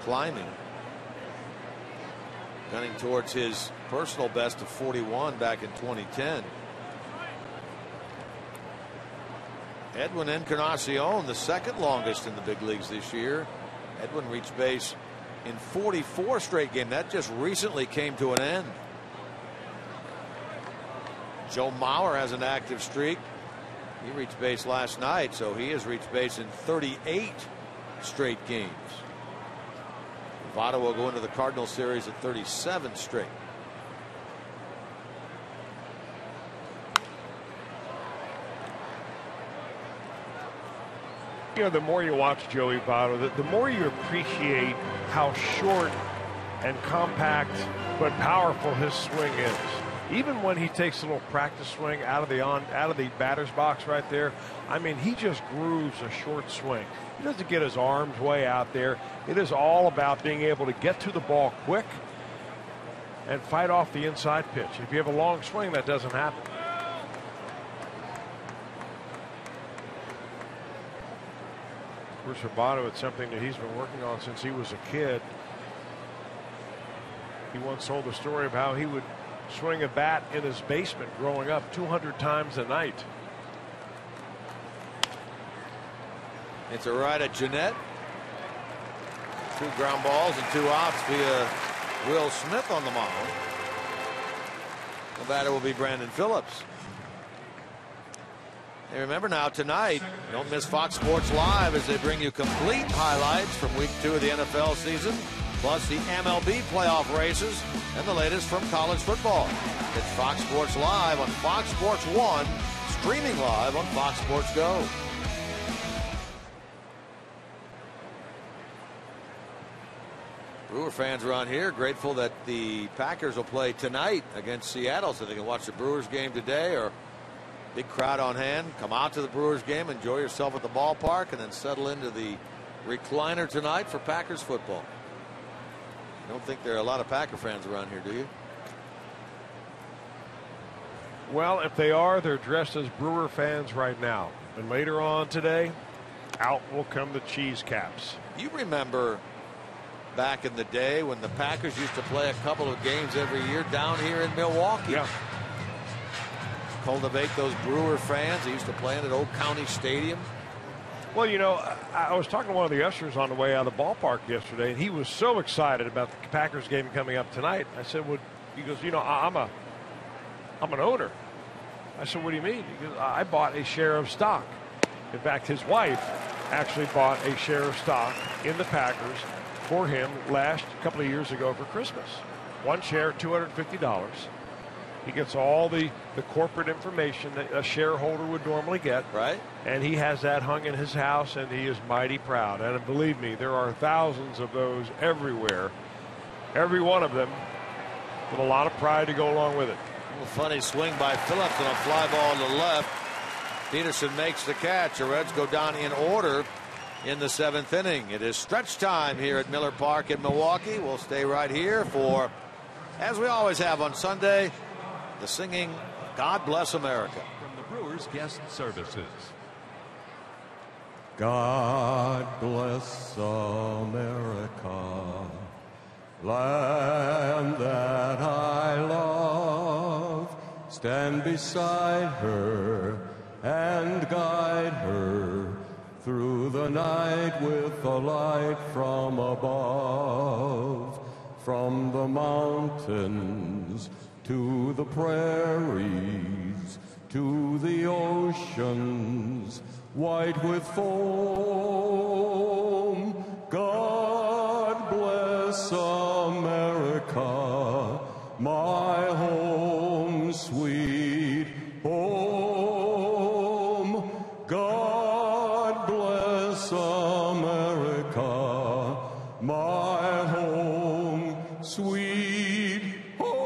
climbing. Gunning towards his personal best of 41 back in 2010. Edwin Encarnacion, the second longest in the big leagues this year. Edwin reached base in 44 straight games. That just recently came to an end. Joe Mauer has an active streak. He reached base last night, so he has reached base in 38 straight games. Votto will go into the Cardinals series at 37 straight. You know, the more you watch Joey Votto, the more you appreciate how short and compact but powerful his swing is. Even when he takes a little practice swing out of the batter's box right there, I mean, he just grooves a short swing. He doesn't get his arms way out there. It is all about being able to get to the ball quick and fight off the inside pitch. If you have a long swing, that doesn't happen. Bruce Votto, it's something that he's been working on since he was a kid. He once told the story of how he would swing a bat in his basement growing up 200 times a night. It's a right at Jeanette. 2 ground balls and 2 outs via Will Smith on the mound. The batter will be Brandon Phillips. And remember now, tonight, don't miss Fox Sports Live as they bring you complete highlights from week 2 of the NFL season, plus the MLB playoff races and the latest from college football. It's Fox Sports Live on Fox Sports 1, streaming live on Fox Sports Go. Brewer fans around here grateful that the Packers will play tonight against Seattle so they can watch the Brewers game today, or big crowd on hand. Come out to the Brewers game, enjoy yourself at the ballpark, and then settle into the recliner tonight for Packers football. You don't think there are a lot of Packer fans around here, do you? Well, if they are, they're dressed as Brewer fans right now. And later on today, out will come the cheese caps. You remember back in the day when the Packers used to play a couple of games every year down here in Milwaukee. Yeah. Cultivate those Brewer fans. They used to play in at Oak County Stadium. Well, you know, I was talking to one of the ushers on the way out of the ballpark yesterday, and he was so excited about the Packers game coming up tonight. I said, well, he goes, you know, I'm an owner. I said, what do you mean? He goes, I bought a share of stock. In fact, his wife actually bought a share of stock in the Packers for him a couple of years ago for Christmas. One share, $250. He gets all the corporate information that a shareholder would normally get. Right. And he has that hung in his house, and he is mighty proud. And believe me, there are thousands of those everywhere. Every one of them with a lot of pride to go along with it. A little funny swing by Phillips on a fly ball to the left. Peterson makes the catch. The Reds go down in order in the 7th inning. It is stretch time here at Miller Park in Milwaukee. We'll stay right here for, as we always have on Sunday, the singing God Bless America. From the Brewers Guest Services. God bless America, land that I love. Stand beside her and guide her through the night with a light from above. From the mountains to the prairies, to the oceans, white with foam. God bless America, my home sweet bless America, my home, sweet home.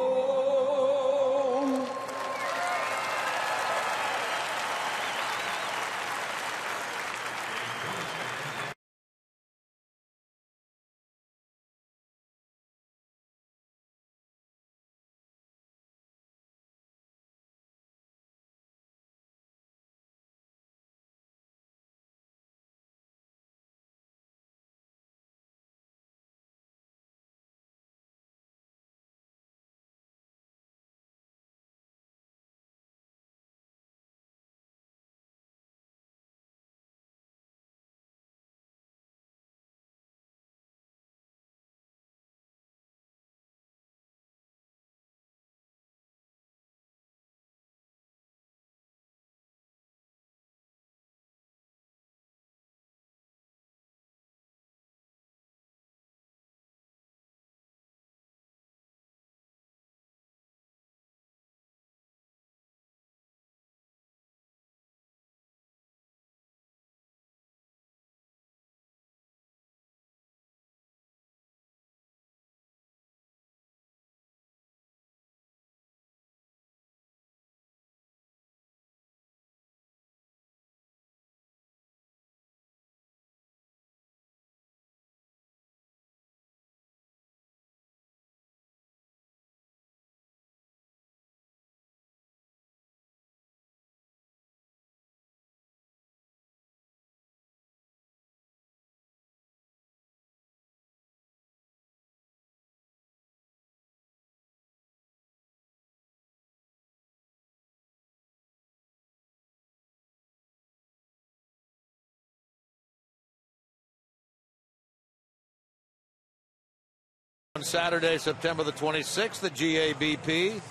On Saturday, September the 26th, the GABP.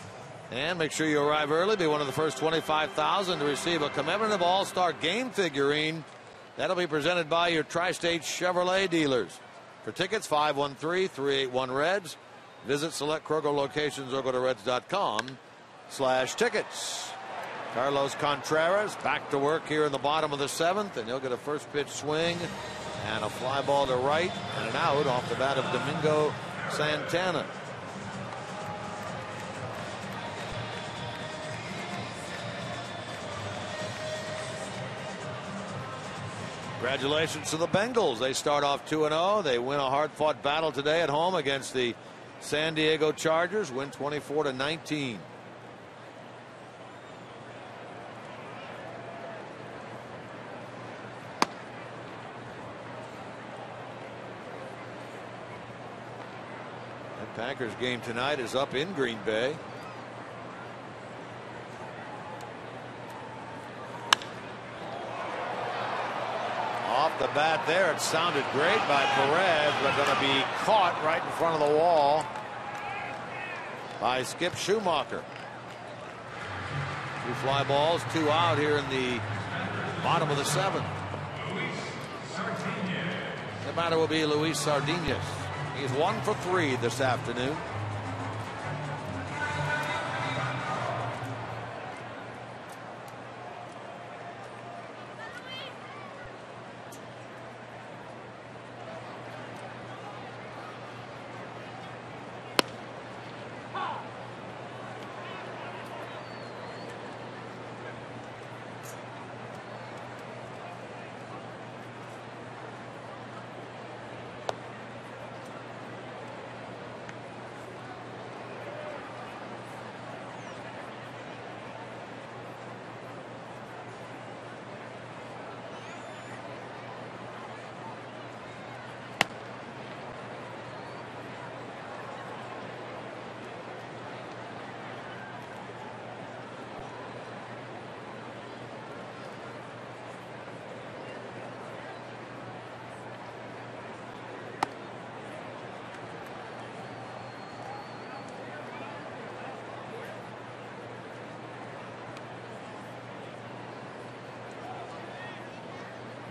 And make sure you arrive early. Be one of the first 25,000 to receive a commemorative All-Star game figurine. That'll be presented by your Tri-State Chevrolet dealers. For tickets, 513-381-REDS. Visit select Kroger locations or go to reds.com/tickets. Carlos Contreras back to work here in the bottom of the 7th, and he'll get a first pitch swing and a fly ball to right and an out off the bat of Domingo Santana. Congratulations to the Bengals. They start off 2-0. They win a hard-fought battle today at home against the San Diego Chargers. Win 24-19. The Packers game tonight is up in Green Bay. Off the bat there, it sounded great by Perez, but going to be caught right in front of the wall by Skip Schumacher. 2 fly balls, 2 out here in the bottom of the 7th. The batter will be Luis Sardinas. He's 1 for 3 this afternoon.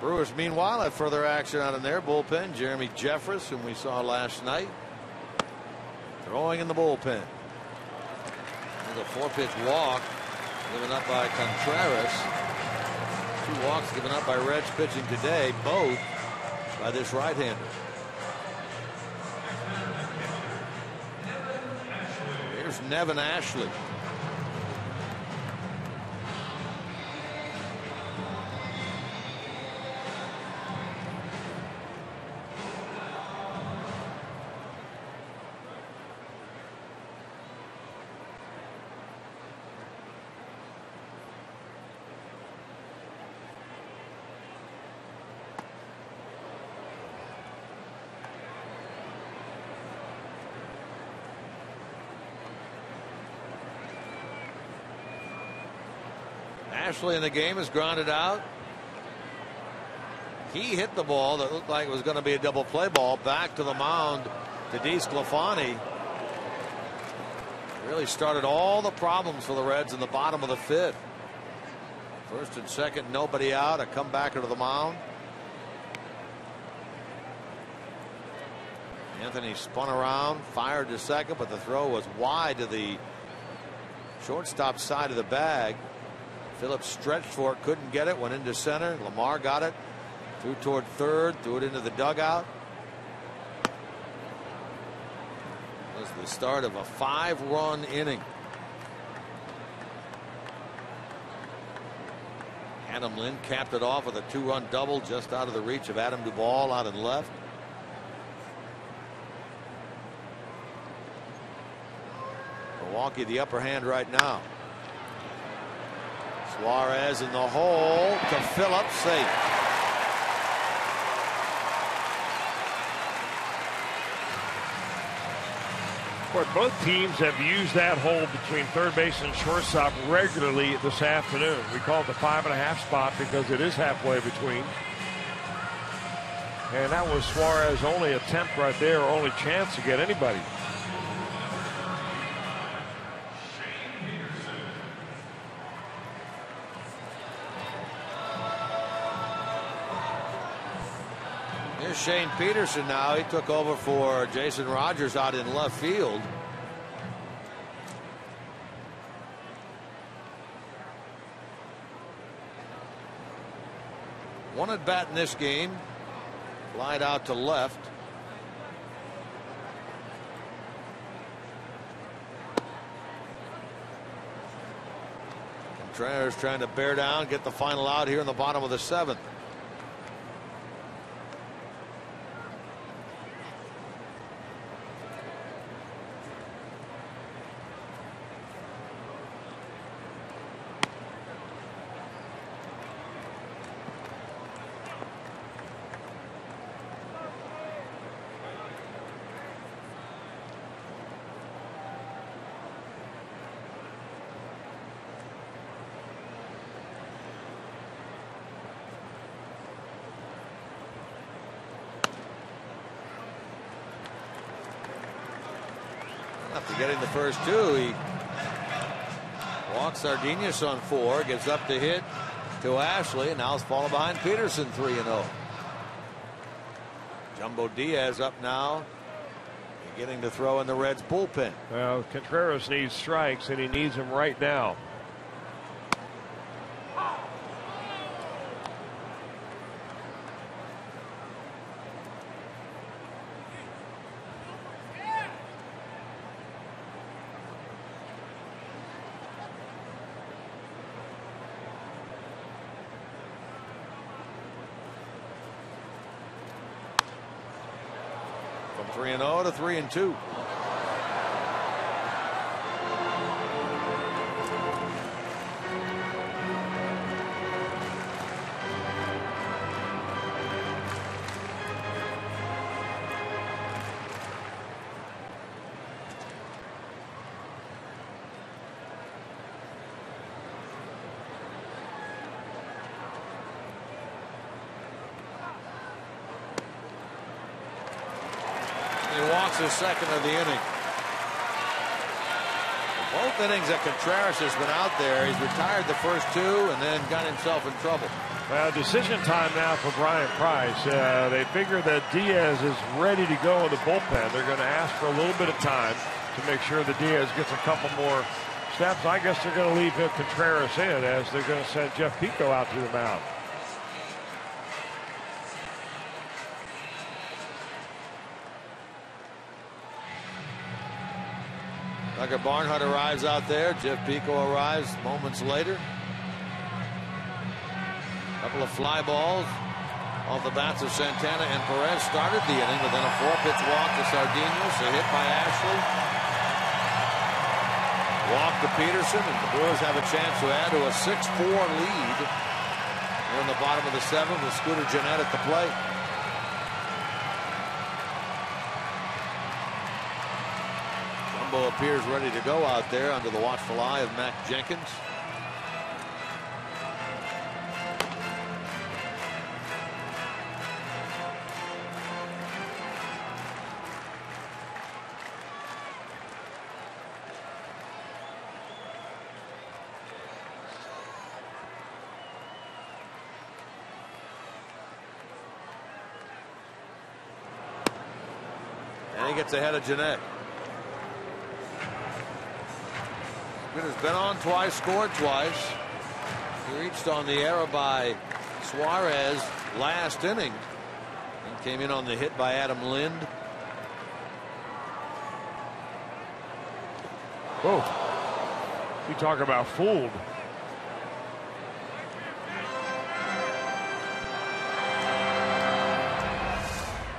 Brewers, meanwhile, have further action out in their bullpen. Jeremy Jeffress, whom we saw last night, throwing in the bullpen. There's a 4-pitch walk given up by Contreras. 2 walks given up by Reds pitching today, both by this right-hander. Here's Nevin Ashley. Ashley in the game is grounded out. He hit the ball that looked like it was going to be a double play ball back to the mound to DeSclafani. Really started all the problems for the Reds in the bottom of the 5th. First and second, nobody out. A comebacker to the mound. Anthony spun around, fired to second, but the throw was wide to the shortstop side of the bag. Phillips stretched for it, couldn't get it, went into center. Lamar got it, threw toward third, threw it into the dugout. It was the start of a 5-run inning. Adam Lind capped it off with a 2-run double just out of the reach of Adam Duvall out in left. Milwaukee the upper hand right now. Suarez in the hole to Phillips, safe. Both teams have used that hole between third base and shortstop regularly this afternoon. We call it the 5.5 spot because it is halfway between. And that was Suarez's only attempt right there, only chance to get anybody. Shane Peterson now. He took over for Jason Rogers out in left field. One at bat in this game. Flied out to left. Contreras trying to bear down, get the final out here in the bottom of the 7th. After getting the first 2, he walks Sardinas on 4, gives up the hit to Ashley, and now is falling behind Peterson 3-0. Jumbo Diaz up now, beginning to throw in the Reds bullpen. Well, Contreras needs strikes, and he needs them right now. From 3-0 to 3-2. His second of the inning. Both innings that Contreras has been out there. He's retired the first 2 and then got himself in trouble. Well, decision time now for Brian Price. They figure that Diaz is ready to go in the bullpen. They're going to ask for a little bit of time to make sure that Diaz gets a couple more steps. I guess they're going to leave Contreras in as they're going to send Jeff Pico out to the mound. Tucker Barnhart arrives out there. Jeff Pico arrives moments later. Couple of fly balls off the bats of Santana and Perez started the inning, but then a 4-pitch walk to Sardinas, a hit by Ashley. Walk to Peterson, and the Brewers have a chance to add to a 6-4 lead. We're in the bottom of the 7th with Scooter Gennett at the plate. Jumbo appears ready to go out there under the watchful eye of Mac Jenkins. He gets ahead of Gennett. Skinner's been on twice, scored twice. He reached on the error by Suarez last inning. And came in on the hit by Adam Lind. Oh, you talk about fooled.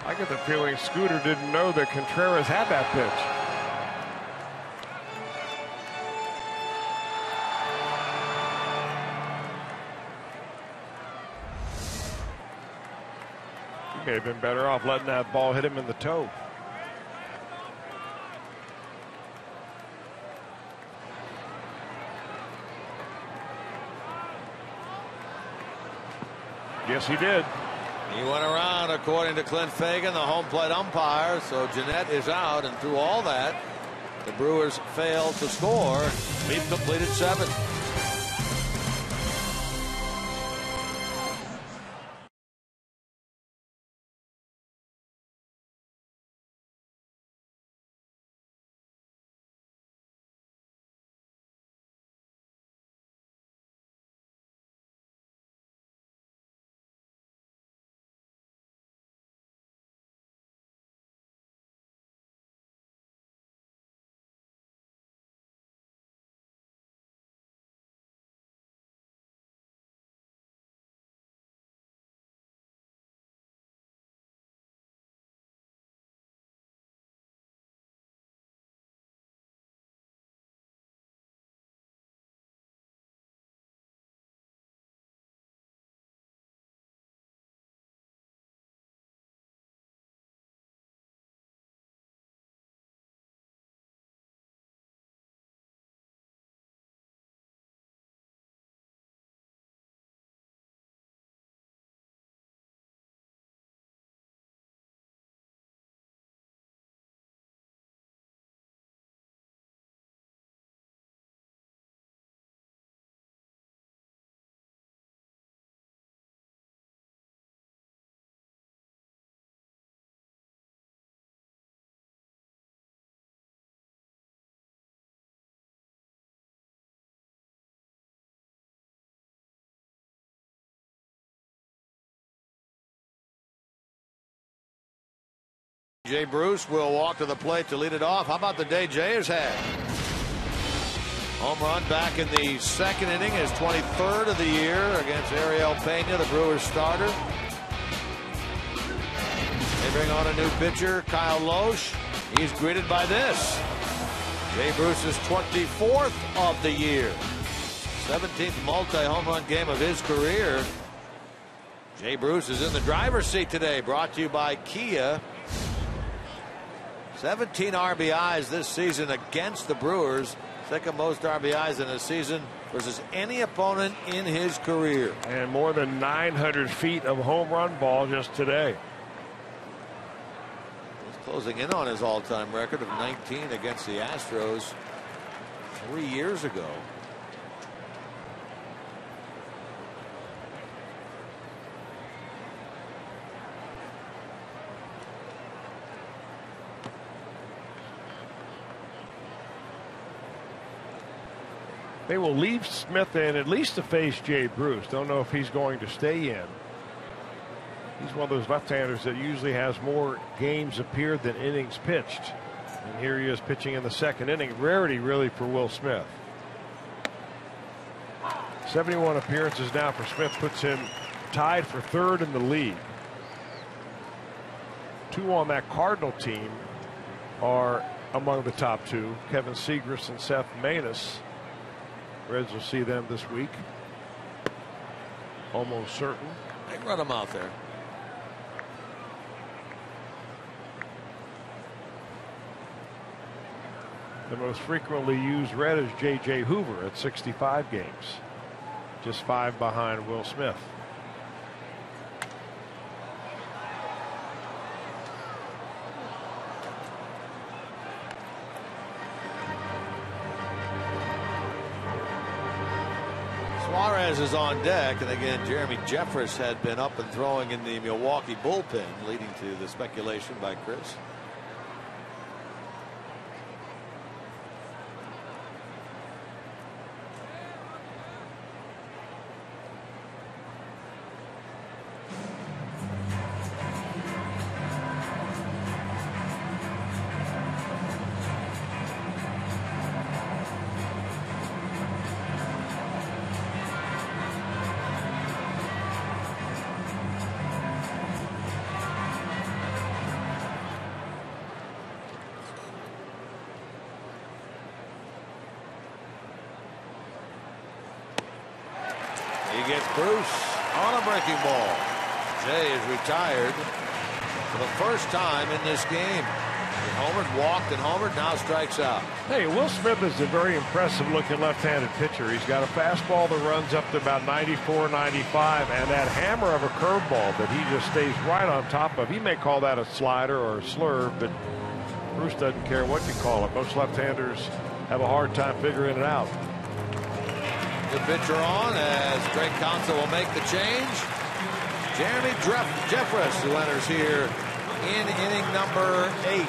I get the feeling Scooter didn't know that Contreras had that pitch. He may have been better off letting that ball hit him in the toe. Yes, he did. He went around, according to Clint Fagan, the home plate umpire. So Gennett is out, and through all that, the Brewers failed to score. We've completed 7. Jay Bruce will walk to the plate to lead it off. How about the day Jay has had? Home run back in the 2nd inning, his 23rd of the year against Ariel Pena, the Brewers starter. They bring on a new pitcher, Kyle Loesch. He's greeted by this. Jay Bruce's 24th of the year. 17th multi-home run game of his career. Jay Bruce is in the driver's seat today, brought to you by Kia. 17 RBIs this season against the Brewers. 2nd most RBIs in a season versus any opponent in his career. And more than 900 feet of home run ball just today. He's closing in on his all-time record of 19 against the Astros 3 years ago. They will leave Smith in at least to face Jay Bruce. Don't know if he's going to stay in. He's one of those left-handers that usually has more games appeared than innings pitched. And here he is pitching in the second inning. Rarity really for Will Smith. 71 appearances now for Smith puts him tied for third in the league. 2 on that Cardinal team are among the top 2. Kevin Segras and Seth Maness. Reds will see them this week. Almost certain. They run them out there. The most frequently used Red is J.J. Hoover at 65 games. Just 5 behind Will Smith. Suarez is on deck, and again, Jeremy Jeffress had been up and throwing in the Milwaukee bullpen, leading to the speculation by Chris. He gets Bruce on a breaking ball. Jay is retired for the first time in this game. He homered, walked, and homered, now strikes out. Hey, Will Smith is a very impressive looking left-handed pitcher. He's got a fastball that runs up to about 94, 95, and that hammer of a curveball that he just stays right on top of. He may call that a slider or a slurve, but Bruce doesn't care what you call it. Most left-handers have a hard time figuring it out. Good pitcher on as Craig Counsell will make the change. Jeremy Jeffress, who enters here in inning number 8.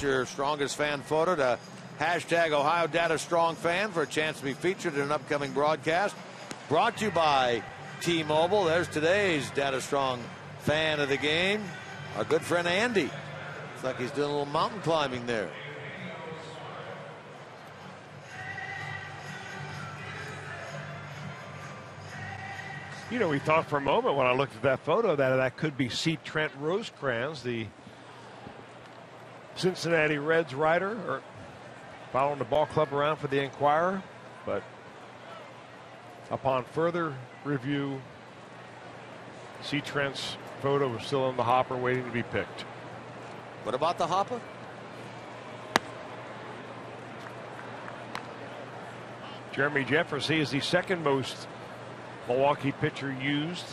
Your strongest fan photo to hashtag Ohio Data Strong Fan for a chance to be featured in an upcoming broadcast. Brought to you by T-Mobile. There's today's Data Strong Fan of the game, our good friend Andy. Looks like he's doing a little mountain climbing there. You know, we thought for a moment when I looked at that photo that could be C. Trent Rosecrans, the Cincinnati Reds writer, or following the ball club around for the Enquirer, but upon further review, C. Trent's photo was still in the hopper waiting to be picked. What about the hopper? Jeremy Jeffress, he is the second most Milwaukee pitcher used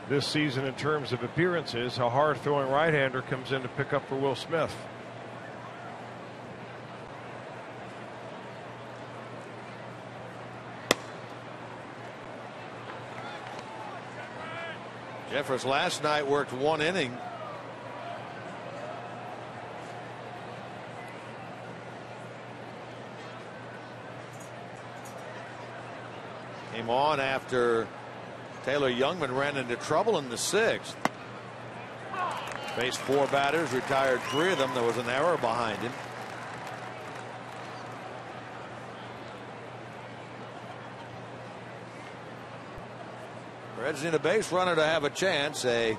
this season in terms of appearances. A hard-throwing right-hander comes in to pick up for Will Smith. Jeffers last night worked 1 inning. Came on after Taylor Youngman ran into trouble in the 6th. Faced 4 batters, retired 3 of them. There was an error behind him. Reds need a base runner to have a chance. A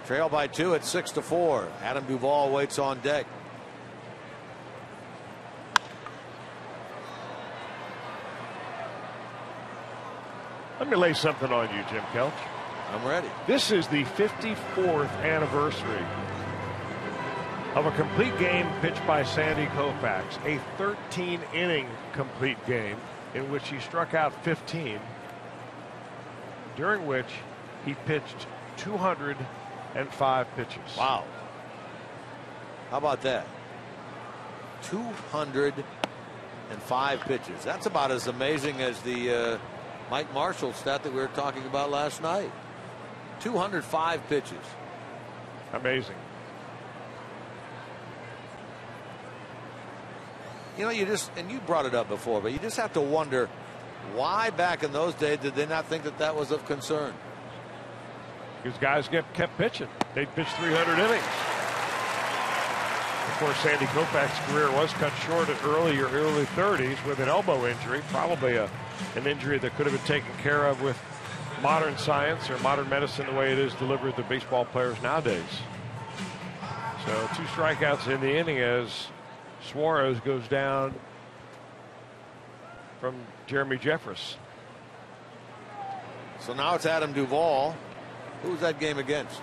trail by 2 at 6-4. Adam Duvall waits on deck. Let me lay something on you, Jim Kelch. I'm ready. This is the 54th anniversary of a complete game pitched by Sandy Koufax, a 13-inning complete game in which he struck out 15, during which he pitched 205 pitches. Wow. How about that? 205 pitches. That's about as amazing as the Mike Marshall stat that we were talking about last night. 205 pitches. Amazing. You know, you just, and you brought it up before, but you just have to wonder why back in those days did they not think that that was of concern? Because guys kept pitching. They pitched 300 innings. Of course, Sandy Koufax's career was cut short at early 30s with an elbow injury, probably an injury that could have been taken care of with modern science or modern medicine the way it is delivered to baseball players nowadays. So 2 strikeouts in the inning as Suarez goes down from Jeremy Jeffress. So now it's Adam Duvall. Who was that game against?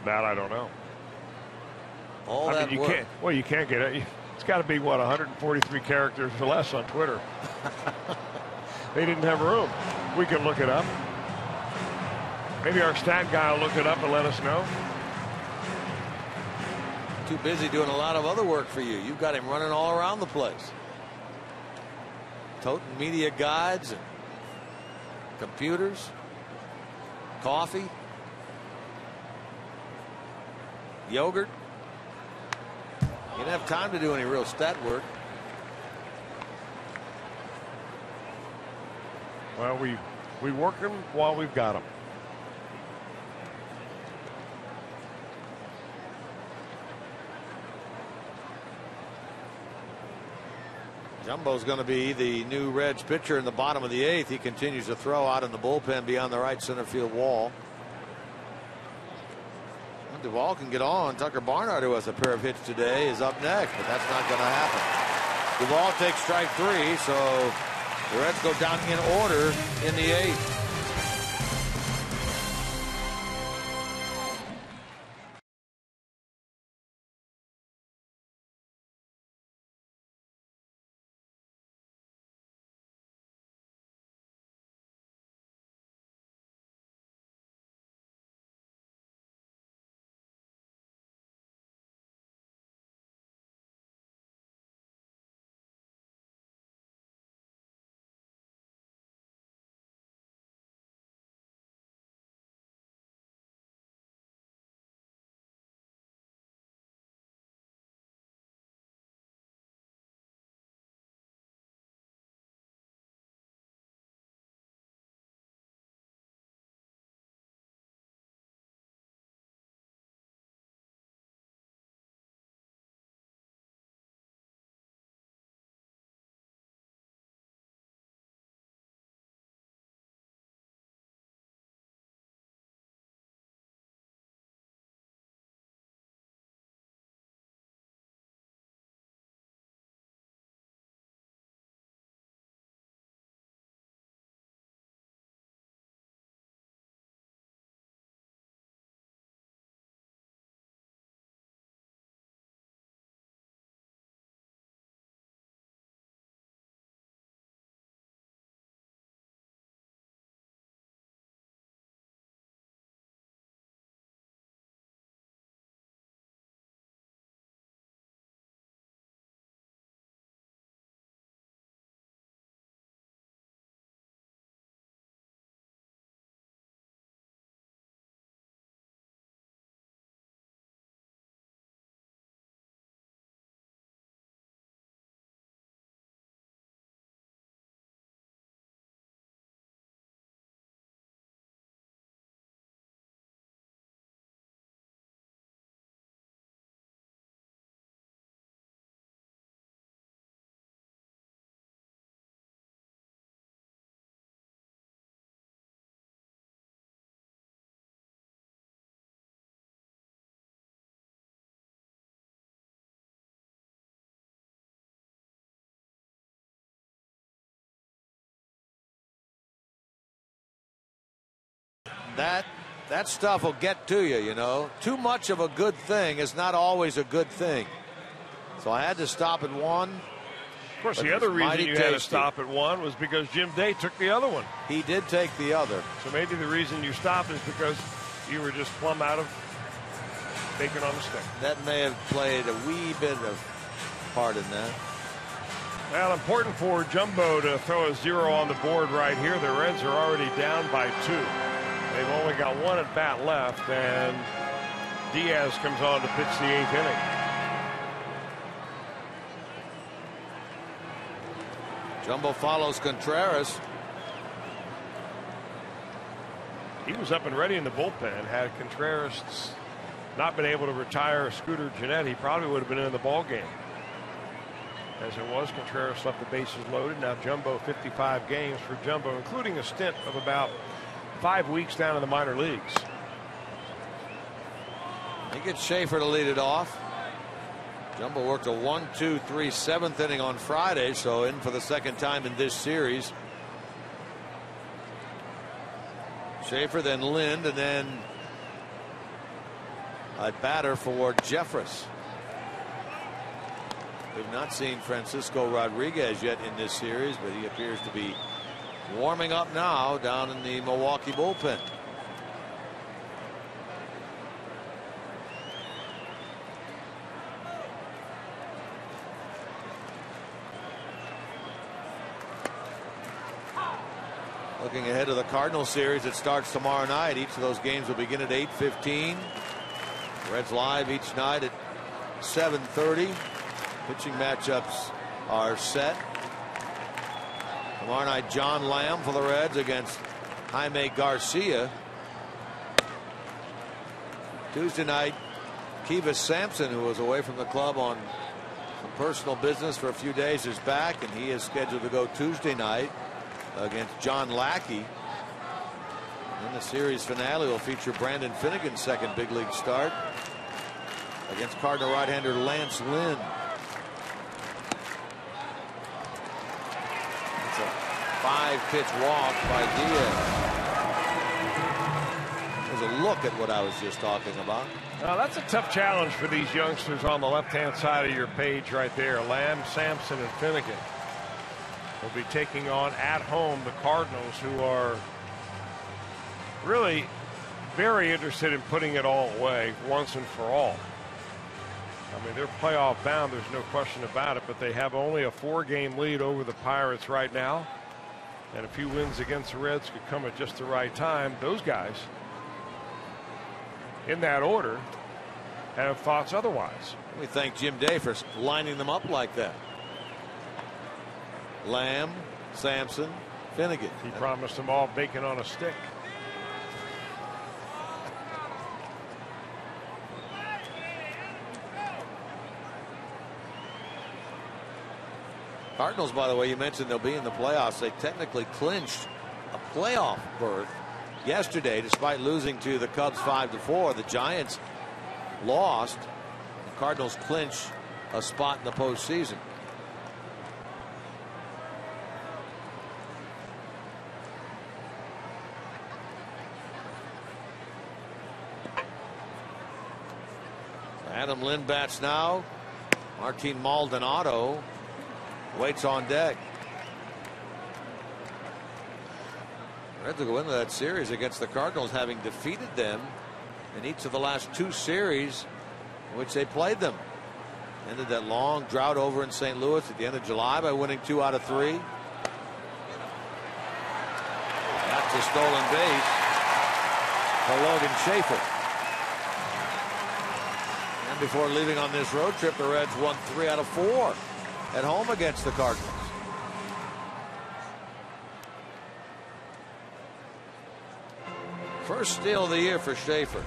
That I don't know. I mean, you can't get it. It's got to be, what, 143 characters or less on Twitter. They didn't have room. We can look it up. Maybe our stat guy will look it up and let us know. Too busy doing a lot of other work for you. You've got him running all around the place. Toting media guides and computers, coffee, yogurt. You didn't have time to do any real stat work. Well, we work them while we've got them. Jumbo's going to be the new Reds pitcher in the bottom of the 8th. He continues to throw out in the bullpen beyond the right center field wall. Duvall can get on. Tucker Barnhart, who has a pair of hits today, is up next, but that's not going to happen. Duvall takes strike 3, so the Reds go down in order in the 8th. that stuff will get to you, you know. Too much of a good thing is not always a good thing. So I had to stop at one. Of course, the other reason you had to stop at one was because Jim Day took the other one. He did take the other. So maybe the reason you stopped is because you were just plumb out of bacon on the stick. That may have played a wee bit of part in that. Well, important for Jumbo to throw a 0 on the board right here. The Reds are already down by 2. They've only got one at bat left, and Diaz comes on to pitch the 8th inning. Jumbo follows Contreras. He was up and ready in the bullpen. Had Contreras not been able to retire Scooter Gennett, he probably would have been in the ball game. As it was, Contreras left the bases loaded. Now Jumbo 55 games for Jumbo, including a stint of about 5 weeks down in the minor leagues. He gets Schaefer to lead it off. Jumbo worked a 1-2-3 7th inning on Friday, so in for the second time in this series. Schaefer, then Lind, and then a batter for Jeffress. We've not seen Francisco Rodriguez yet in this series, but he appears to be warming up now down in the Milwaukee bullpen. Looking ahead to the Cardinals series, it starts tomorrow night. Each of those games will begin at 8:15. Reds live each night at 7:30. Pitching matchups are set. Tomorrow night, John Lamb for the Reds against Jaime Garcia. Tuesday night, Kivas Sampson, who was away from the club on some personal business for a few days, is back, and he is scheduled to go Tuesday night against John Lackey. And the series finale will feature Brandon Finnegan's second big league start against Cardinal right-hander Lance Lynn. It's a 5-pitch walk by Diaz. There's a look at what I was just talking about. Now that's a tough challenge for these youngsters on the left-hand side of your page right there. Lamb, Sampson, and Finnegan will be taking on at home the Cardinals, who are really very interested in putting it all away once and for all. I mean, they're playoff bound, there's no question about it, but they have only a 4-game lead over the Pirates right now, and a few wins against the Reds could come at just the right time. Those guys, in that order, have thoughts otherwise. We thank Jim Day for lining them up like that. Lamb, Sampson, Finnegan. He promised them all bacon on a stick. Cardinals, by the way, you mentioned they'll be in the playoffs. They technically clinched a playoff berth yesterday, despite losing to the Cubs 5-4. The Giants lost. The Cardinals clinch a spot in the postseason. Adam Lind bats now. Martin Maldonado waits on deck. Reds will go into that series against the Cardinals, having defeated them in each of the last 2 series in which they played them. Ended that long drought over in St. Louis at the end of July by winning 2 out of 3. That's a stolen base for Logan Schaefer. And before leaving on this road trip, the Reds won 3 out of 4 at home against the Cardinals. First steal of the year for Schaefer.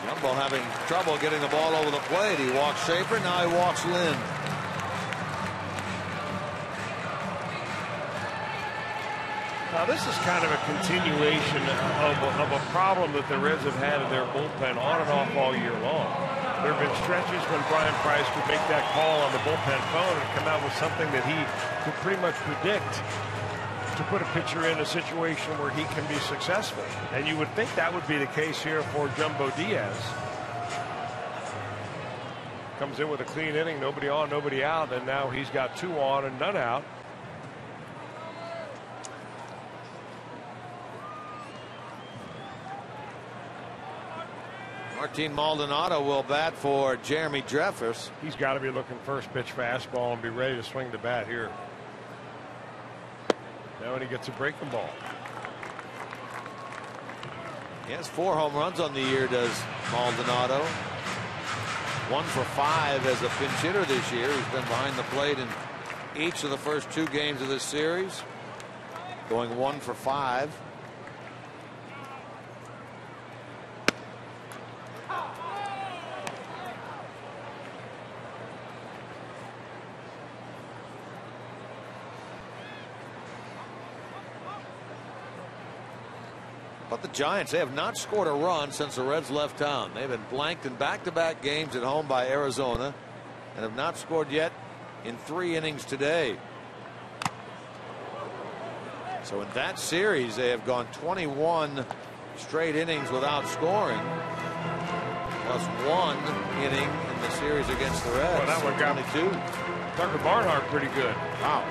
Jumbo having trouble getting the ball over the plate. He walks Schaefer, now he walks Lynn. Now this is kind of a continuation of a problem that the Reds have had in their bullpen on and off all year long. There have been stretches when Brian Price would make that call on the bullpen phone and come out with something that he could pretty much predict to put a pitcher in a situation where he can be successful. And you would think that would be the case here for Jumbo Diaz. Comes in with a clean inning, nobody on, nobody out, and now he's got 2 on and none out. Martin Maldonado will bat for Jeremy Jeffers. He's got to be looking first pitch fastball and be ready to swing the bat here. Now when he gets a breaking ball. He has 4 home runs on the year, does Maldonado. 1 for 5 as a pinch hitter this year. He's been behind the plate in each of the first 2 games of this series. Going 1 for 5. But the Giants, they have not scored a run since the Reds left town. They've been blanked in back-to-back games at home by Arizona and have not scored yet in 3 innings today. So in that series, they have gone 21 straight innings without scoring, plus 1 inning in the series against the Reds. Well, that one got 22. Tucker Barnhart pretty good. Wow.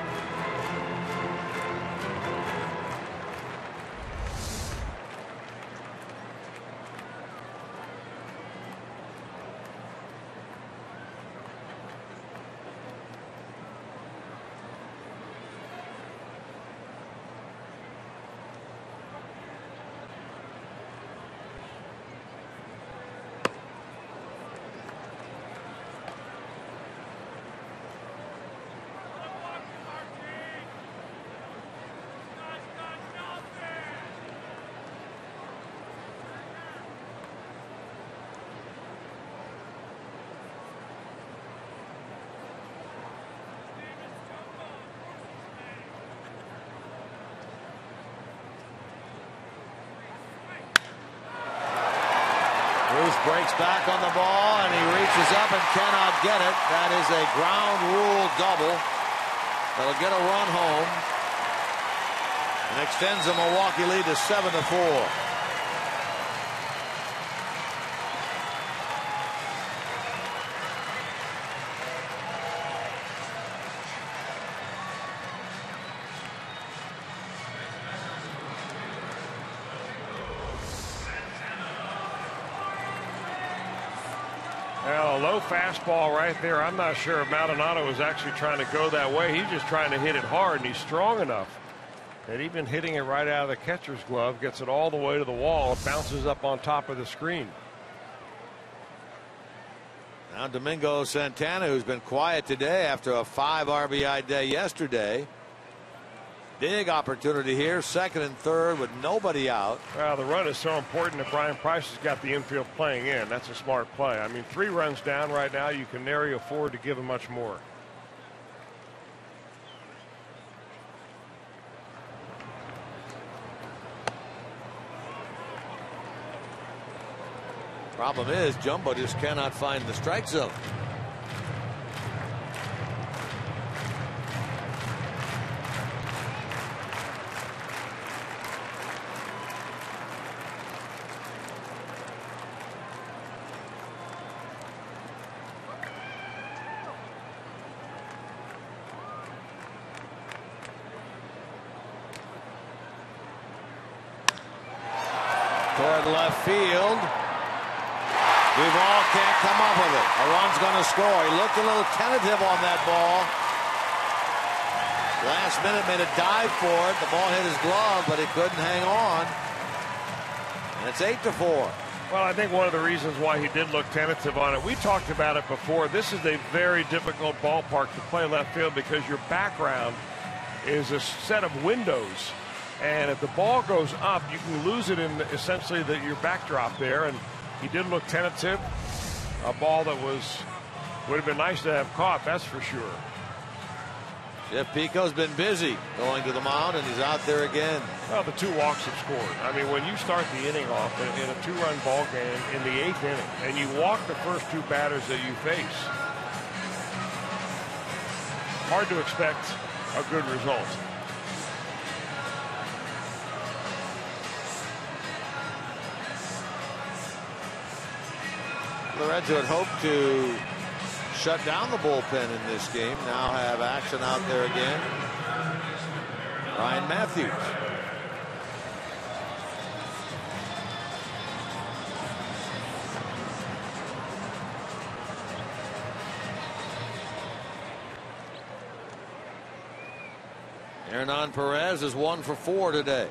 Breaks back on the ball and he reaches up and cannot get it. That is a ground rule double. That'll get a run home and extends the Milwaukee lead to 7-4. Well, a low fastball right there. I'm not sure if Maldonado was actually trying to go that way. He's just trying to hit it hard, and he's strong enough that even hitting it right out of the catcher's glove gets it all the way to the wall. It bounces up on top of the screen. Now Domingo Santana, who's been quiet today after a 5 RBI day yesterday. Big opportunity here, 2nd and 3rd with nobody out. Well, the run is so important that Brian Price has got the infield playing in. That's a smart play. I mean, 3 runs down right now. You can nary afford to give him much more. Problem is, Jumbo just cannot find the strike zone. Toward left field. Duvall can't come up with it. A run's going to score. He looked a little tentative on that ball. Last minute made a dive for it. The ball hit his glove, but he couldn't hang on. And it's 8-4. Well, I think one of the reasons why he did look tentative on it, we talked about it before. This is a very difficult ballpark to play left field because your background is a set of windows. And if the ball goes up, you can lose it in essentially your backdrop there. And He did look tentative. A ball that would have been nice to have caught, that's for sure. Jeff Pico's been busy going to the mound, and he's out there again. Well, the 2 walks have scored. I mean, when you start the inning off in a 2-run ball game in the 8th inning, and you walk the first 2 batters that you face, hard to expect a good result. The Reds had hoped to shut down the bullpen in this game. Now have action out there again. Ryan Matthews. Hernan Perez is 1 for 4 today.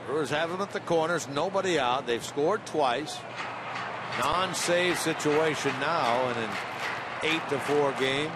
Brewers have him at the corners, nobody out. They've scored twice. Non-save situation now in an 8-4 game.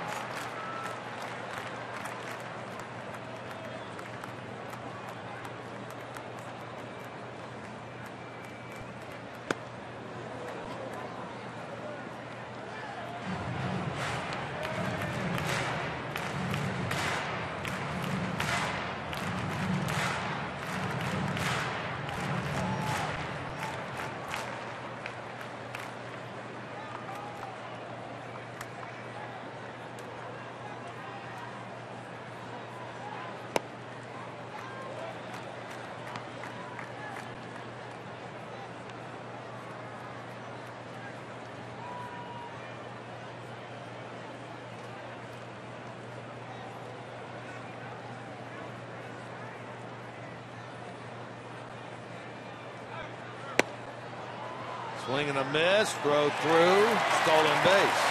Swing and a miss, throw through, stolen base.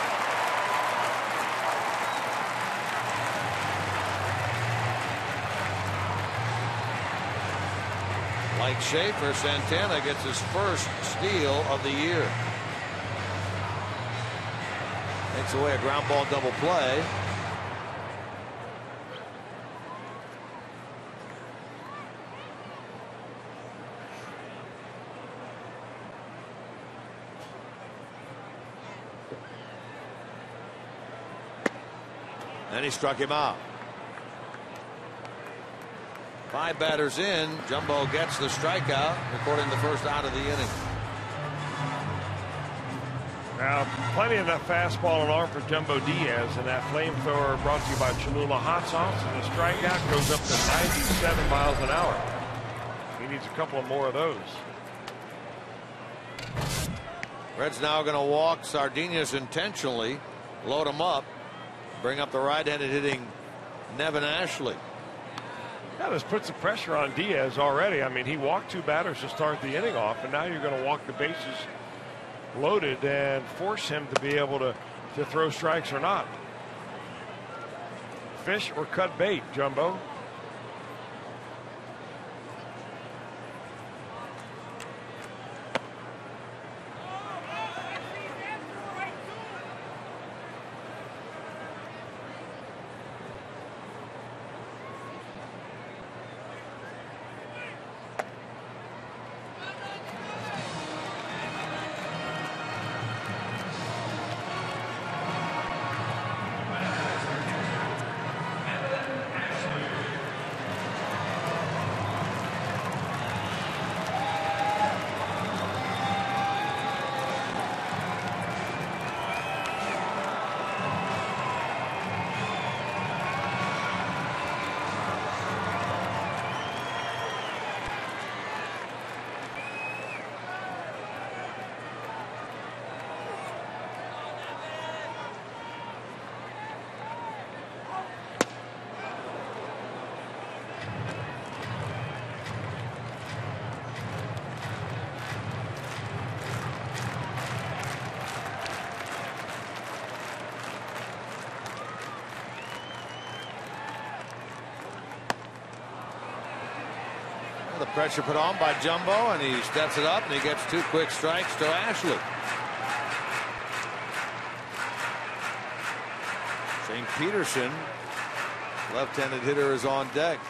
Like Schaefer, Santana gets his first steal of the year. Takes away a ground ball double play. And he struck him out. 5 batters in. Jumbo gets the strikeout, recording the first out of the inning. Now, plenty of that fastball and arm for Jumbo Diaz, and that flamethrower brought to you by Cholula Hot Sauce, and the strikeout goes up to 97 miles an hour. He needs a couple of more of those. Reds now going to walk Sardinhas intentionally, load him up, bring up the right-handed hitting Nevin Ashley. Yeah, this puts the pressure on Diaz already. I mean, he walked 2 batters to start the inning off, and now you're going to walk the bases loaded and force him to be able to throw strikes or not. Fish or cut bait, Jumbo. The pressure put on by Jumbo, and he steps it up, and he gets 2 quick strikes to Ashley. St. Peterson, left-handed hitter, is on deck.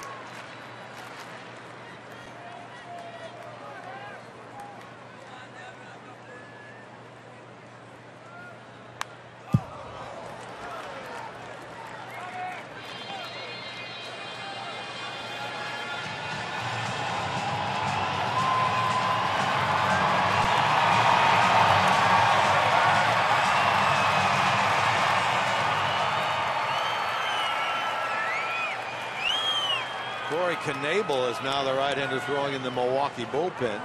Knable is now the right-hander throwing in the Milwaukee bullpen.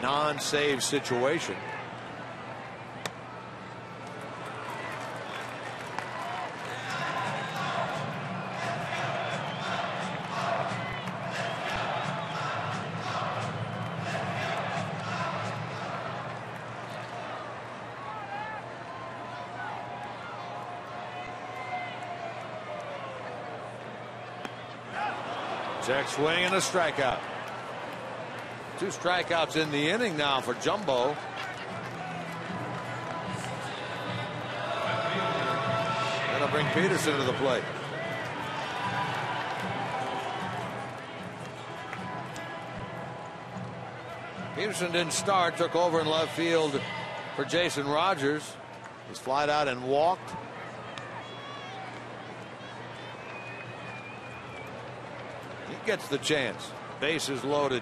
Non-save situation. Check swing and a strikeout. 2 strikeouts in the inning now for Jumbo. That'll bring Peterson to the plate. Peterson didn't start, took over in left field for Jason Rogers. He's flied out and walked. Gets the chance. Bases loaded.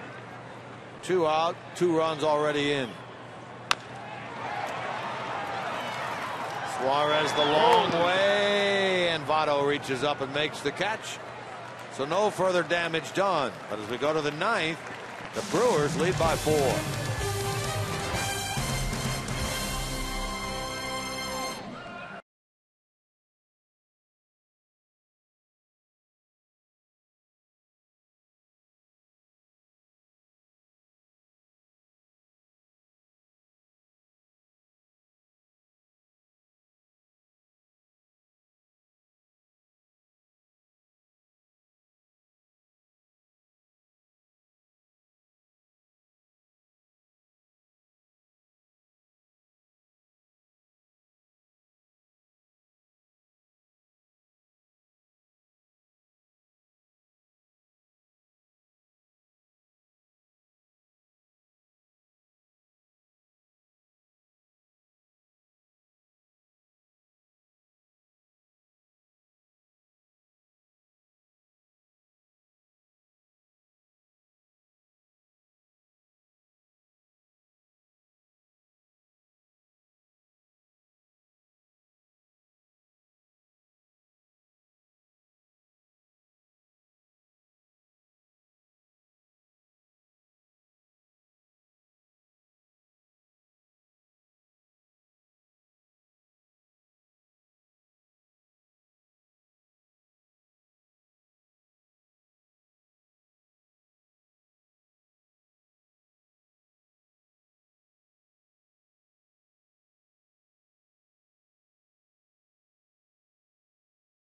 2 out, 2 runs already in. Suarez the long way, and Votto reaches up and makes the catch. So no further damage done. But as we go to the 9th, the Brewers lead by 4.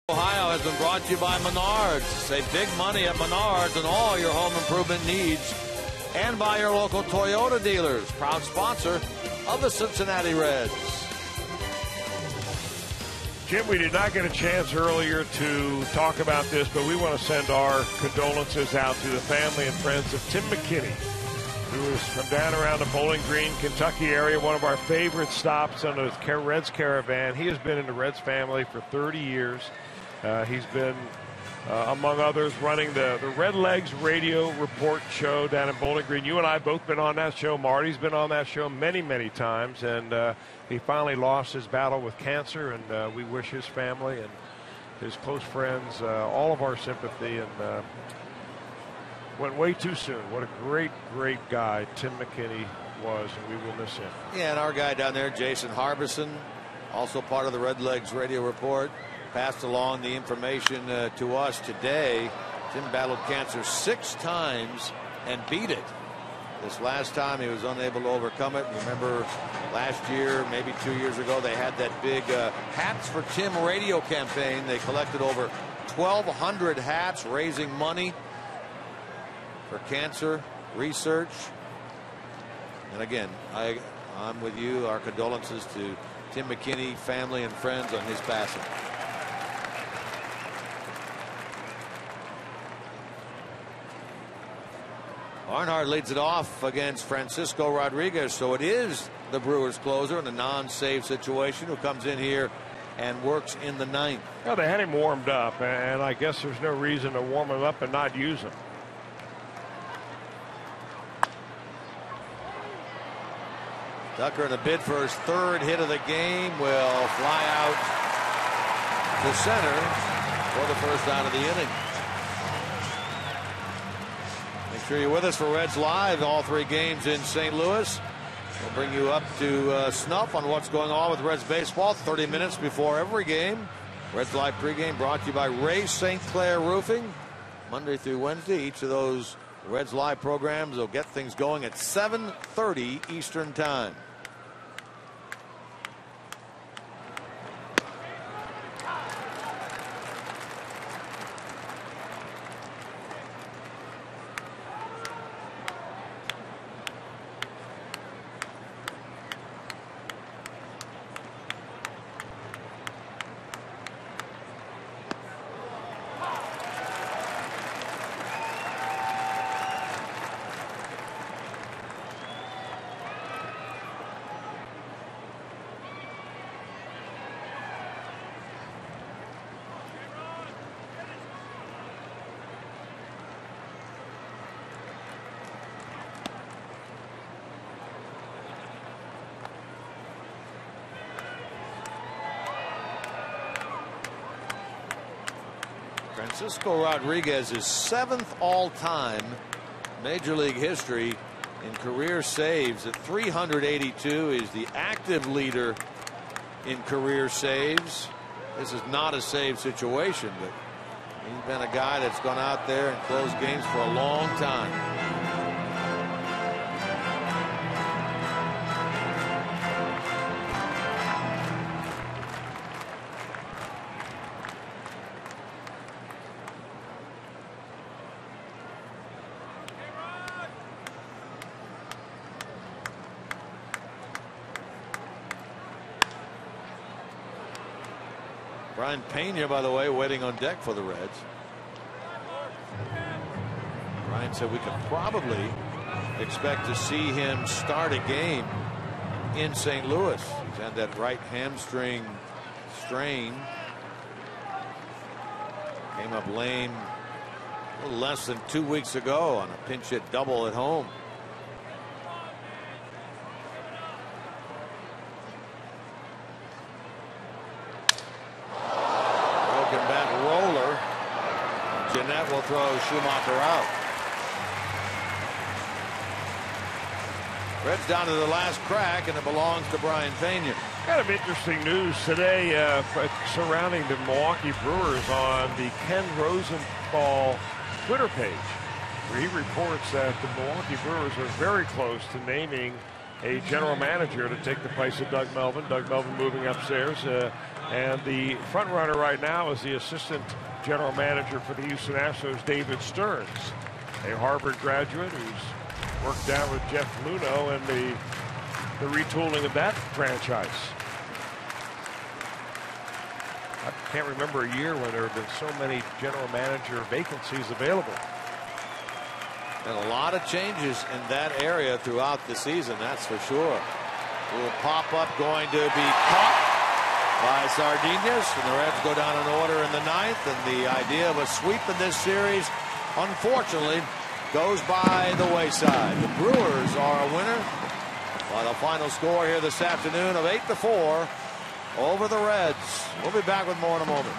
Ohio has been brought to you by Menards. Save big money at Menards on all your home improvement needs. And by your local Toyota dealers, proud sponsor of the Cincinnati Reds. Jim, we did not get a chance earlier to talk about this, but we want to send our condolences out to the family and friends of Tim McKinney, who is from down around the Bowling Green, Kentucky area, one of our favorite stops on the Reds Caravan. He has been in the Reds family for 30 years. He's been, among others, running the Red Legs radio report show down in Bowling Green. You and I both been on that show. Marty's been on that show many, many times. And he finally lost his battle with cancer. And we wish his family and his close friends all of our sympathy. And went way too soon. What a great, great guy Tim McKinney was. And we will miss him. Yeah, and our guy down there, Jason Harbison, also part of the Red Legs radio report, passed along the information to us today. Tim battled cancer 6 times and beat it. This last time he was unable to overcome it. Remember last year, maybe 2 years ago, they had that big Hats for Tim radio campaign. They collected over 1,200 hats, raising money for cancer research. And again, I'm with you. Our condolences to Tim McKinney, family and friends on his passing. Barnhart leads it off against Francisco Rodriguez, so it is the Brewers closer in a non-save situation who comes in here and works in the 9th. Well, they had him warmed up, and I guess there's no reason to warm him up and not use him. Tucker in a bid for his 3rd hit of the game will fly out to center for the first out of the inning. Sure you're with us for Reds Live. All 3 games in St. Louis. We'll bring you up to snuff on what's going on with Reds baseball 30 minutes before every game. Reds Live pregame brought to you by Ray St. Clair Roofing. Monday through Wednesday, each of those Reds Live programs will get things going at 7:30 Eastern Time. Francisco Rodriguez's 7th all-time Major League history in career saves at 382. He's the active leader in career saves. This is not a save situation, but he's been a guy that's gone out there and closed games for a long time. Brian Pena, by the way, waiting on deck for the Reds. Brian said we could probably expect to see him start a game in St. Louis. He's had that right hamstring strain. Came up lame a little less than 2 weeks ago on a pinch hit double at home. Will throw Schumacher out. Reds down to the last crack, and it belongs to Brian Pena. Kind of interesting news today surrounding the Milwaukee Brewers on the Ken Rosenthal Twitter page, where he reports that the Milwaukee Brewers are very close to naming a general manager to take the place of Doug Melvin. Doug Melvin moving upstairs, and the front runner right now is the assistant general manager for the Houston Astros, David Stearns, a Harvard graduate who's worked down with Jeff Luhnow and the retooling of that franchise. I can't remember a year when there have been so many general manager vacancies available. And a lot of changes in that area throughout the season, that's for sure. A little pop-up going to be caught by Sardinas, and the Reds go down in order in the 9th, and the idea of a sweep in this series, unfortunately, goes by the wayside. The Brewers are a winner by the final score here this afternoon of 8-4 over the Reds. We'll be back with more in a moment.